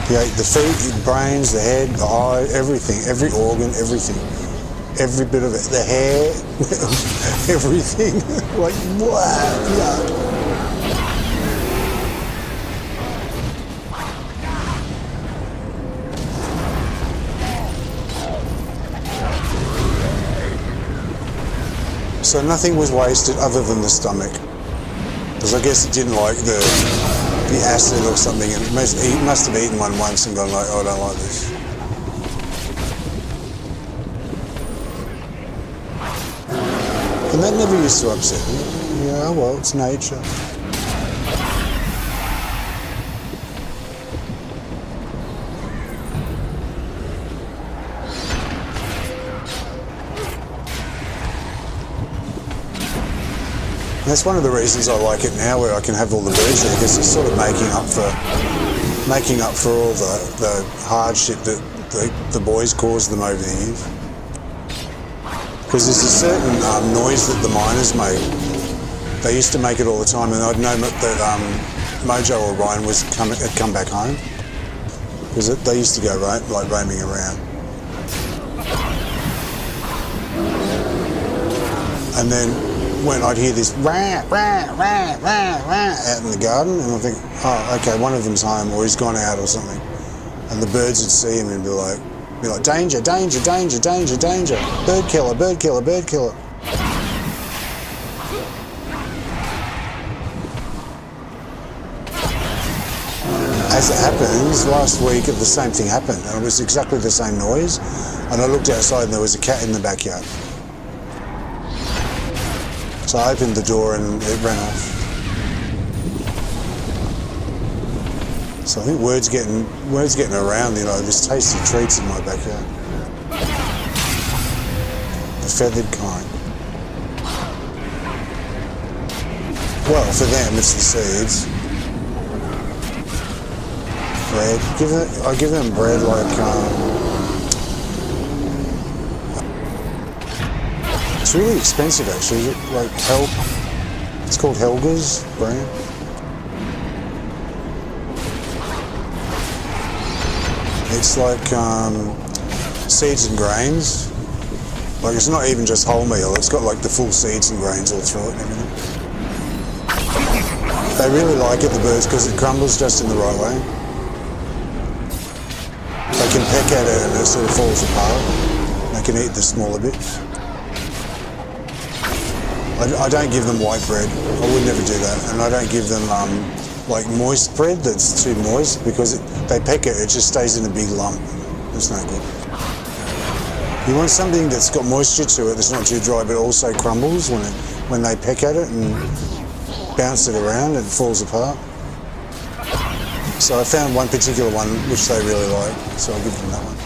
He ate the feet, the brains, the head, the eye, everything, every organ, everything. Every bit of it. The hair, everything. Like, wow, yeah. So nothing was wasted other than the stomach. Because I guess it didn't like the acid or something, and it must have eaten one once and gone like, oh, I don't like this. And that never used to upset me. Yeah, well, it's nature. That's one of the reasons I like it now, where I can have all the birds there, because it's sort of making up for all the hardship that the boys caused them over the years. Because there's a certain noise that the miners make. They used to make it all the time, and I'd know that Mojo or Ryan had come back home, because they used to go roaming around. And then when I'd hear this rah, rah, rah, rah, rah out in the garden, and I think, oh, okay, one of them's home, or he's gone out or something. And the birds would see him and be like, danger, danger, danger, danger, danger. Bird killer, bird killer, bird killer. As it happens, last week the same thing happened, and it was exactly the same noise. And I looked outside and there was a cat in the backyard. So I opened the door and it ran off. So I think word's getting around, there's tasty treats in my backyard. The feathered kind. Well, for them it's the seeds. Bread. I give them bread like it's really expensive actually. Like it's called Helga's brand. It's like seeds and grains. Like it's not even just wholemeal, it's got like the full seeds and grains all through it and everything. They really like it, the birds, because it crumbles just in the right way. They can peck at it and it sort of falls apart. They can eat the smaller bits. I don't give them white bread. I would never do that. And I don't give them like moist bread that's too moist, because they peck it just stays in a big lump. It's no good. You want something that's got moisture to it, that's not too dry, but also crumbles when they peck at it and bounce it around and it falls apart. So I found one particular one which they really like, so I'll give them that one.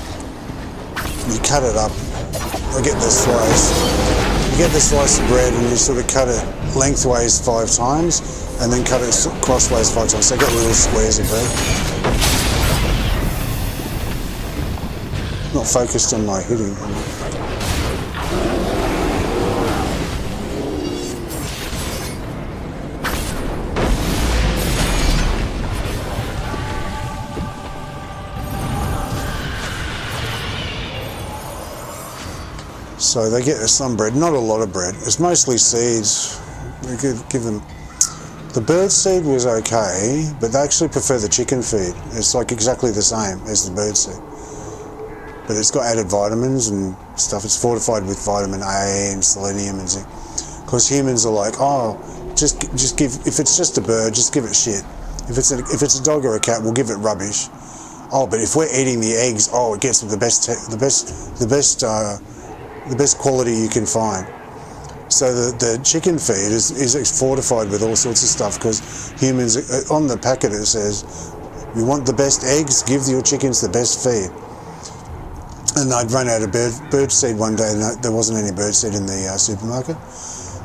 You cut it up. I get the slice. You get the slice of bread and you sort of cut it lengthways 5 times and then cut it crossways 5 times. So I got little squares of bread. Not focused on my hitting. So they get some bread, not a lot of bread. It's mostly seeds. We could give them. The bird seed was okay, but they actually prefer the chicken feed. It's like exactly the same as the bird seed, but it's got added vitamins and stuff. It's fortified with vitamin A and selenium and zinc. Because humans are like, oh, just give. If it's just a bird, just give it shit. If it's a dog or a cat, we'll give it rubbish. Oh, but if we're eating the eggs, oh, it gets the best quality you can find. So the chicken feed is fortified with all sorts of stuff, because humans, on the packet it says, you want the best eggs, give your chickens the best feed. And I'd run out of bird seed one day and there wasn't any bird seed in the supermarket.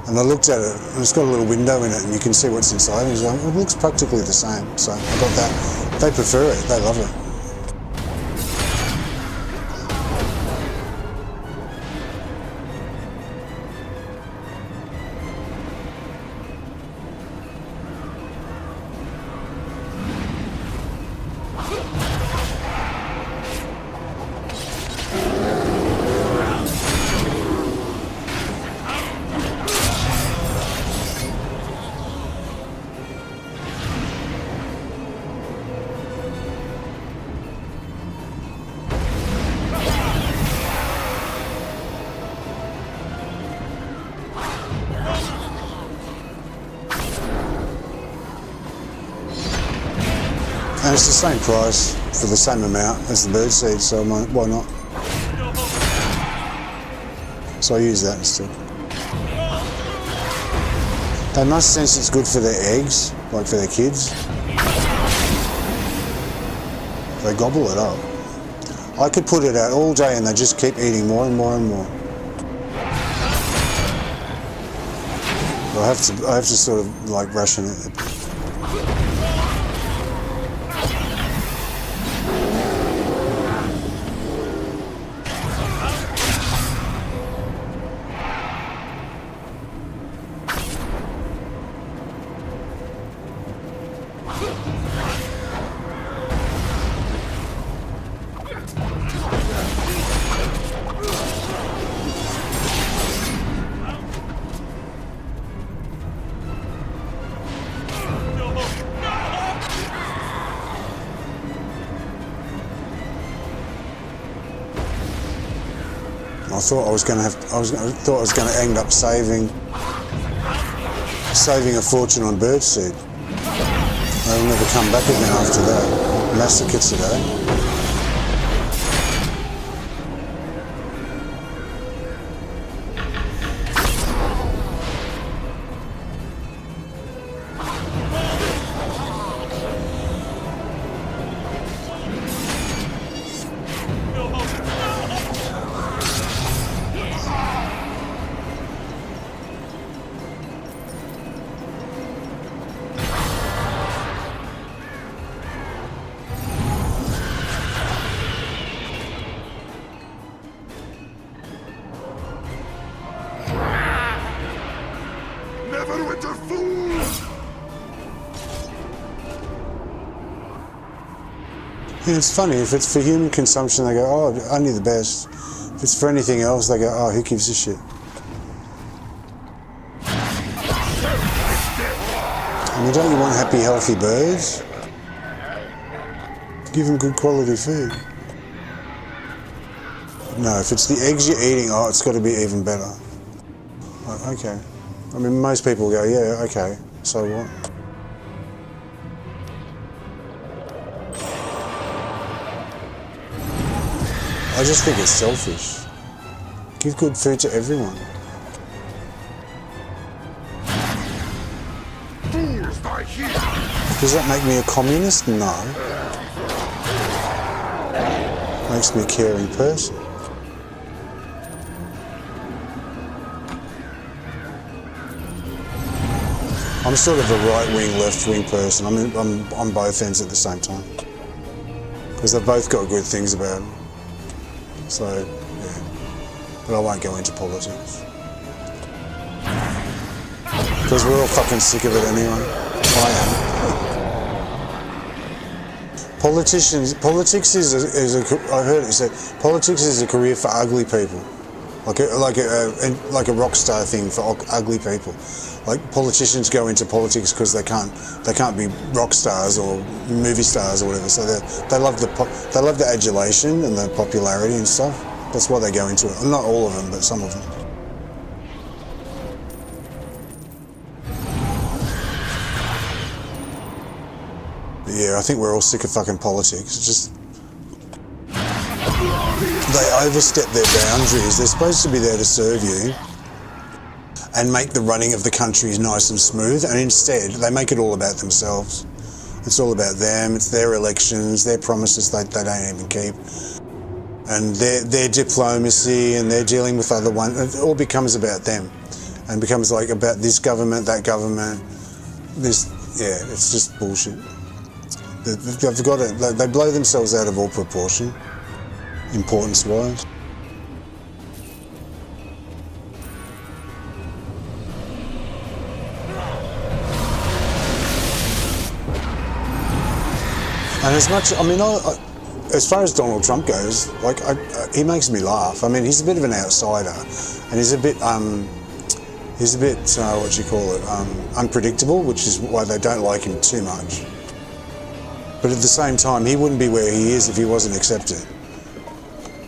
And I looked at it and it's got a little window in it and you can see what's inside. And it looks practically the same. So I got that. They prefer it, they love it. And it's the same price for the same amount as the birdseed, so I'm like, why not? So I use that instead. They must sense it's good for their eggs, like for their kids. They gobble it up. I could put it out all day and they just keep eating more and more and more. I have to sort of like ration it a bit. I thought I was going to end up saving a fortune on birdseed. I'll never come back again after that. Massacre today. Neverwinter fools! Yeah, it's funny, if it's for human consumption, they go, oh, only the best. If it's for anything else, they go, oh, who gives a shit? I mean, don't you want happy, healthy birds? Give them good quality food. No, if it's the eggs you're eating, oh, it's got to be even better. Okay. I mean, most people go, yeah, okay, so what? I just think it's selfish. Give good food to everyone. Does that make me a communist? No. Makes me a caring person. I'm sort of a right-wing, left-wing person. I mean, I'm on both ends at the same time. Because they've both got good things about them. So, yeah. But I won't go into politics. Because we're all fucking sick of it anyway. I am. Politics is a I heard it said, politics is a career for ugly people. Like a rock star thing for ugly people. Like politicians go into politics because they can't be rock stars or movie stars or whatever. So they love the adulation and the popularity and stuff. That's why they go into it. Not all of them, but some of them. But yeah, I think we're all sick of fucking politics. It's just they overstep their boundaries. They're supposed to be there to serve you and make the running of the country nice and smooth, and instead they make it all about themselves. It's all about them, it's their elections, their promises they don't even keep, and their diplomacy, and they're dealing with other ones. It all becomes about them, and becomes like about this government, that government, this, yeah, it's just bullshit. They've got it, they blow themselves out of all proportion, importance-wise. And as much, I mean, as far as Donald Trump goes, like, he makes me laugh. I mean, he's a bit of an outsider, and he's a bit, what you call it, unpredictable, which is why they don't like him too much. But at the same time, he wouldn't be where he is if he wasn't accepted.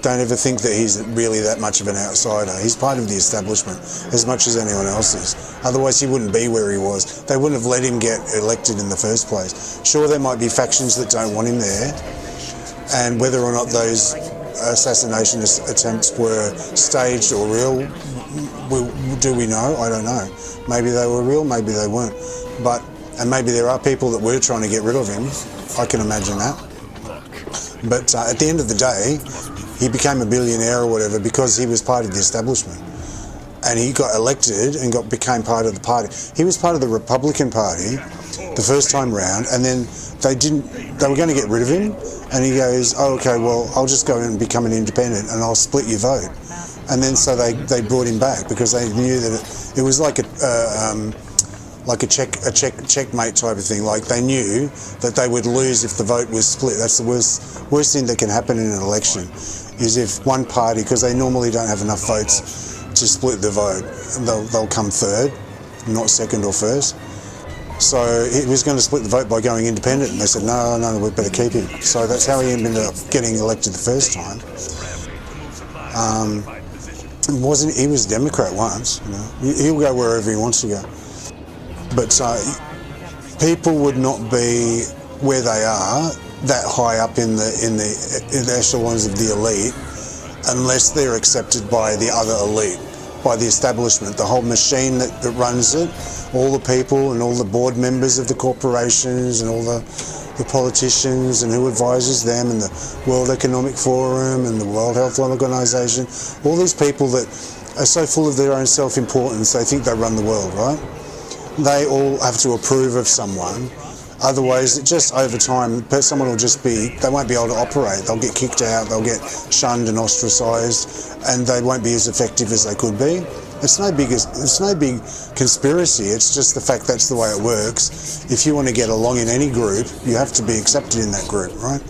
don't ever think that he's really that much of an outsider. He's part of the establishment as much as anyone else is. Otherwise he wouldn't be where he was. They wouldn't have let him get elected in the first place. Sure, there might be factions that don't want him there, and whether or not those assassination attempts were staged or real, do we know? I don't know. Maybe they were real, maybe they weren't. And maybe there are people that were trying to get rid of him. I can imagine that. But at the end of the day, he became a billionaire or whatever because he was part of the establishment. And he got elected and became part of the party. He was part of the Republican Party the first time round, and then they were going to get rid of him, and he goes, oh, okay, well, I'll just go and become an independent and I'll split your vote. And then so they brought him back because they knew that it was like a checkmate type of thing. Like they knew that they would lose if the vote was split. That's the worst thing that can happen in an election, is if one party, because they normally don't have enough votes to split the vote, they'll come third, not second or first. So he was going to split the vote by going independent, and they said, no, we better keep him. So that's how he ended up getting elected the first time. He was Democrat once, you know. He'll go wherever he wants to go. But people would not be where they are, that high up in the echelons of the elite, unless they're accepted by the other elite, by the establishment, the whole machine that runs it, all the people and all the board members of the corporations and all the politicians and who advises them, and the World Economic Forum and the World Health Organization, all these people that are so full of their own self-importance, they think they run the world, right? They all have to approve of someone. Otherwise, just over time, someone will they won't be able to operate. They'll get kicked out, they'll get shunned and ostracised, and they won't be as effective as they could be. It's no big conspiracy, it's just the fact that's the way it works. If you want to get along in any group, you have to be accepted in that group, right?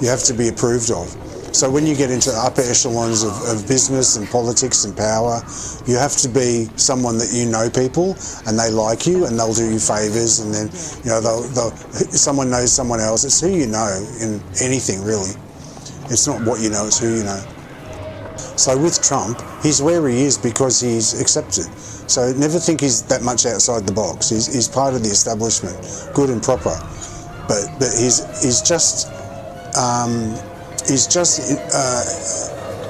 You have to be approved of. So when you get into the upper echelons of business and politics and power, you have to be someone that you know people and they like you and they'll do you favours, and then someone knows someone else. It's who you know in anything, really. It's not what you know, it's who you know. So with Trump, he's where he is because he's accepted. So never think he's that much outside the box. He's part of the establishment, good and proper. But he's just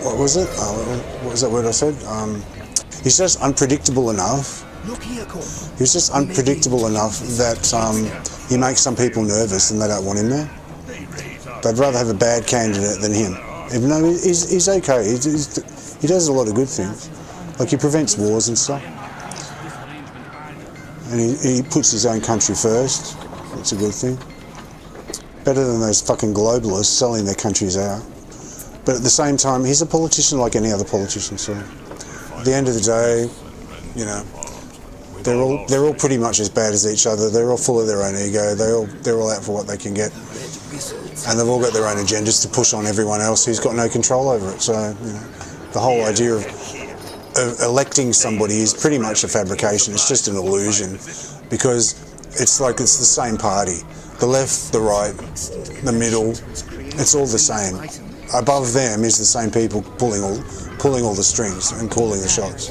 what was it? What was that word I said? He's just unpredictable enough. He's just unpredictable enough that he makes some people nervous and they don't want him there. They'd rather have a bad candidate than him. Even though he's okay, he does a lot of good things. Like he prevents wars and stuff. And he puts his own country first. That's a good thing. Better than those fucking globalists selling their countries out. But at the same time, he's a politician like any other politician, so at the end of the day, you know, they're all pretty much as bad as each other. They're all full of their own ego. They're all out for what they can get. And they've all got their own agendas to push on everyone else who's got no control over it. So, you know, the whole idea of electing somebody is pretty much a fabrication. It's just an illusion, because it's like it's the same party. The left, the right, the middle, it's all the same. Above them is the same people pulling all the strings and calling the shots.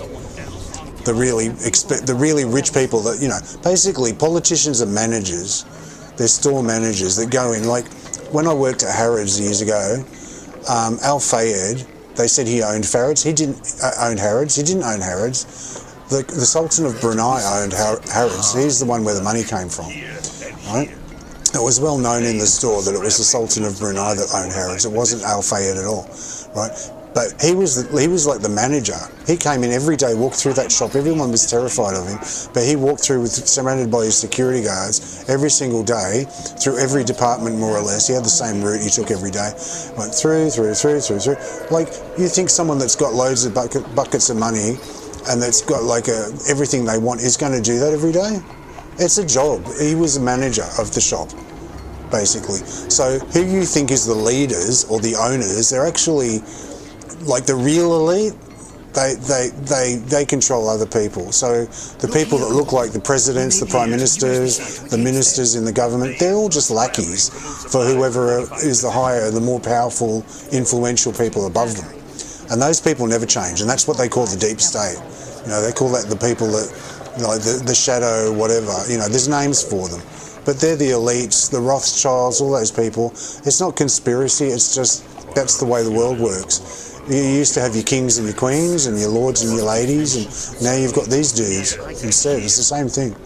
The really rich people that, you know, basically politicians are managers. They're store managers that go in. Like when I worked at Harrods years ago, Al Fayed, they said he owned Harrods. He didn't own Harrods. He didn't own Harrods. The Sultan of Brunei owned Harrods. He's the one where the money came from, right? It was well known in the store that it was the Sultan of Brunei that owned Harrods. It wasn't Al Fayed at all, right? But he was like the manager. He came in every day, walked through that shop. Everyone was terrified of him, but he walked through surrounded by his security guards every single day, through every department more or less. He had the same route he took every day. Went through. Like, you think someone that's got loads of buckets of money and that's got like everything they want is going to do that every day? It's a job. He was a manager of the shop, basically. So who you think is the leaders or the owners, they're actually like the real elite. they control other people. So the people that look like the presidents, the prime ministers, the ministers in the government, they're all just lackeys for whoever is the higher, the more powerful, influential people above them. And those people never change, and that's what they call the deep state. You know, they call that the people that, you know, the shadow, whatever. You know, there's names for them. But they're the elites, the Rothschilds, all those people. It's not conspiracy, it's just, that's the way the world works. You used to have your kings and your queens and your lords and your ladies, and now you've got these dudes instead. It's the same thing.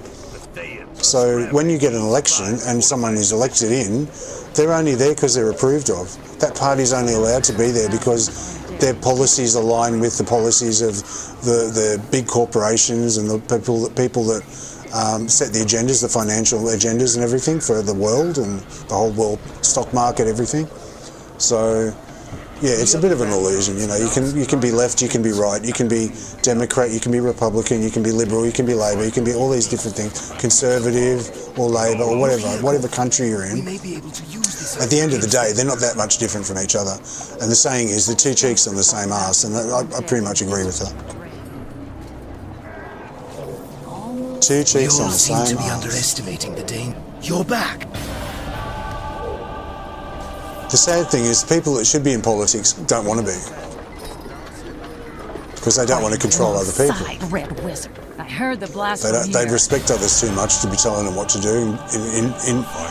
So when you get an election and someone is elected in, they're only there because they're approved of. That party's only allowed to be there because their policies align with the policies of the big corporations and the people that set the agendas, the financial agendas and everything for the world and the whole world stock market, everything. So yeah, it's a bit of an illusion, you know. You can be left, you can be right, you can be Democrat, you can be Republican, you can be Liberal, you can be Labor, you can be all these different things, Conservative or Labor or whatever country you're in. At the end of the day, they're not that much different from each other. And the saying is the two cheeks on the same arse, and I pretty much agree with that. Two cheeks on the same arse. We all seem to be underestimating the danger. You're back. The sad thing is people that should be in politics don't want to be. Because they don't want to control other people. Red Wizard. I heard the blast. They respect others too much to be telling them what to do,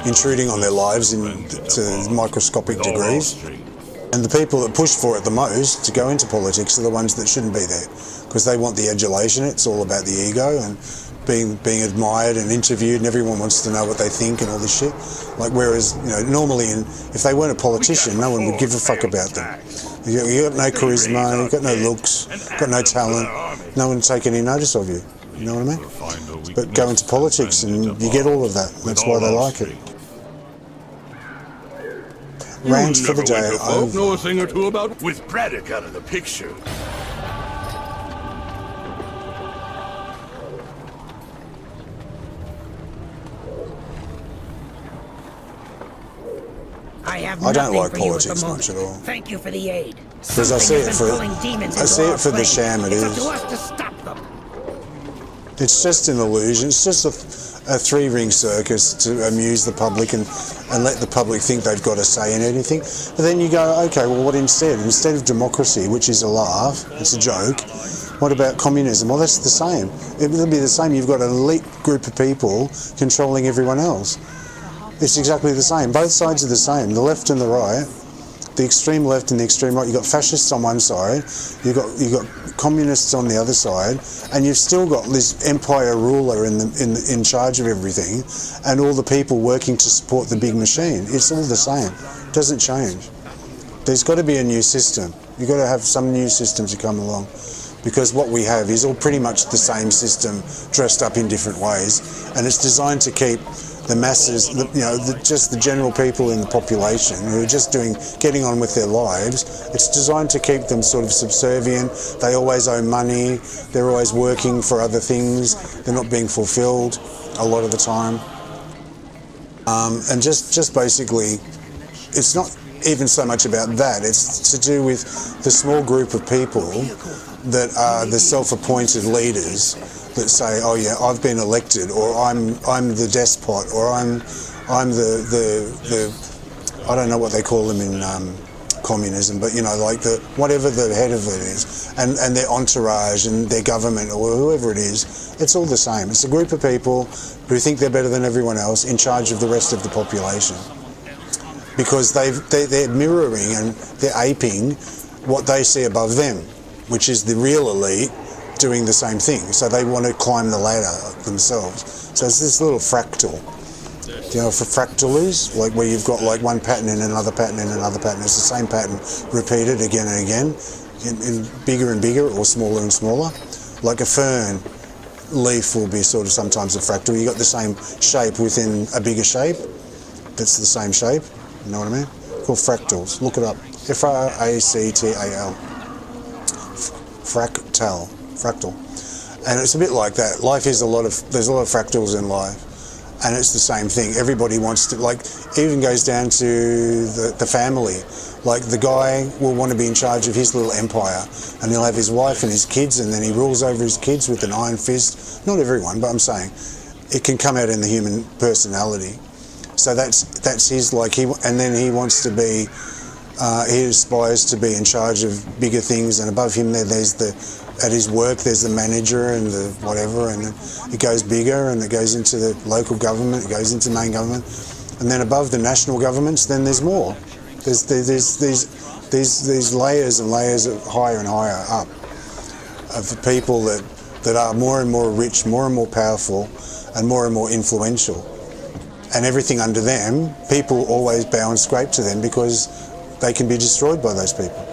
intruding on their lives to microscopic degrees. And the people that push for it the most to go into politics are the ones that shouldn't be there. Because they want the adulation, it's all about the ego and being admired and interviewed, and everyone wants to know what they think and all this shit. Like, whereas, you know, normally, if they weren't a politician, no one would give a fuck about them. You got no charisma, you got no looks, got no talent, no one would take any notice of you. You know what I mean? But go into politics and you get all of that. That's why they like it. Rant for the day. I know a thing or two about with Braddock out of the picture. I don't like politics much at all. Thank you for the aid. Because I see it for the sham it is. It's up to us to stop them. It's just an illusion. It's just a three-ring circus to amuse the public and let the public think they've got a say in anything. But then you go, okay, well, what instead? Instead of democracy, which is a laugh, it's a joke, what about communism? Well, that's the same. It'll be the same. You've got an elite group of people controlling everyone else. It's exactly the same. Both sides are the same. The left and the right, the extreme left and the extreme right. You've got fascists on one side, you've got communists on the other side, and you've still got this empire ruler in charge of everything, and all the people working to support the big machine. It's all the same. It doesn't change. There's got to be a new system. You've got to have some new system to come along, because what we have is all pretty much the same system dressed up in different ways, and it's designed to keep the masses, just the general people in the population who are just getting on with their lives. It's designed to keep them sort of subservient. They always owe money. They're always working for other things. They're not being fulfilled a lot of the time. And just basically, it's not even so much about that. It's to do with the small group of people that are the self-appointed leaders that say, oh yeah, I've been elected, or I'm the despot, or I'm the I don't know what they call them in communism, but you know, like whatever the head of it is, and their entourage and their government or whoever it is, it's all the same. It's a group of people who think they're better than everyone else in charge of the rest of the population, because they're mirroring and they're aping what they see above them, which is the real elite doing the same thing. So they want to climb the ladder themselves. So it's this little fractal. Do you know what a fractal is? Like where you've got like one pattern in another pattern in another pattern. It's the same pattern repeated again and again, in bigger and bigger or smaller and smaller. Like a fern leaf will be sort of sometimes a fractal. You've got the same shape within a bigger shape. That's the same shape. You know what I mean? Called fractals. Look it up. Fractal. Fractal. And it's a bit like that. Life is there's a lot of fractals in life. And it's the same thing. Everybody wants to, like, even goes down to the family. Like, the guy will want to be in charge of his little empire, and he'll have his wife and his kids, and then he rules over his kids with an iron fist. Not everyone, but I'm saying it can come out in the human personality. So that's his, like, and then he wants to be, he aspires to be in charge of bigger things, and above him there's at his work there's the manager and the whatever, and it goes bigger, and it goes into the local government, it goes into main government, and then above the national governments, then there's more. There's these layers and layers of higher and higher up of the people that are more and more rich, more and more powerful, and more influential. And everything under them, people always bow and scrape to them because they can be destroyed by those people.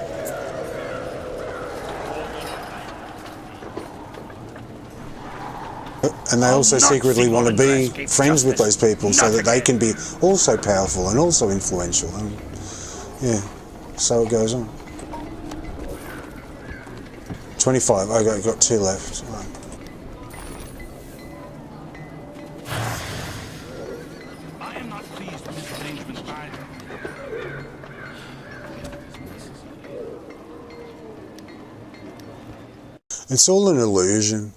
And they also secretly want to be friends with those people so that they can be also powerful and also influential. And yeah, so it goes on. 25, I've got 2 left. Right. I am not pleased with this arrangement either. It's all an illusion.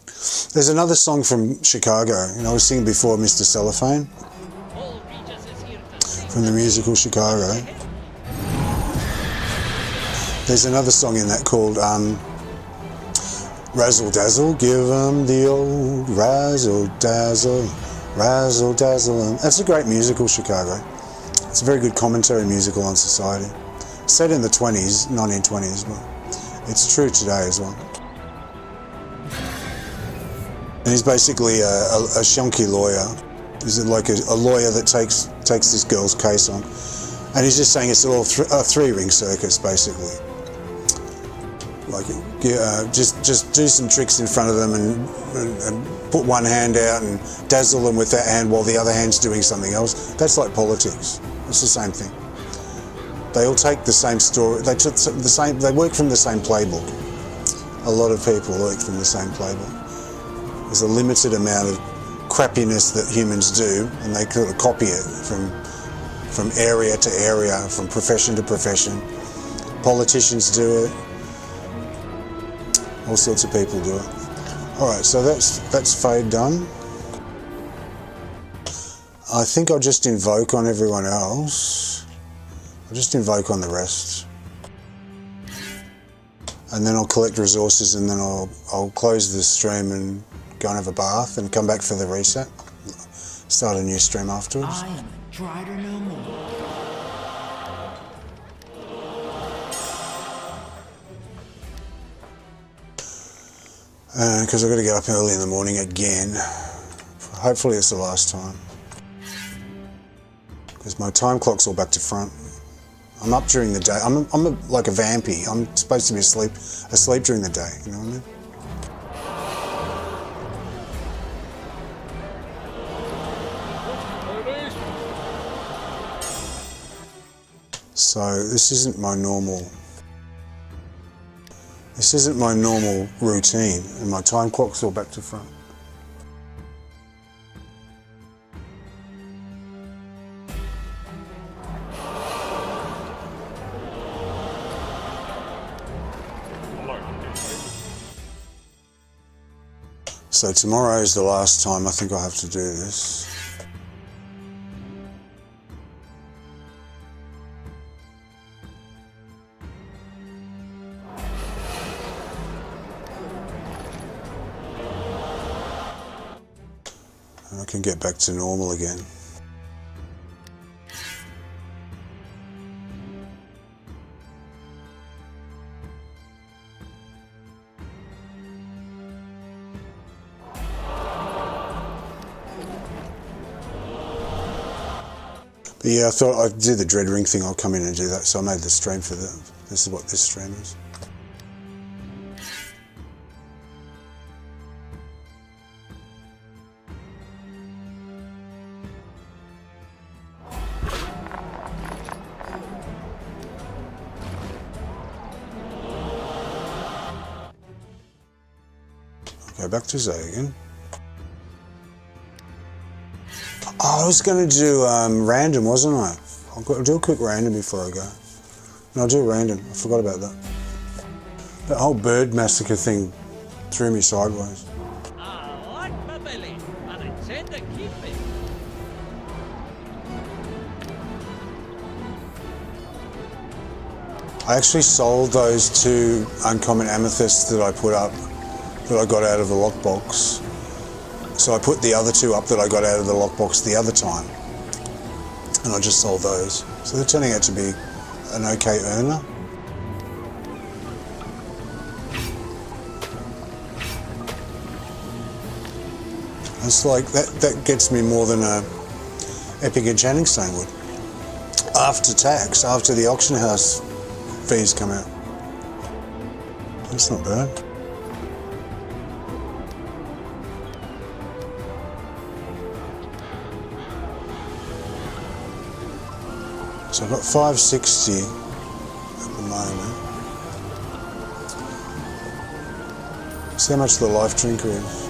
There's another song from Chicago, and I was singing before Mr. Cellophane, from the musical Chicago. There's another song in that called Razzle Dazzle, give 'em the old razzle dazzle, razzle dazzle. That's a great musical, Chicago. It's a very good commentary musical on society. Set in the 1920s, but it's true today as well. And he's basically a shonky lawyer. He's like a lawyer that takes this girl's case on. And he's just saying it's all a 3-ring circus, basically. Like, just do some tricks in front of them and put one hand out and dazzle them with that hand while the other hand's doing something else. That's like politics. It's the same thing. They all take the same story. They work from the same playbook. A lot of people work from the same playbook. There's a limited amount of crappiness that humans do, and they sort of copy it from area to area, from profession to profession. Politicians do it. All sorts of people do it. All right, so that's Fade done. I think I'll just invoke on everyone else. I'll just invoke on the rest. And then I'll collect resources, and then I'll close the stream and go and have a bath and come back for the reset. Start a new stream afterwards. I am a Drider no more. Because I've got to get up early in the morning again. Hopefully it's the last time. Because my time clock's all back to front. I'm up during the day. I'm like a vampy. I'm supposed to be asleep during the day, you know what I mean? So this isn't my normal routine, and my time clock's all back to front. So tomorrow is the last time I think I have to do this. And I can get back to normal again. But yeah, I thought I'd do the Dread Ring thing. I'll come in and do that. So I made the stream for that. This is what this stream is. Go back to Zagan. Oh, I was going to do random, wasn't I? I'll do a quick random before I go. No, I'll do a random. I forgot about that. That whole bird massacre thing threw me sideways. I like my belly, and I intend to keep it. I actually sold those 2 uncommon amethysts that I put up, that I got out of the lockbox. So I put the other 2 up that I got out of the lockbox the other time. And I just sold those. So they're turning out to be an okay earner. It's like, that gets me more than a epic enchanting stone would. After tax, after the auction house fees come out. That's not bad. So I've got 560 at the moment. See how much the life drinker is.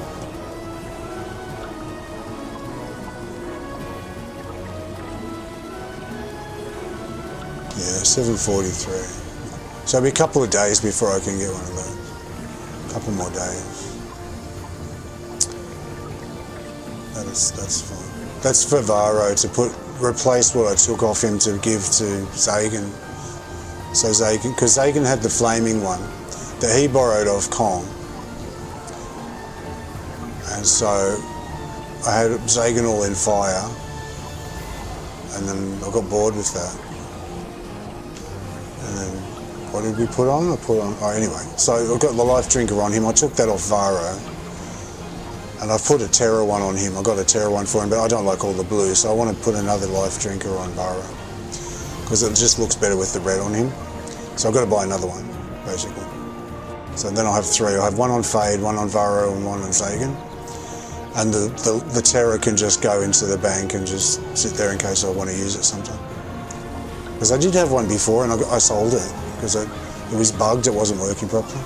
Yeah, 743. So it'll be a couple of days before I can get one of those. A couple more days. That's fine. That's for Varro to replace what I took off him to give to Zagan. So Zagan, because Zagan had the flaming one that he borrowed off Kong. And so I had Zagan all in fire, and then I got bored with that. And then, what did we put on? Oh, anyway. So I've got the life drinker on him. I took that off Varro. And I've put a Terra one on him. I got a Terra one for him, but I don't like all the blue, so I want to put another life drinker on Varro. Because it just looks better with the red on him. So I've got to buy another one, basically. So then I'll have 3. I'll have one on Fade, one on Varro, and one on Zagan. And the Terra can just go into the bank and just sit there in case I want to use it sometime. Because I did have one before and I sold it because it was bugged, it wasn't working properly.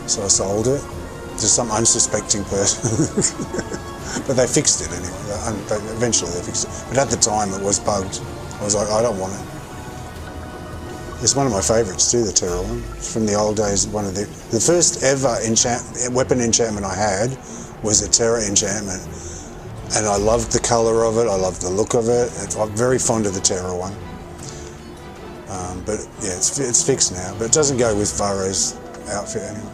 So I sold it to some unsuspecting person. But they fixed it anyway. Eventually they fixed it. But at the time it was bugged. I was like, I don't want it. It's one of my favourites too, the Terra one. It's from the old days. One of the first ever weapon enchantment I had was a Terra enchantment. And I loved the colour of it, I loved the look of it. I'm very fond of the Terra one. But yeah, it's fixed now. But it doesn't go with Varro's outfit anyway.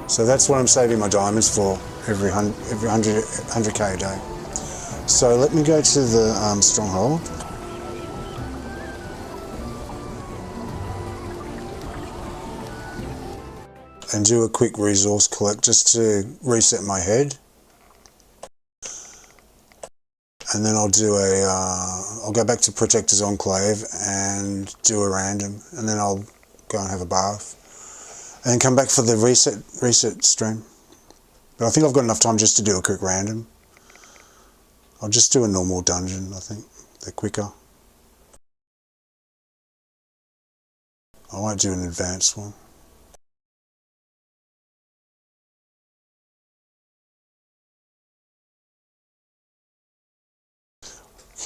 So that's what I'm saving my diamonds for every 100k a day. So let me go to the Stronghold. And do a quick resource collect just to reset my head. And then I'll do I'll go back to Protector's Enclave and do a random. And then I'll go and have a bath. And then come back for the reset stream. But I think I've got enough time just to do a quick random. I'll just do a normal dungeon, I think. They're quicker. I won't do an advanced one.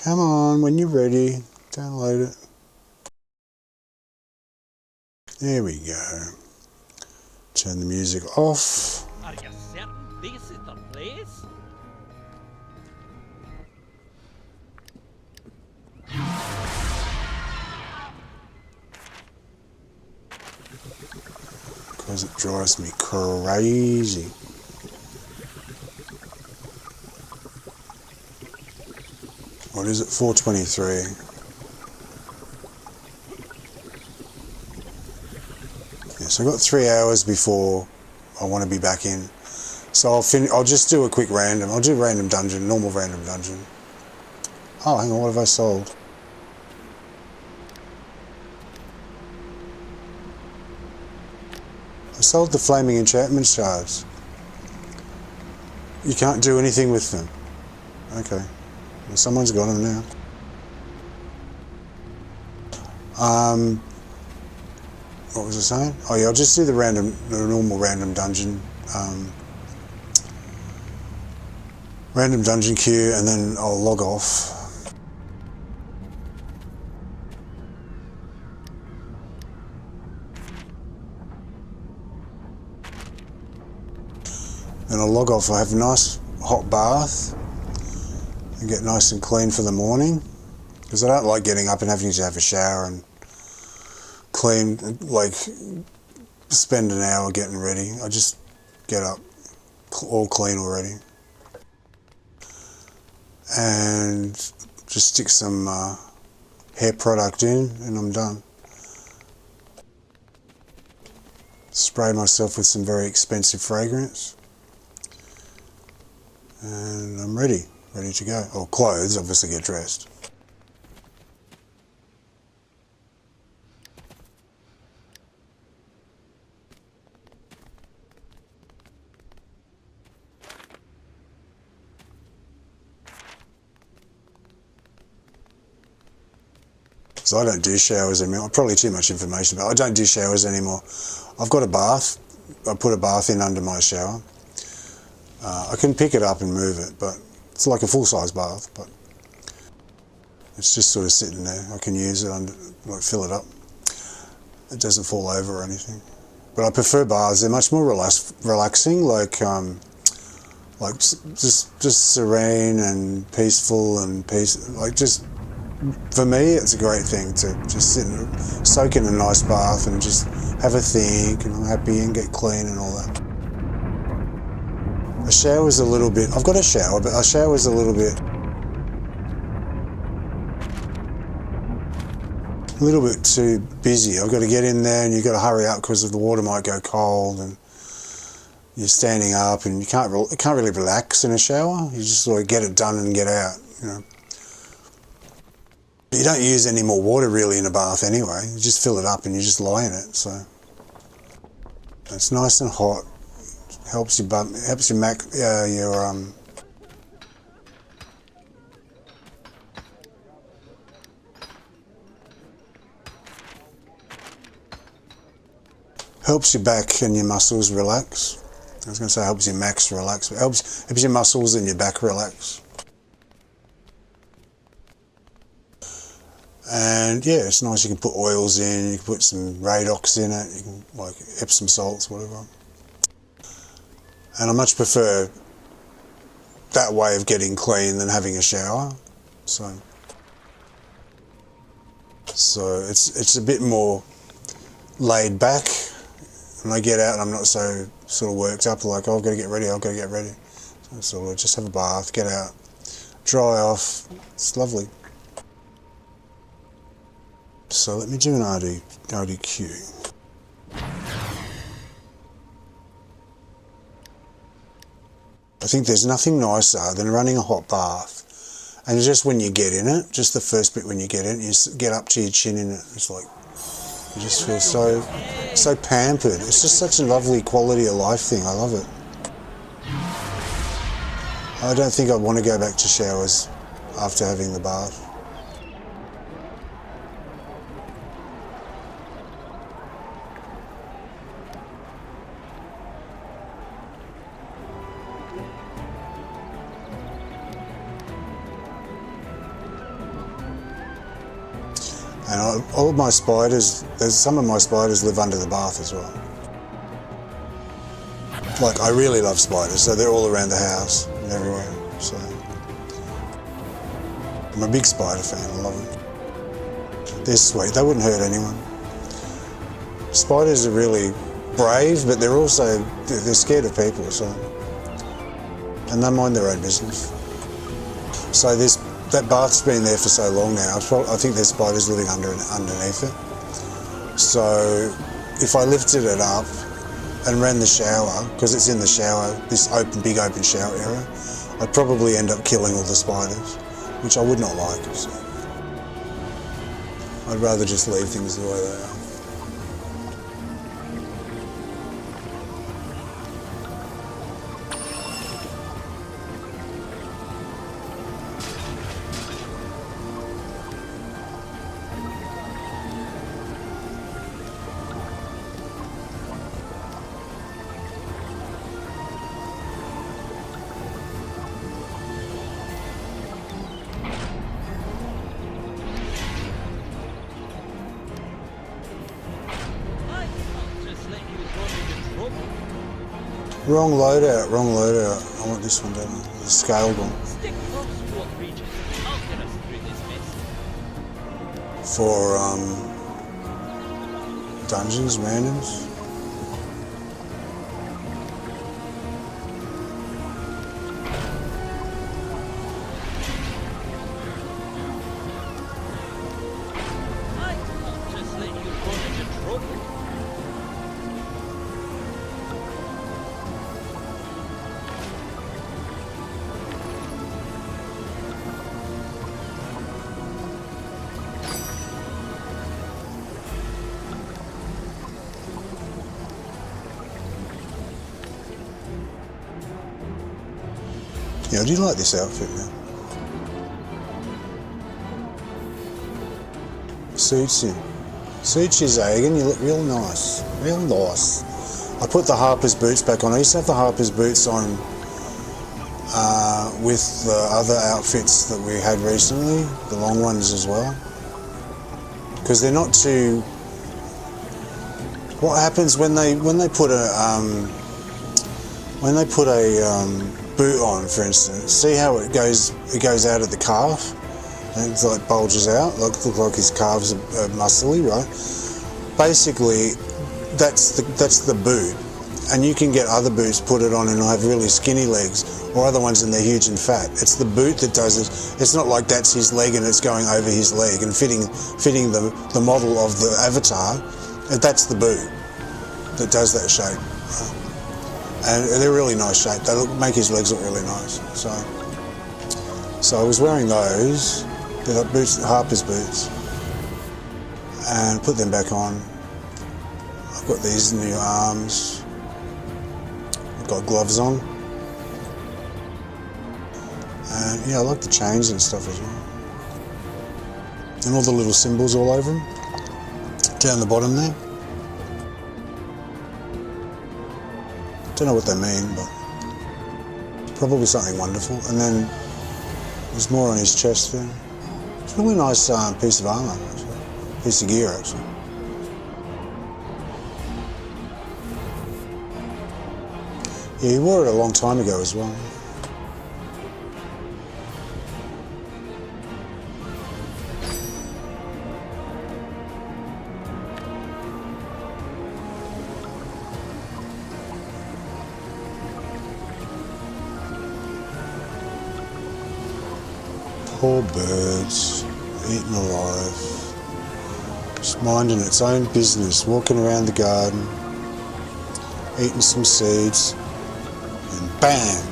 Come on, when you're ready, download it. There we go. Turn the music off. Are you certain this is the place? Because it drives me crazy. What is it? 4:23. Yes, I've got 3 hours before I want to be back in. So I'll just do a quick random. I'll do random dungeon, normal random dungeon. Oh, hang on, what have I sold? I sold the flaming enchantment shards. You can't do anything with them. Okay. Well, someone's got them now. What was I saying? Oh yeah, I'll just do the normal random dungeon. random dungeon queue, and then I'll log off. Then I'll log off. I have a nice hot bath and get nice and clean for the morning, because I don't like getting up and having to have a shower and clean, like spend an hour getting ready. I just get up all clean already and just stick some hair product in and I'm done. Spray myself with some very expensive fragrance and I'm ready to go. Or clothes, obviously get dressed. So I don't do showers anymore. Probably too much information, but I don't do showers anymore. I've got a bath. I put a bath in under my shower. I can pick it up and move it, but it's like a full-size bath, but it's just sort of sitting there. I can use it, like fill it up. It doesn't fall over or anything. But I prefer baths. They're much more relaxing, like just serene and peaceful and like just. For me, it's a great thing to just sit and soak in a nice bath and just have a think and I'm happy and get clean and all that. A shower's a little bit, I've got a shower, but a shower's a little bit too busy. I've got to get in there and you've got to hurry up because the water might go cold and you're standing up and you can't really relax in a shower. You just sort of get it done and get out, you know. You don't use any more water really in a bath anyway. You just fill it up and you just lie in it. So it's nice and hot. Helps you helps your back and your muscles relax. I was going to say helps your max relax, but helps your muscles and your back relax. And yeah, it's nice. You can put oils in, you can put some Radox in it, you can like Epsom salts, whatever. And I much prefer that way of getting clean than having a shower. So it's a bit more laid back. When I get out, I'm not so sort of worked up like, oh, I've got to get ready. So sort of just have a bath, get out, dry off. It's lovely. So let me do an RDQ. I think there's nothing nicer than running a hot bath. And just when you get in it, just the first bit when you get in, you get up to your chin in it. It's like, you just feel so pampered. It's just such a lovely quality of life thing. I love it. I don't think I'd want to go back to showers after having the bath. And all of my spiders, some of my spiders live under the bath as well. Like, I really love spiders, so they're all around the house and everywhere. So I'm a big spider fan, I love them. They're sweet, they wouldn't hurt anyone. Spiders are really brave, but they're scared of people, so. And they mind their own business. So that bath's been there for so long now. I think there's spiders living underneath it. So if I lifted it up and ran the shower, because it's in the shower, this big open shower area, I'd probably end up killing all the spiders, which I would not like. So I'd rather just leave things the way they are. Wrong loadout, wrong loadout. I want this one down. The scaled one. Stick close to what reaches. I'll get us through this mess. For dungeons, randoms. I won't just let you run into trouble. Yeah, I do like this outfit now. Suits you. Suits you, Zagan. You look real nice. Real nice. I put the Harper's boots back on. I used to have the Harper's boots on with the other outfits that we had recently, the long ones as well. Because they're not too... What happens when they put a boot on, for instance, see how it goes out at the calf and it's like bulges out, look like his calves are muscly, right? Basically that's the boot, and you can get other boots, put it on and have really skinny legs, or other ones and they're huge and fat. It's the boot that does it. It's not like that's his leg and it's going over his leg and fitting the model of the avatar. That's the boot that does that shape. And they're really nice shape. They make his legs look really nice. So I was wearing those. They're like boots, Harper's boots, and put them back on. I've got these new arms. I've got gloves on, and yeah, I like the chains and stuff as well, and all the little symbols all over them down the bottom there. Don't know what they mean, but probably something wonderful. And then there's more on his chest there. It's a really nice piece of armour, actually. Piece of gear, actually. Yeah, he wore it a long time ago as well. Poor birds, eaten alive, just minding its own business, walking around the garden, eating some seeds, and bam!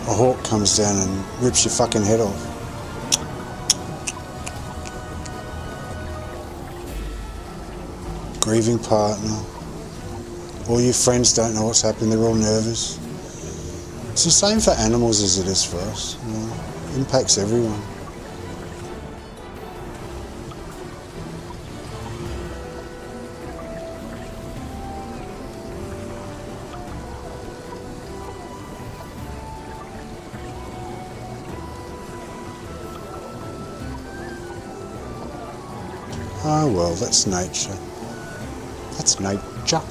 A hawk comes down and rips your fucking head off. Grieving partner. All your friends don't know what's happened, they're all nervous. It's the same for animals as it is for us. You know? Impacts everyone. Oh well, that's nature. That's nature.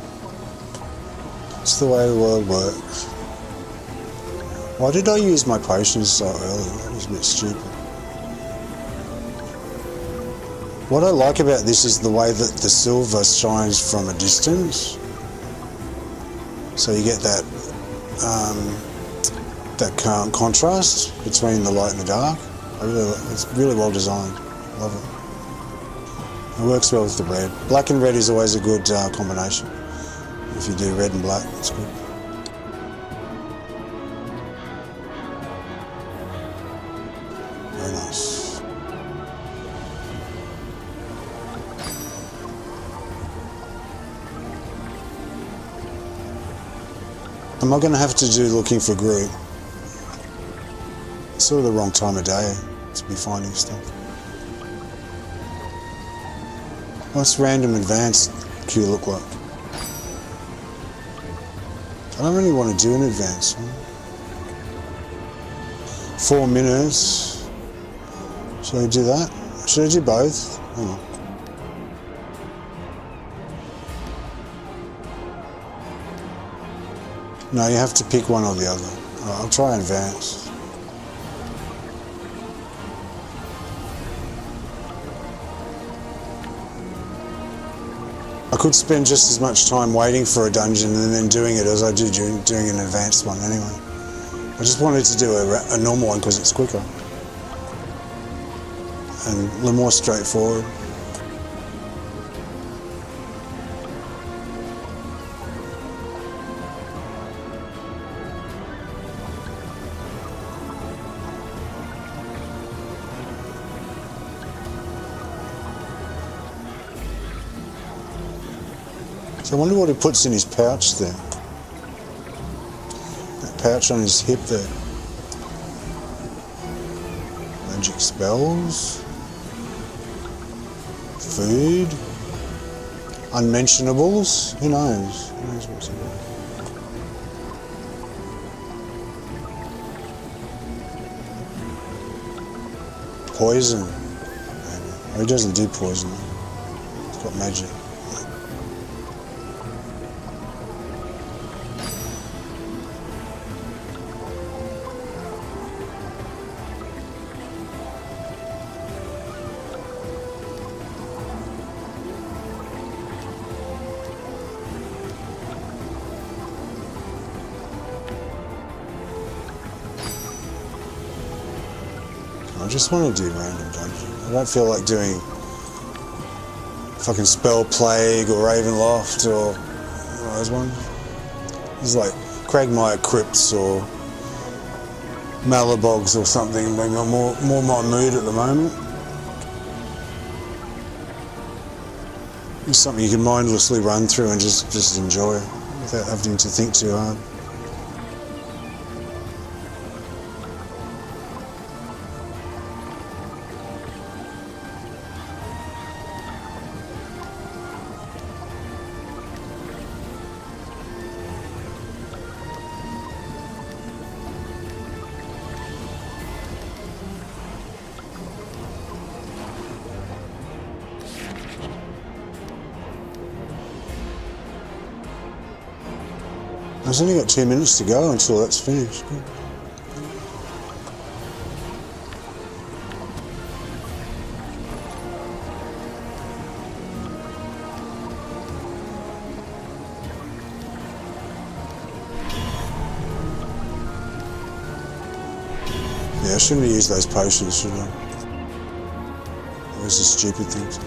It's the way the world works. Why did I use my potions so early? That was a bit stupid. What I like about this is the way that the silver shines from a distance. So you get that contrast between the light and the dark. It's really well designed. Love it. It works well with the red. Black and red is always a good combination. If you do red and black, it's good. Very nice. Am I going to have to do looking for group? It's sort of the wrong time of day to be finding stuff. What's random advanced queue look like? I don't really want to do an advance one. 4 minutes. Should I do that? Should I do both? Hang on. No, you have to pick one or the other. I'll try and advance. I could spend just as much time waiting for a dungeon and then doing it as I do doing an advanced one anyway. I just wanted to do a normal one because it's quicker and a little more straightforward. So I wonder what he puts in his pouch there. That pouch on his hip there. Magic spells. Food. Unmentionables. Who knows? Who knows what's in there? Poison. Maybe. Oh, he doesn't do poison. He's got magic. I just want to do random dungeons. I don't feel like doing fucking Spell Plague or Ravenloft or those ones. It's like Cragmire Crypts or Malabogs or something. Maybe I'm more my mood at the moment. It's something you can mindlessly run through and just enjoy without having to think too hard. I've only got 2 minutes to go until that's finished. Good. Yeah, I shouldn't have used those potions, should I? That was a stupid thing to do.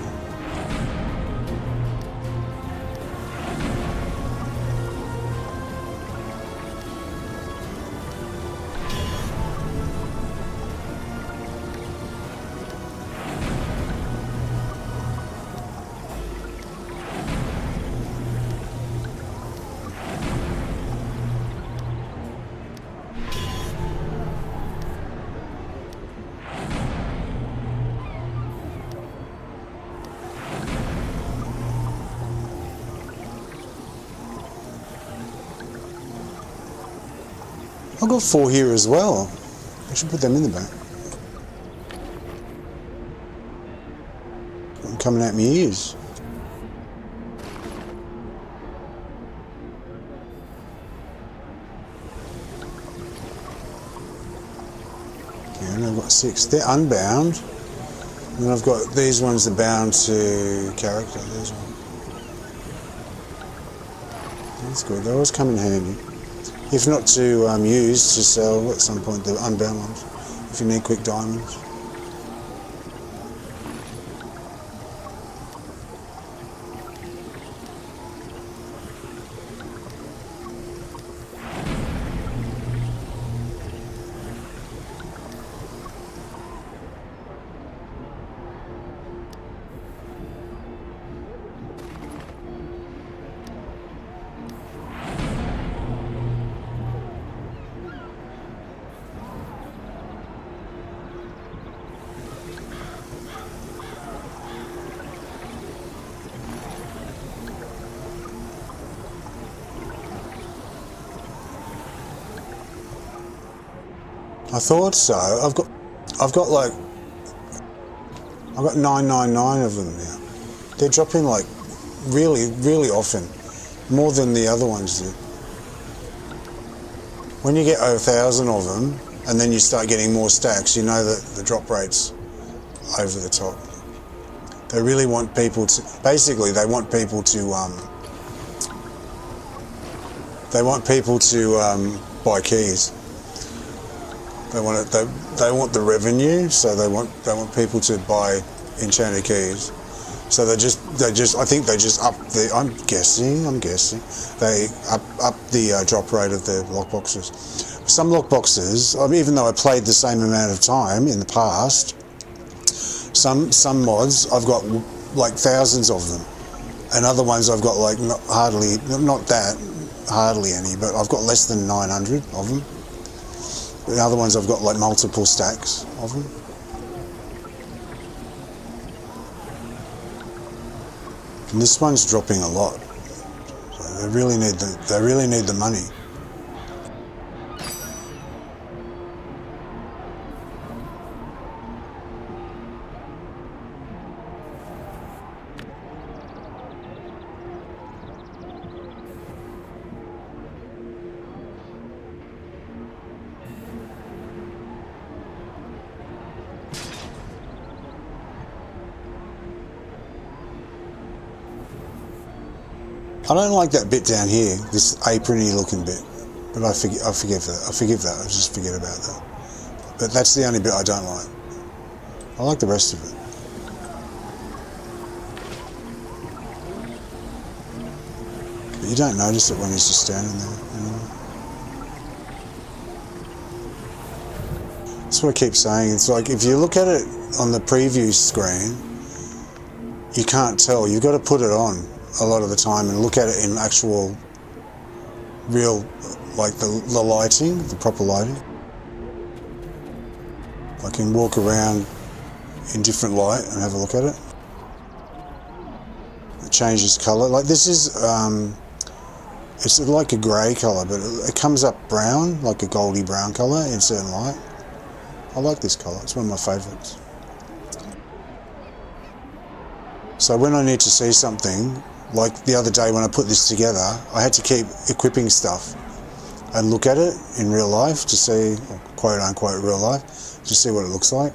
I've got 4 here as well. I should put them in the back. I'm coming out my ears. Okay, and I've got 6. They're unbound. And then I've got these ones that are bound to character. There's one. That's good. They always come in handy. If not to use, to sell at some point, the unbound ones, if you need quick diamonds. I thought so. I've got 999 of them now. They're dropping like really often, more than the other ones do. when you get 1,000 of them, and then you start getting more stacks, you know that the drop rate's over the top. They really want people to, basically they want people to buy keys. They want they want the revenue, so they want people to buy enchanted keys. So they just I think they just up the I'm guessing they up the drop rate of the lockboxes. Some lockboxes, even though I played the same amount of time in the past, some mods I've got like thousands of them, and other ones I've got like hardly any, but I've got less than 900 of them. The other ones I've got like multiple stacks of them. And this one's dropping a lot. So they really need the money. I don't like that bit down here, this aprony looking bit, but I forgive that. I just forget about that. But that's the only bit I don't like. I like the rest of it. But you don't notice it when he's just standing there, you know? That's what I keep saying. It's like if you look at it on the preview screen, you can't tell. You've got to put it on a lot of the time and look at it in actual real, like the lighting, the proper lighting. I can walk around in different light and have a look at it. It changes colour. Like this is, it's like a grey colour, but it comes up brown, like a goldy brown colour in certain light. I like this colour, it's one of my favourites. So when I need to see something, like the other day when I put this together, I had to keep equipping stuff and look at it in real life to see, quote unquote real life, to see what it looks like.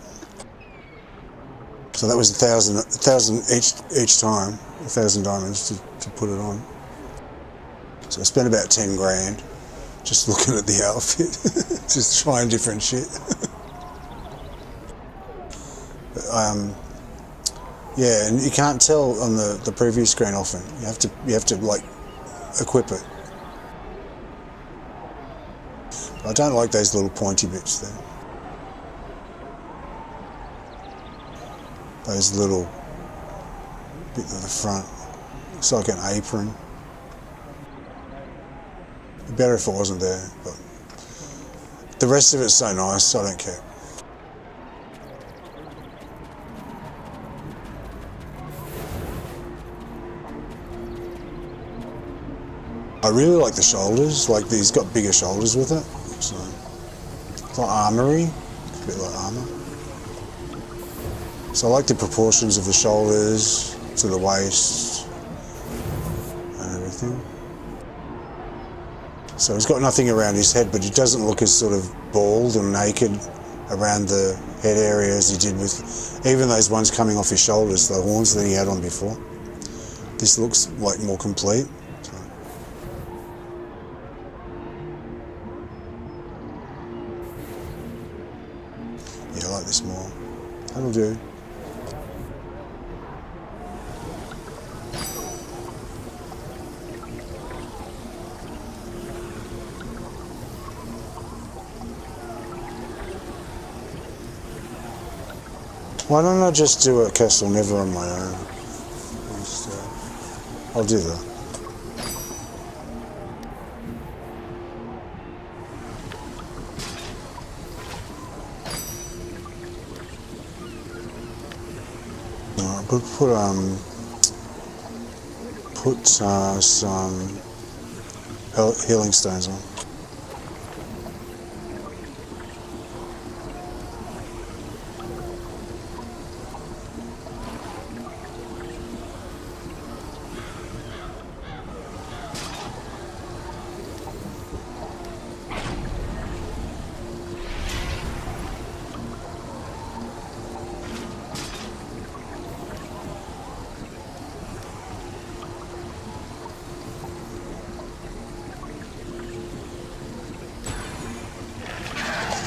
So that was 1,000 each time, 1,000 diamonds to put it on. So I spent about 10 grand just looking at the outfit, just trying different shit. But, yeah, and you can't tell on the preview screen often. You have to like equip it. I don't like those little pointy bits there. Those little bit at the front. Looks like an apron. It'd be better if it wasn't there, but the rest of it's so nice, I don't care. I really like the shoulders, like he's got bigger shoulders with it. So it's like armory, it's a bit like armour. So I like the proportions of the shoulders to the waist and everything. So he's got nothing around his head, but he doesn't look as sort of bald and naked around the head area as he did with even those ones coming off his shoulders, the horns that he had on before. This looks like more complete. Yeah, I like this more. That'll do. Why don't I just do a Castle Never on my own? I'll do that. Put some healing stones on.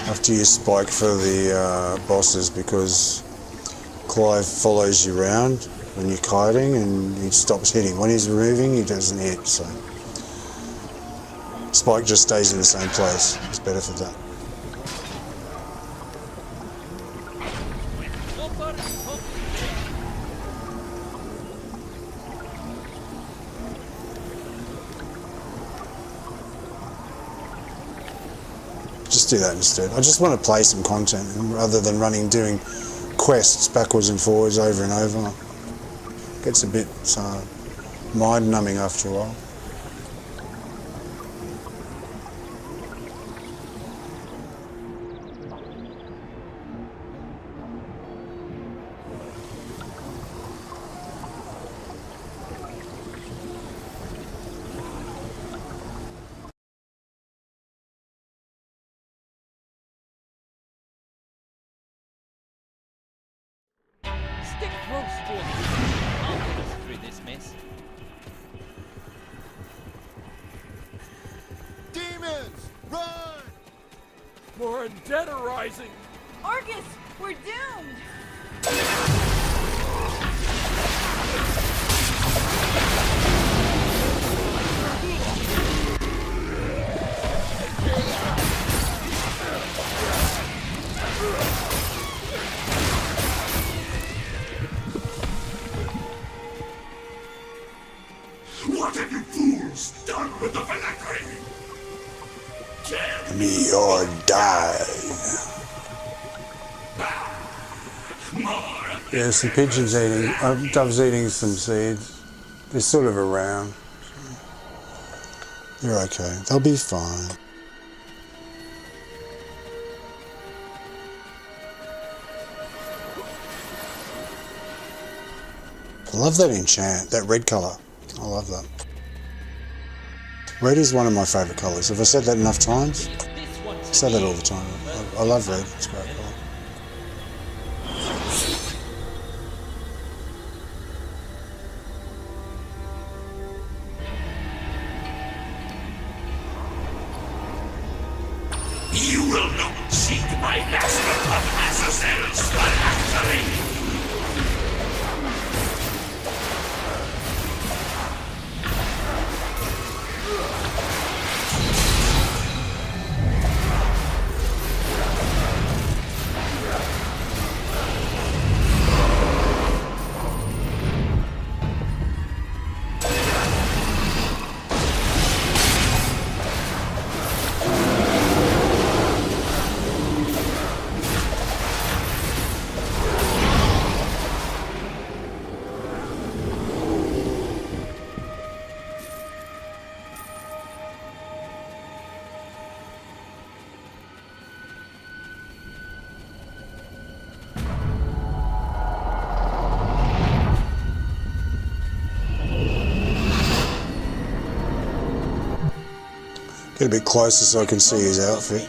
have to use spike for the bosses because Clive follows you around when you're kiting and he stops hitting. When he's moving, he doesn't hit, so spike just stays in the same place. It's better for that. Just do that instead. I just want to play some content rather than doing quests backwards and forwards over and over. It gets a bit mind numbing after a while. Stick close, George. I'll get us through this mess. Demons! Run! More undead are rising! Argus, we're doomed! What have you fools done with the phylactery? Me or die. Yeah, some pigeons eating, doves eating some seeds. They're sort of around. They're okay. They'll be fine. I love that enchant, that red colour. I love that. Red is one of my favourite colours. Have I said that enough times? I say that all the time. I love red. It's a great colour. You will not seek my master of Azazel's phylactery! Get a bit closer so I can see his outfit.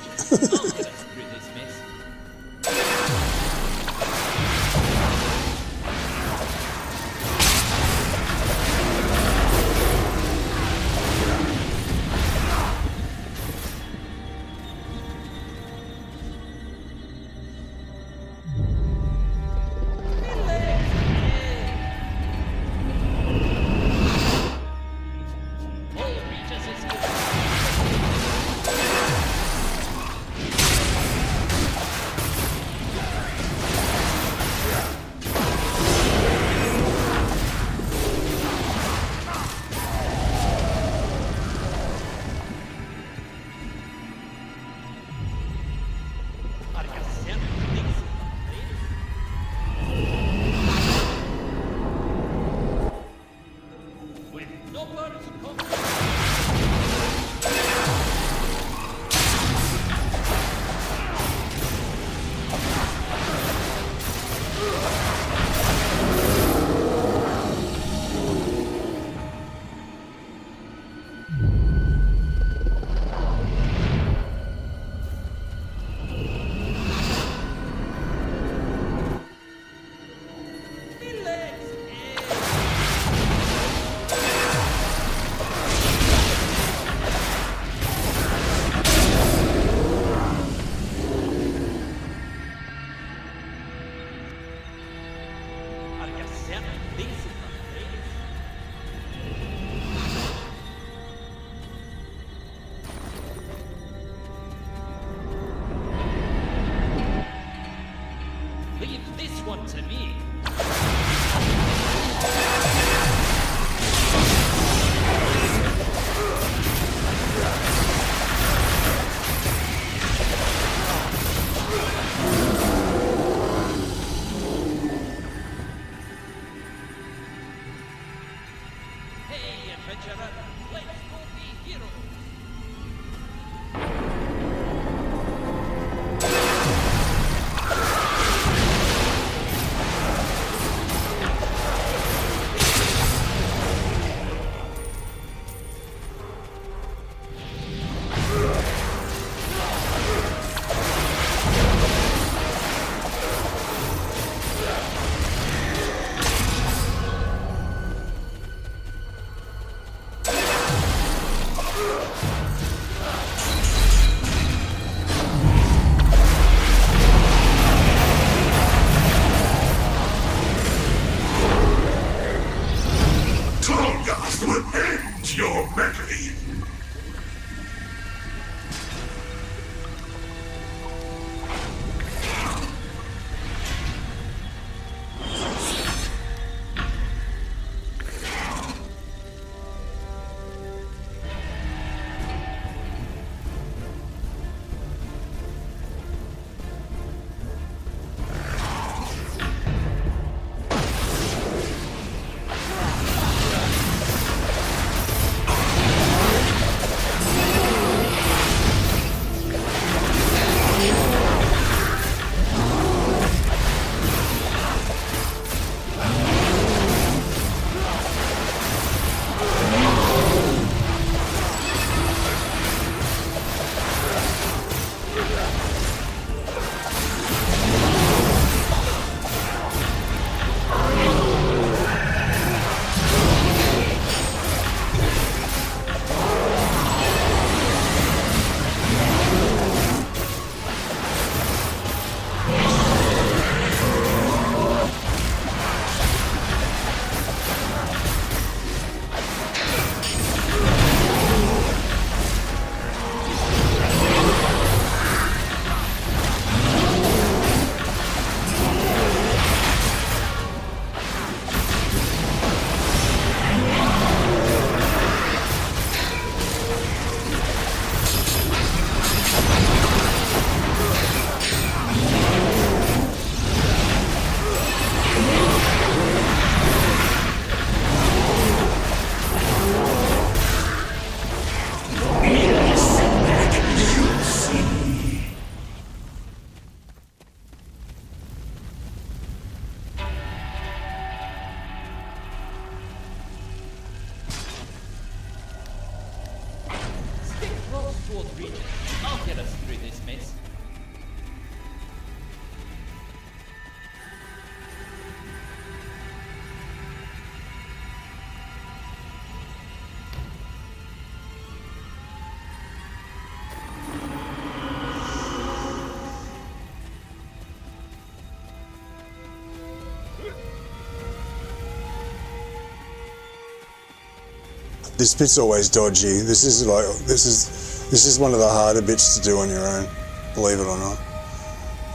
This bit's always dodgy. This is one of the harder bits to do on your own, believe it or not.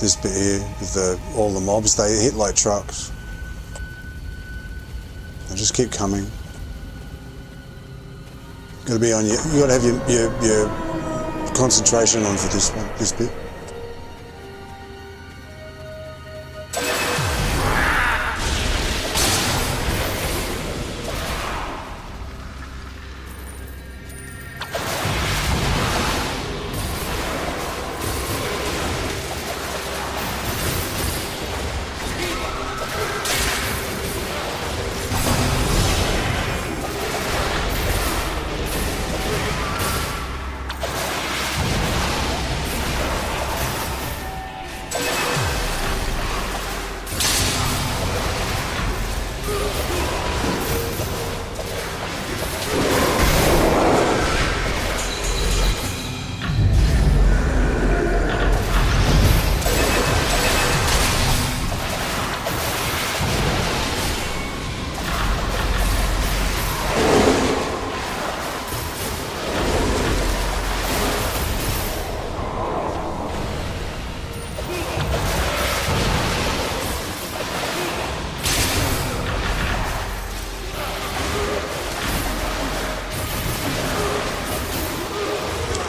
This bit here with all the mobs, they hit like trucks. They just keep coming. Gotta be on you gotta have your concentration on for this bit.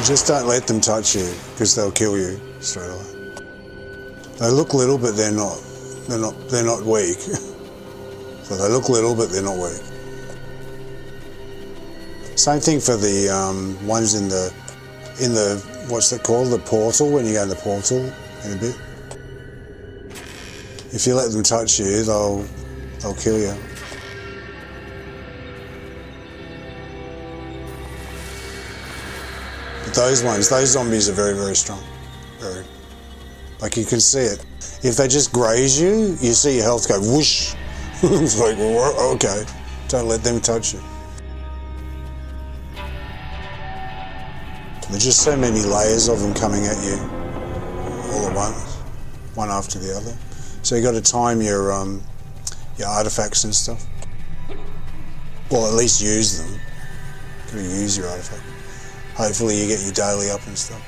Just don't let them touch you, because they'll kill you straight away. They look little, but they're not weak. So they look little, but they're not weak. Same thing for the ones in the what's it called, the portal, when you go in the portal in a bit. If you let them touch you, they'll kill you. But those zombies are very, very strong. Very. Like you can see it. If they just graze you, you see your health go whoosh. It's like, well, okay, don't let them touch you. There's just so many layers of them coming at you all at once, one after the other. So you got to time your artifacts and stuff. Well, at least use them. Got to use your artifact. Hopefully you get your daily up and stuff.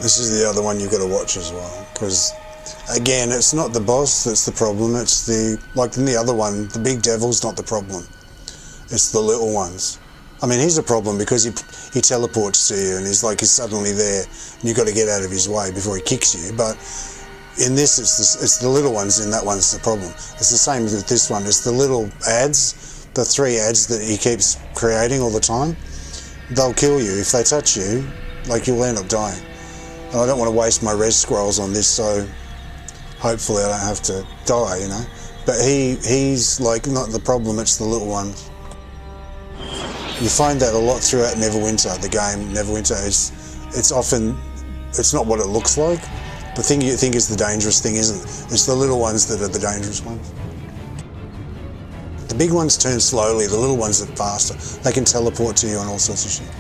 This is the other one you've got to watch as well, because again, it's not the boss that's the problem, it's the, like in the other one, the big devil's not the problem, it's the little ones. I mean, he's a problem because he teleports to you and he's suddenly there and you've got to get out of his way before he kicks you, but in this it's the little ones, in that one's the problem. It's the same with this one, it's the little ads, the 3 ads that he keeps creating all the time. They'll kill you. If they touch you, you'll end up dying. And I don't want to waste my res scrolls on this, so hopefully I don't have to die, you know. But he's not the problem, it's the little ones. You find that a lot throughout Neverwinter, the game. Neverwinter it's not what it looks like. The thing you think is the dangerous thing isn't. It's the little ones that are the dangerous ones. The big ones turn slowly, the little ones are faster. They can teleport to you and all sorts of shit.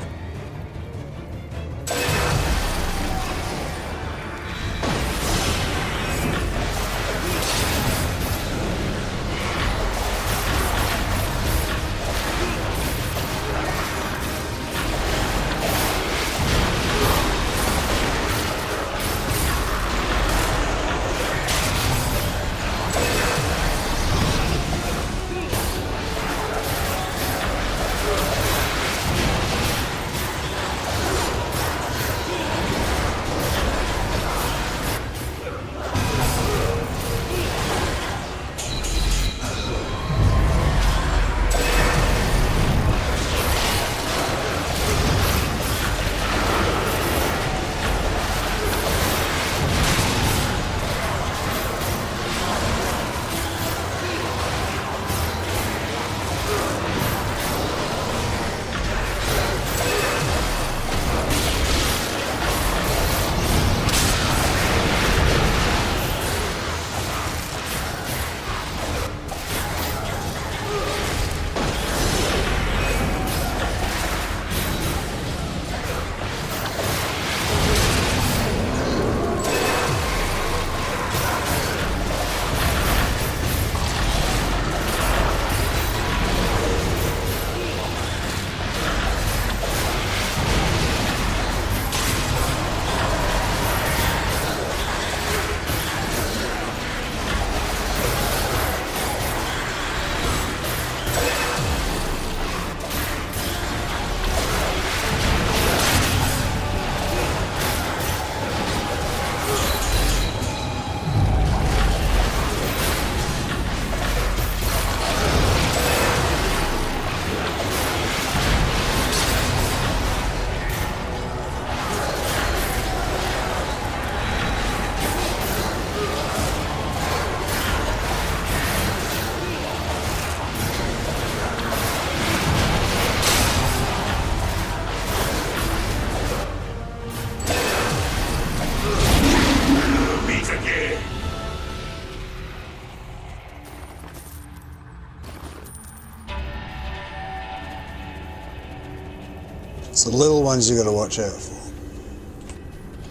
It's the little ones you got to watch out for.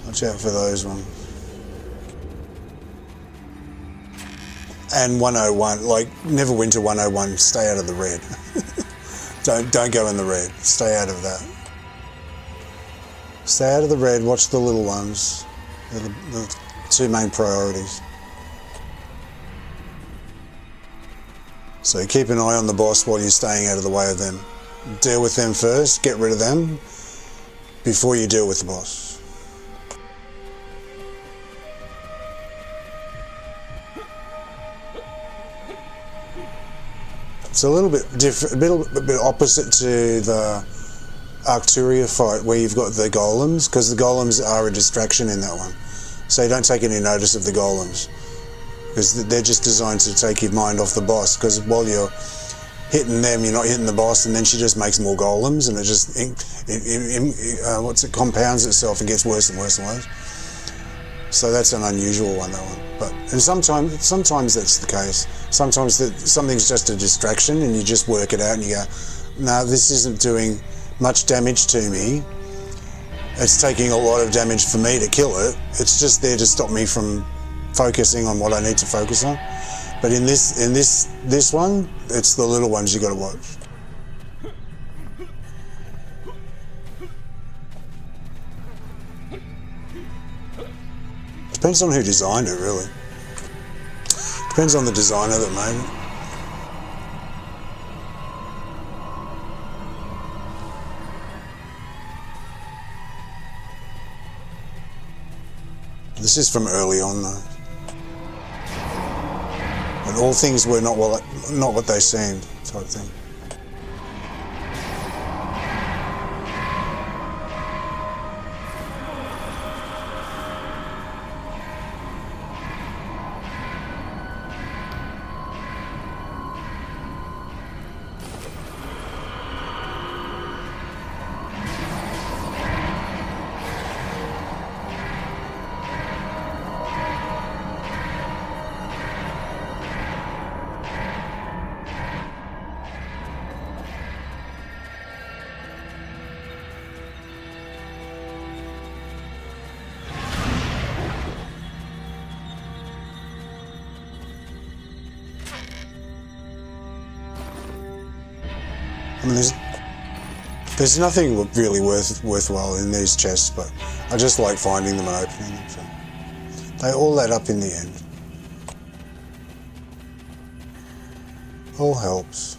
Watch out for those ones. And 101, Neverwinter 101, stay out of the red. Don't go in the red. Stay out of that. Stay out of the red, watch the little ones. They're the 2 main priorities. So keep an eye on the boss while you're staying out of the way of them. Deal with them first, get rid of them, before you deal with the boss. It's a little bit different, a bit opposite to the Arcturia fight where you've got the golems, because the golems are a distraction in that one. So you don't take any notice of the golems, because they're just designed to take your mind off the boss, because while you're hitting them, you're not hitting the boss, and then she just makes more golems, and it just compounds itself and gets worse and worse and worse. So that's an unusual one, that one. And sometimes that's the case. Sometimes something's just a distraction and you just work it out and you go, no, this isn't doing much damage to me. It's taking a lot of damage for me to kill it. It's just there to stop me from focusing on what I need to focus on. But in this one, it's the little ones you got to watch. Depends on who designed it, really. Depends on the designer that made it. This is from early on, though. And all things were not what they seemed, type thing. I mean, there's nothing really worthwhile in these chests, but I just like finding them and opening them. So they all add up in the end. All helps.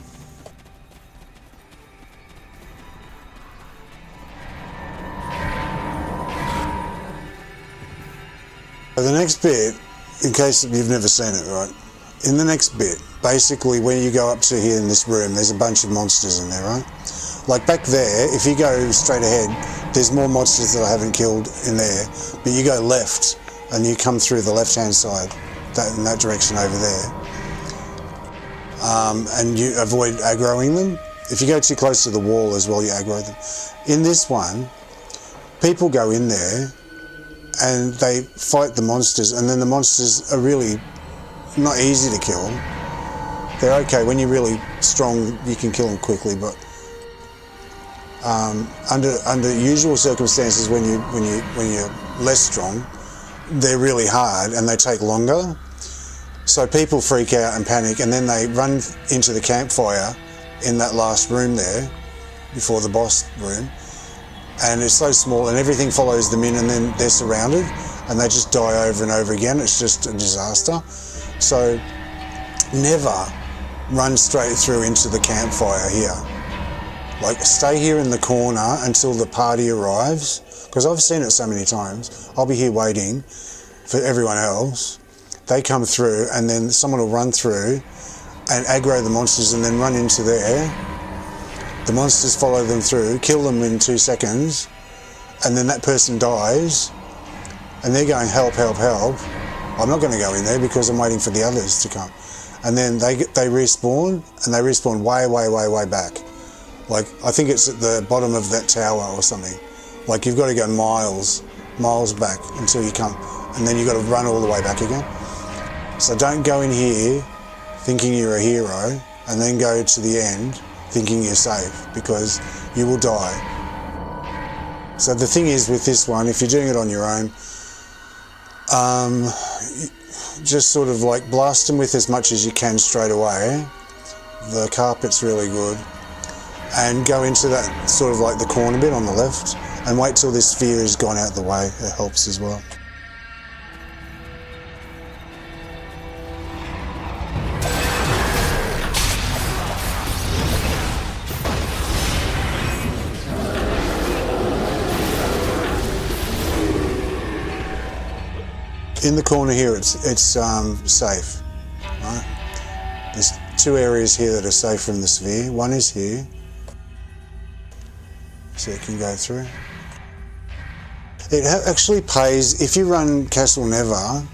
So the next bit, in case you've never seen it, right? In the next bit, basically when you go up to here in this room, there's a bunch of monsters in there, right? Like back there, if you go straight ahead, there's more monsters that I haven't killed in there, but you go left and you come through the left-hand side, in that direction over there, and you avoid aggroing them. If you go too close to the wall as well, you aggro them. In this one, people go in there and they fight the monsters, and then the monsters are really not easy to kill. They're okay. When you're really strong, you can kill them quickly, but under usual circumstances, when you're less strong, they're really hard and they take longer. So people freak out and panic, and then they run into the campfire in that last room there, before the boss room, and it's so small and everything follows them in, and then they're surrounded and they just die over and over again. It's just a disaster. So never run straight through into the campfire here. Like, stay here in the corner until the party arrives, because I've seen it so many times. I'll be here waiting for everyone else. They come through and then someone will run through and aggro the monsters and then run into there. The monsters follow them through, kill them in 2 seconds, and then that person dies and they're going, help, help, help. I'm not going to go in there because I'm waiting for the others to come. And then they respawn, and they respawn way, way, way, way back. Like, I think it's at the bottom of that tower or something. Like, you've got to go miles back until you come, and then you've got to run all the way back again. So don't go in here thinking you're a hero, and then go to the end thinking you're safe, because you will die. So the thing is with this one, if you're doing it on your own, just sort of like blast them with as much as you can straight away. The carpet's really good. And go into that sort of like the corner bit on the left and wait till this sphere has gone out the way. It helps as well. In the corner here, it's safe, right? There's 2 areas here that are safe from the sphere. One is here, so it can go through. It actually pays, if you run Castle Never,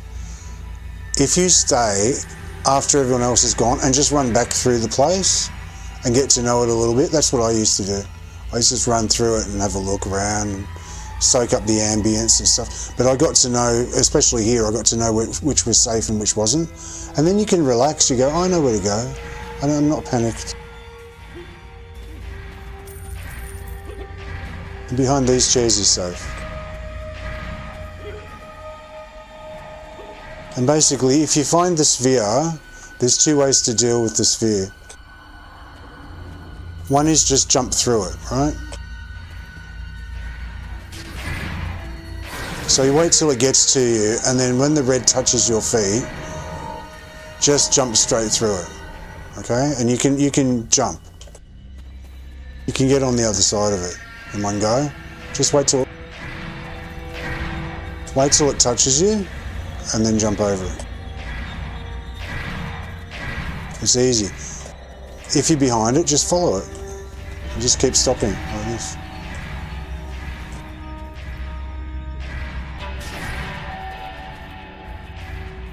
if you stay after everyone else is gone and just run back through the place and get to know it a little bit. That's what I used to do. I used to just run through it and have a look around and soak up the ambience and stuff. But I got to know, especially here, I got to know which was safe and which wasn't. And then you can relax. You go, I know where to go. I'm not panicked. And behind these chairs is safe. And basically, if you find the sphere, there's two ways to deal with the sphere. One is just jump through it, right? So you wait till it gets to you, and then when the red touches your feet, just jump straight through it, okay? And you can jump. You can get on the other side of it in one go. Just wait till it touches you, and then jump over it. It's easy. If you're behind it, just follow it. And just keep stopping like this.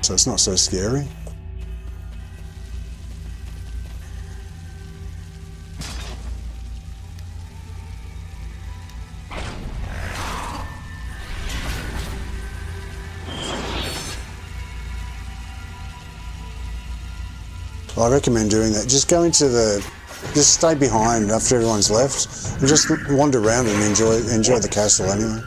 So it's not so scary. I recommend doing that. Just go into just stay behind after everyone's left and just wander around and enjoy the castle anyway.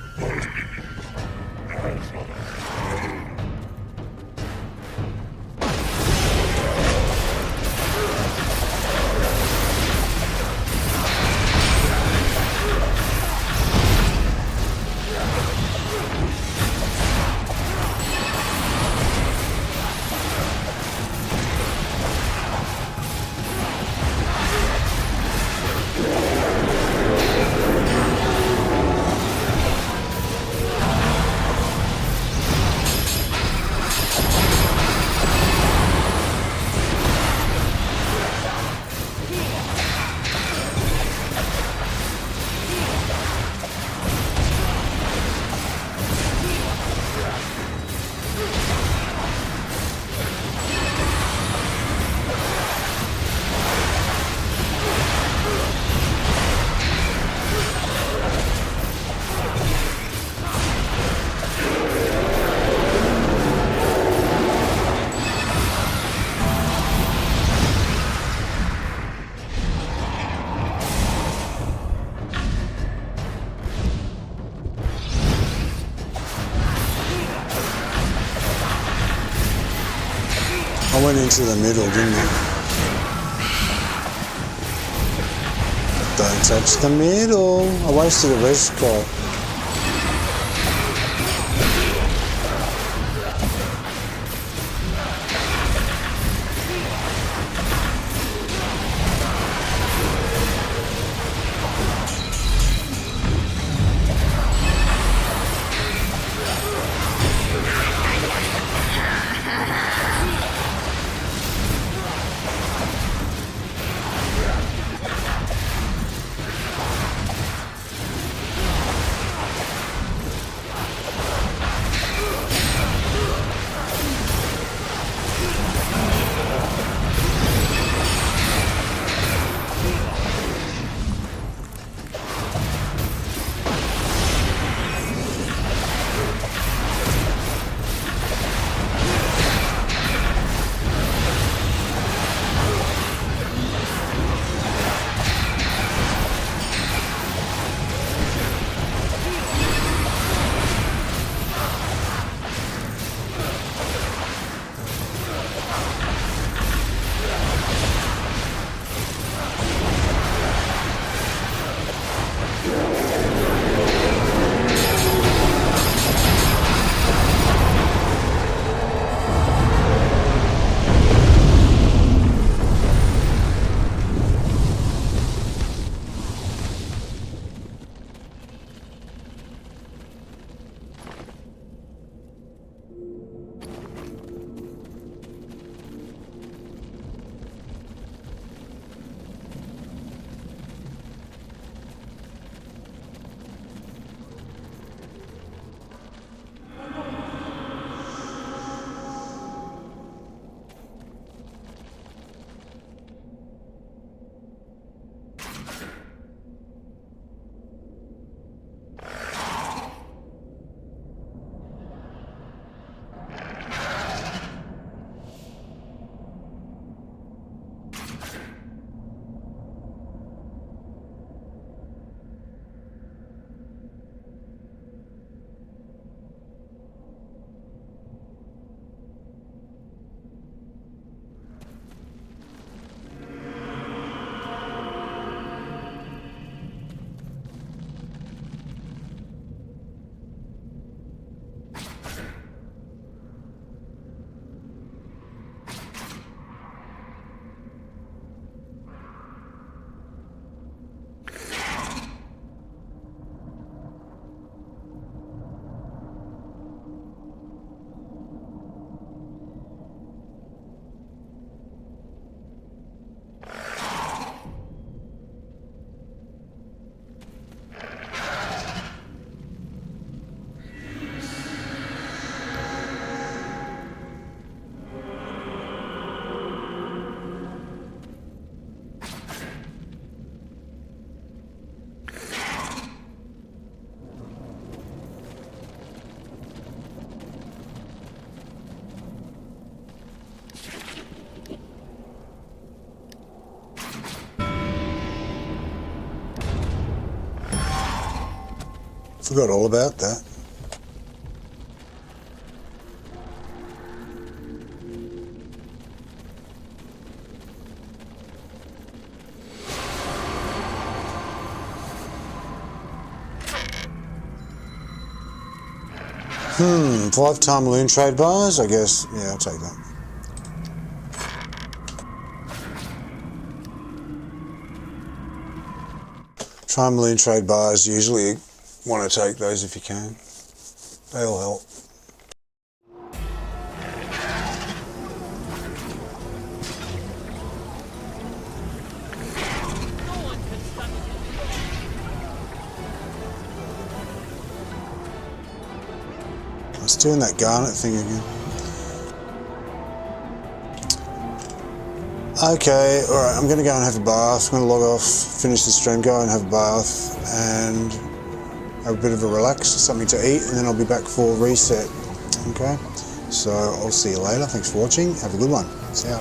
I went into the middle, didn't I? Don't touch the middle. I wasted a res scroll. Forgot all about that. Hmm, 5-time loon trade bars, I guess. Yeah, I'll take that. Time loon trade bars, usually want to take those if you can. They'll help. I was doing that garnet thing again. Okay, alright, I'm going to go and have a bath. I'm going to log off, finish the stream, go and have a bath, and have a bit of a relax, something to eat, and then I'll be back for reset. Okay, so I'll see you later. Thanks for watching. Have a good one. See ya.